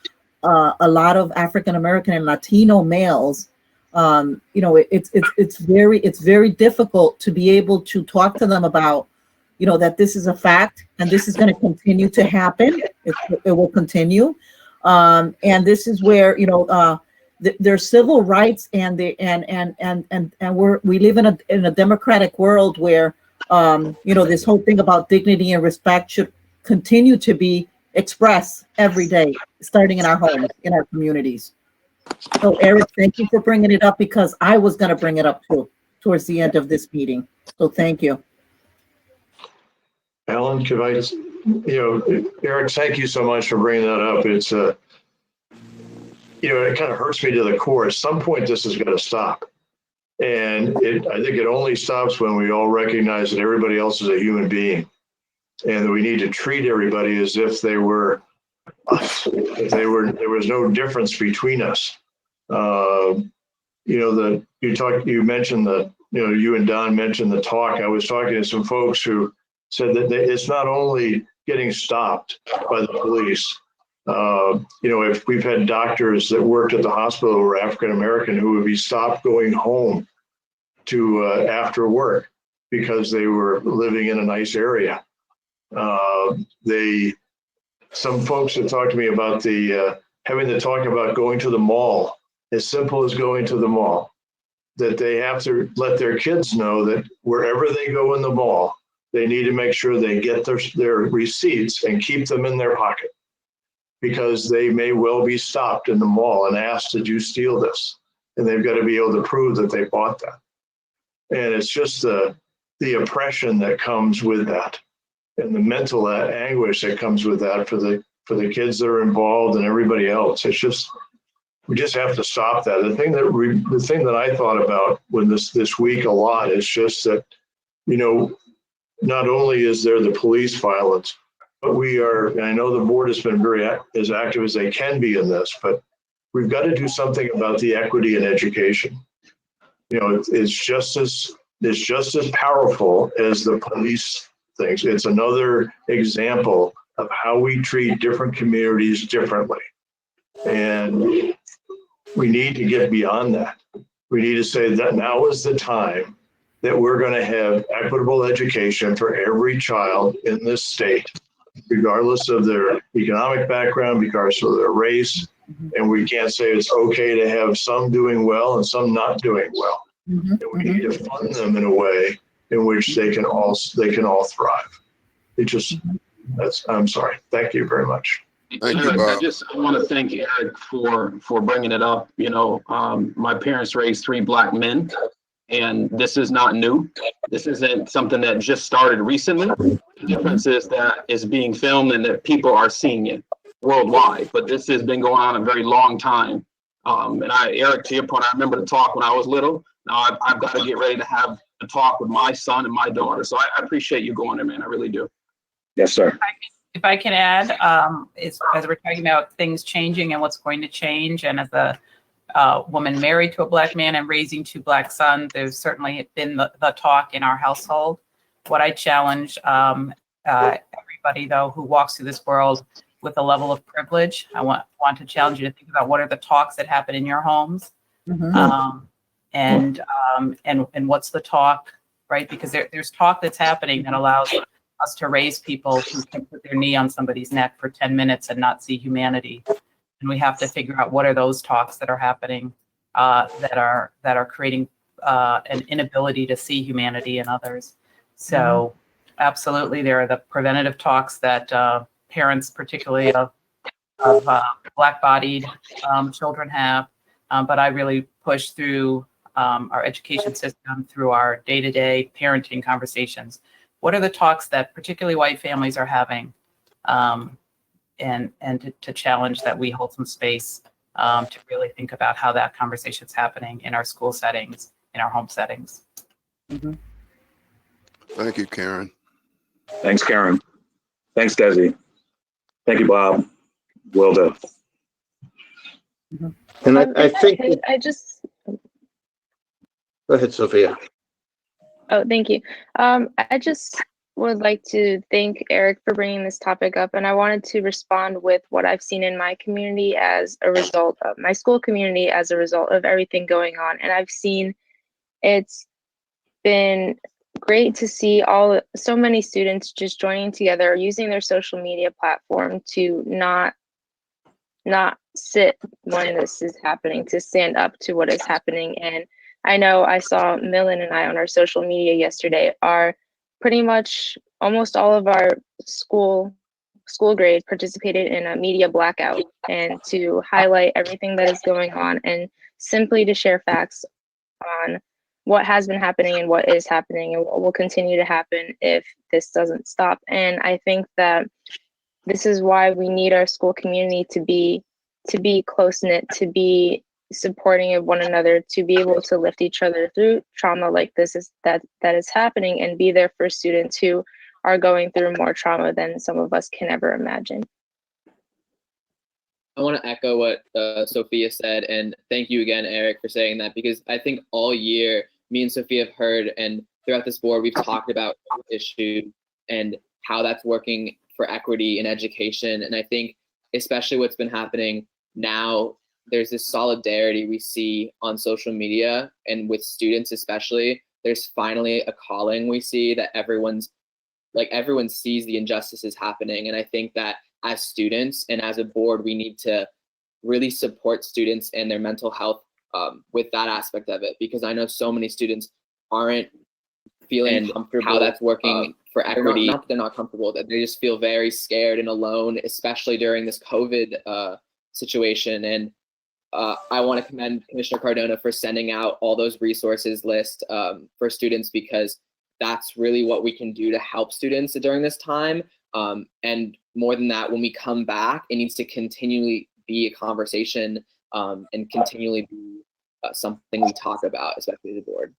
Speaker 7: a lot of African American and Latino males, you know, it's very difficult to be able to talk to them about, you know, that this is a fact and this is going to continue to happen. It will continue, and this is where, you know, there's civil rights and we live in a democratic world where, you know, this whole thing about dignity and respect should continue to be expressed every day, starting in our homes, in our communities. So Eric, thank you for bringing it up, because I was going to bring it up too towards the end of this meeting. So thank you.
Speaker 8: Alan, could I, Eric, thank you so much for bringing that up. It's, it kind of hurts me to the core. At some point, this is going to stop. And I think it only stops when we all recognize that everybody else is a human being, and that we need to treat everybody as if they were us. There was no difference between us. You mentioned you and Don mentioned the talk. I was talking to some folks who said that it's not only getting stopped by the police. If we've had doctors that worked at the hospital who were African American who would be stopped going home to after work because they were living in a nice area. Some folks have talked to me about having to talk about going to the mall, as simple as going to the mall, that they have to let their kids know that wherever they go in the mall, they need to make sure they get their receipts and keep them in their pocket, because they may well be stopped in the mall and asked, did you steal this? And they've got to be able to prove that they bought that. And it's just the oppression that comes with that, and the mental anguish that comes with that for the kids that are involved and everybody else. It's just, we just have to stop that. The thing that I thought about with this week a lot is just that, not only is there the police violence, but and I know the board has been as active as they can be in this, but we've got to do something about the equity in education. It's just as powerful as the police things. It's another example of how we treat different communities differently. And we need to get beyond that. We need to say that now is the time that we're going to have equitable education for every child in this state, regardless of their economic background, regardless of their race. And we can't say it's okay to have some doing well and some not doing well. And we need to fund them in a way in which they can all thrive. I'm sorry. Thank you very much.
Speaker 6: Thank you, Bob.
Speaker 14: I want to thank Eric for bringing it up. My parents raised 3 Black men, and this is not new. This isn't something that just started recently. The difference is that it's being filmed and that people are seeing it worldwide. But this has been going on a very long time. Eric, to your point, I remember the talk when I was little. Now I've got to get ready to have a talk with my son and my daughter. So I appreciate you going there, man. I really do.
Speaker 23: Yes, sir.
Speaker 15: If I can add, as we're talking about things changing and what's going to change, and as a woman married to a Black man and raising 2 Black sons, there's certainly been the talk in our household. What I challenge everybody, though, who walks through this world with a level of privilege, I want to challenge you to think about what are the talks that happen in your homes, and what's the talk, right? Because there's talk that's happening that allows us to raise people who can put their knee on somebody's neck for 10 minutes and not see humanity. And we have to figure out what are those talks that are happening that are creating an inability to see humanity in others. So absolutely, there are the preventative talks that parents, particularly of Black-bodied children have, but I really push through our education system, through our day-to-day parenting conversations. What are the talks that particularly white families are having, and to challenge that we hold some space to really think about how that conversation is happening in our school settings, in our home settings.
Speaker 6: Thank you, Karen.
Speaker 23: Thanks, Karen. Thanks, Desi. Thank you, Bob. Well done.
Speaker 4: And I think,
Speaker 12: I just,
Speaker 4: go ahead, Sophia.
Speaker 12: oh, thank you. I just would like to thank Eric for bringing this topic up, and I wanted to respond with what I've seen in my community as a result of my school community as a result of everything going on. And I've seen it's been great to see so many students just joining together, using their social media platform to not sit when this is happening, to stand up to what is happening. And I know I saw Millen and I on our social media yesterday are pretty much almost all of our school grades participated in a media blackout, and to highlight everything that is going on and simply to share facts on what has been happening and what is happening and what will continue to happen if this doesn't stop. And I think that this is why we need our school community to be close-knit, to be supporting of one another, to be able to lift each other through trauma like this that is happening, and be there for students who are going through more trauma than some of us can ever imagine.
Speaker 3: I want to echo what Sophia said, and thank you again, Eric, for saying that, because I think all year, me and Sophia have heard, and throughout this board, we've talked about issues and how that's working for equity in education. And I think especially what's been happening now, there's this solidarity we see on social media and with students especially. There's finally a calling we see that everyone sees the injustices happening. And I think that as students and as a board, we need to really support students and their mental health with that aspect of it, because I know so many students aren't feeling comfortable how that's working for equity. Not that they're not comfortable, that they just feel very scared and alone, especially during this COVID situation. And I want to commend Commissioner Cardona for sending out all those resources list for students, because that's really what we can do to help students during this time. And more than that, when we come back, it needs to continually be a conversation and continually be something we talk about, especially the board.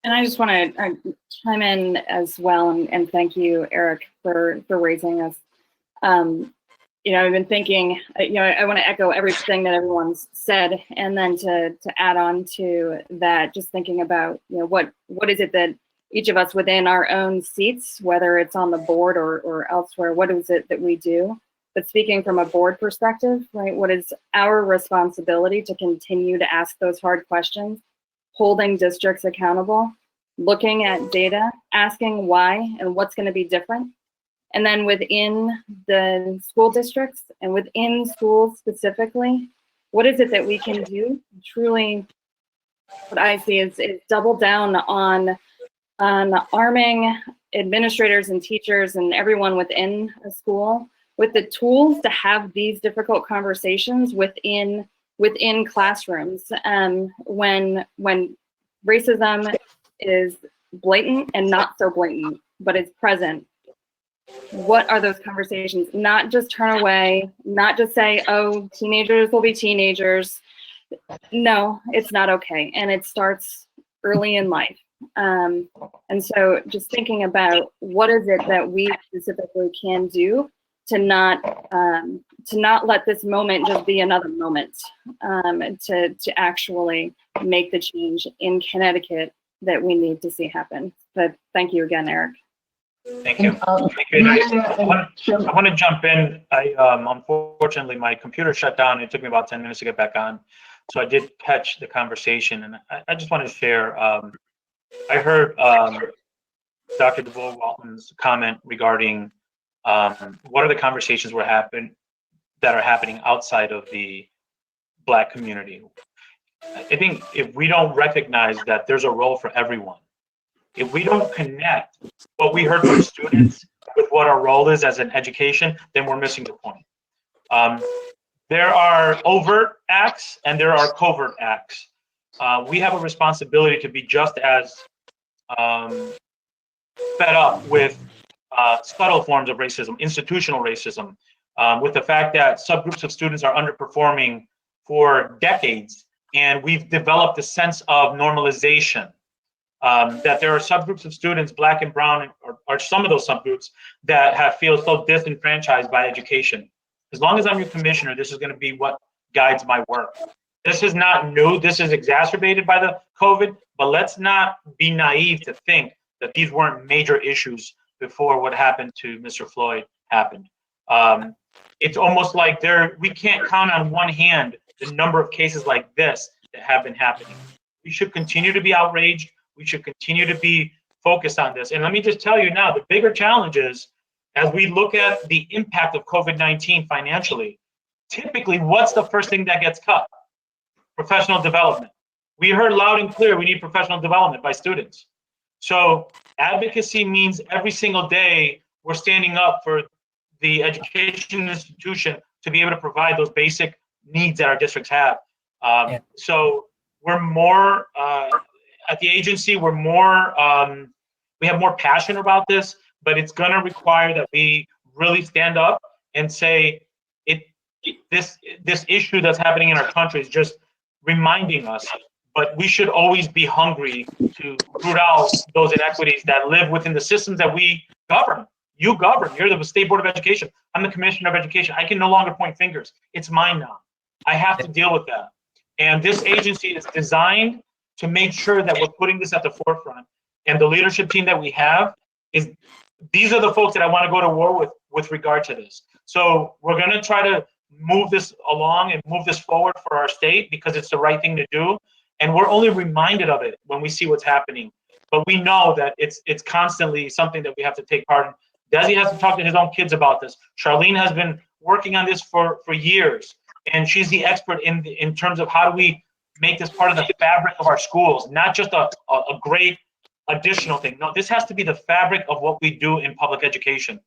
Speaker 1: And I just want to chime in as well, and thank you, Eric, for raising us. I've been thinking, I want to echo everything that everyone's said, and then to add on to that, just thinking about, what is it that each of us within our own seats, whether it's on the board or elsewhere, what is it that we do? But speaking from a board perspective, right, what is our responsibility to continue to ask those hard questions, holding districts accountable, looking at data, asking why and what's going to be different? And then within the school districts and within schools specifically, what is it that we can do? Truly, what I see is double down on arming administrators and teachers and everyone within a school with the tools to have these difficult conversations within classrooms. When racism is blatant and not so blatant, but it's present, what are those conversations? Not just turn away, not just say, oh, teenagers will be teenagers. No, it's not okay. And it starts early in life. And so just thinking about what is it that we specifically can do to not let this moment just be another moment, to actually make the change in Connecticut that we need to see happen. But thank you again, Eric.
Speaker 2: Thank you. Thank you. I want to jump in. Unfortunately, my computer shut down. It took me about 10 minutes to get back on. So I did catch the conversation, and I just want to share. I heard Dr. DeVoe-Walton's comment regarding what are the conversations that are happening outside of the Black community. I think if we don't recognize that there's a role for everyone, if we don't connect what we heard from students with what our role is as an education, then we're missing the point. There are overt acts and there are covert acts. We have a responsibility to be just as fed up with subtle forms of racism, institutional racism, with the fact that subgroups of students are underperforming for decades, and we've developed a sense of normalization. That there are subgroups of students, Black and Brown, or some of those subgroups that feel so disenfranchised by education. As long as I'm your commissioner, this is going to be what guides my work. This is not new. This is exacerbated by the COVID, but let's not be naive to think that these weren't major issues before what happened to Mr. Floyd happened. It's almost like we can't count on one hand the number of cases like this that have been happening. We should continue to be outraged. We should continue to be focused on this. And let me just tell you now, the bigger challenge is, as we look at the impact of COVID-19 financially, typically what's the first thing that gets cut? Professional development. We heard loud and clear we need professional development by students. So advocacy means every single day we're standing up for the education institution to be able to provide those basic needs that our districts have. So we're more, at the agency, we're more, we have more passion about this, but it's gonna require that we really stand up and say, this issue that's happening in our country is just reminding us, but we should always be hungry to root out those inequities that live within the systems that we govern. You govern, you're the State Board of Education. I'm the Commissioner of Education. I can no longer point fingers. It's mine now. I have to deal with that. And this agency is designed to make sure that we're putting this at the forefront. And the leadership team that we have these are the folks that I want to go to war with regard to this. So we're going to try to move this along and move this forward for our state because it's the right thing to do. And we're only reminded of it when we see what's happening. But we know that it's constantly something that we have to take part in. Desi has to talk to his own kids about this. Charlene has been working on this for years. And she's the expert in terms of how do we make this part of the fabric of our schools, not just a great additional thing. No, this has to be the fabric of what we do in public education.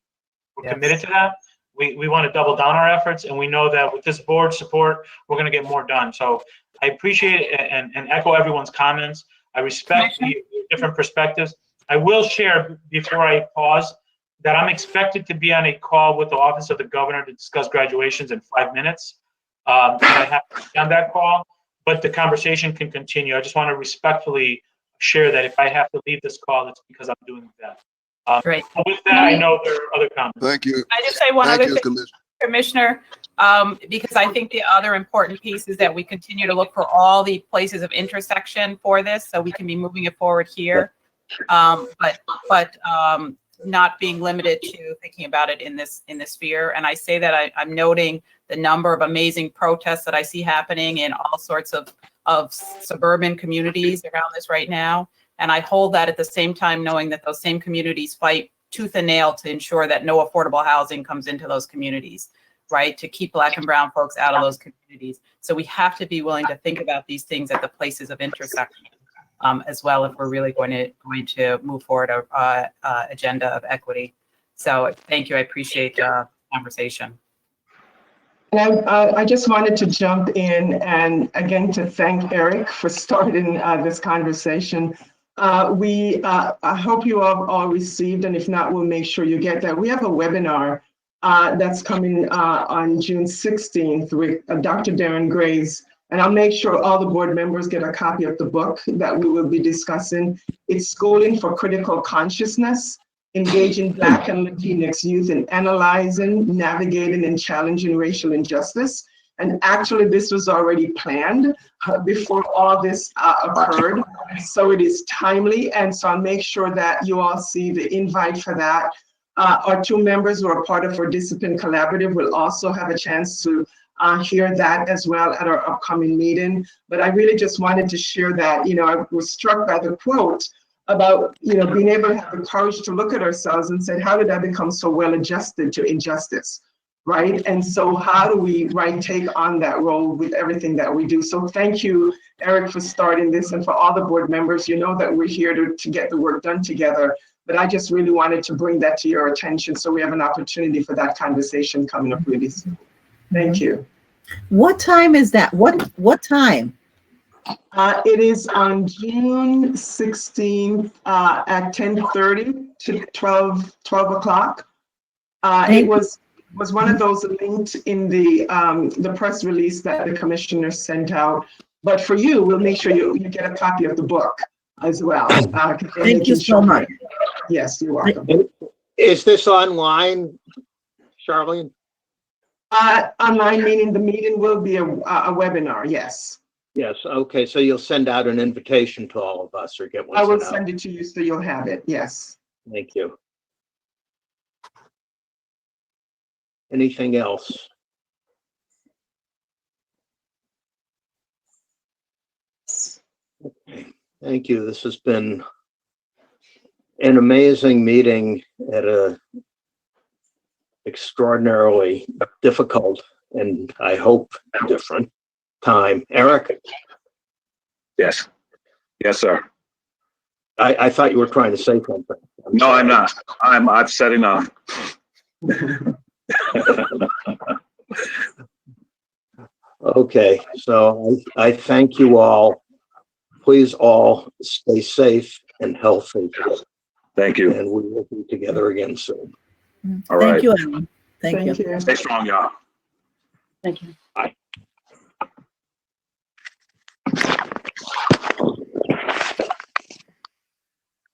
Speaker 2: We're committed to that. We want to double down our efforts, and we know that with this board support, we're going to get more done. So I appreciate it and echo everyone's comments. I respect the different perspectives. I will share before I pause that I'm expected to be on a call with the Office of the Governor to discuss graduations in 5 minutes. I have to be on that call, but the conversation can continue. I just want to respectfully share that if I have to leave this call, it's because I'm doing that.
Speaker 15: Great.
Speaker 2: With that, I know there are other comments.
Speaker 6: Thank you.
Speaker 15: I just say one
Speaker 6: Thank
Speaker 15: other
Speaker 6: you,
Speaker 15: thing, Commissioner, because I think the other important piece is that we continue to look for all the places of intersection for this, so we can be moving it forward here, but not being limited to thinking about it in this sphere. And I say that I'm noting the number of amazing protests that I see happening in all sorts of suburban communities around this right now. And I hold that at the same time, knowing that those same communities fight tooth and nail to ensure that no affordable housing comes into those communities, right? To keep Black and Brown folks out of those communities. So we have to be willing to think about these things at the places of intersection as well, if we're really going to move forward a agenda of equity. So thank you. I appreciate the conversation.
Speaker 13: And I just wanted to jump in and again to thank Eric for starting this conversation. I hope you all received, and if not, we'll make sure you get that. We have a webinar that's coming on June 16th with Dr. Darren Gray's And I'll make sure all the board members get a copy of the book that we will be discussing. It's Schooling for Critical Consciousness, Engaging Black and Latinx Youth in Analyzing, Navigating, and Challenging Racial Injustice. And actually, this was already planned before all this occurred. So it is timely. And so I'll make sure that you all see the invite for that. Our two members who are part of our Discipline Collaborative will also have a chance to hear that as well at our upcoming meeting. But I really just wanted to share that, I was struck by the quote about, being able to have the courage to look at ourselves and say, how did I become so well adjusted to injustice? Right? And so how do we take on that role with everything that we do? So thank you, Eric, for starting this, and for all the board members. You know that we're here to get the work done together, but I just really wanted to bring that to your attention so we have an opportunity for that conversation coming up really soon. Thank you.
Speaker 7: What time is that? What time?
Speaker 13: It is on June 16th at 10:30 to 12 o'clock. It was one of those linked in the press release that the commissioner sent out. But for you, we'll make sure you get a copy of the book as well.
Speaker 7: Thank you so much.
Speaker 13: Yes, you're welcome.
Speaker 4: Is this online, Charlene?
Speaker 13: Online, meaning the meeting will be a webinar, yes.
Speaker 4: Yes, okay, so you'll send out an invitation to all of us, or get one
Speaker 13: I will
Speaker 4: sent out?
Speaker 13: send it to you so you'll have it, yes.
Speaker 4: Thank you. Anything else? Okay, thank you. This has been an amazing meeting at a extraordinarily difficult and I hope different time. Eric?
Speaker 23: Yes. Yes, sir.
Speaker 4: I thought you were trying to say something.
Speaker 23: No, I'm not. I've said enough.
Speaker 4: Okay, so I thank you all. Please all stay safe and healthy.
Speaker 23: Thank you.
Speaker 4: And we will be together again soon.
Speaker 23: All right.
Speaker 7: Thank you, Alan. Thank you.
Speaker 23: Stay strong, y'all.
Speaker 1: Thank you.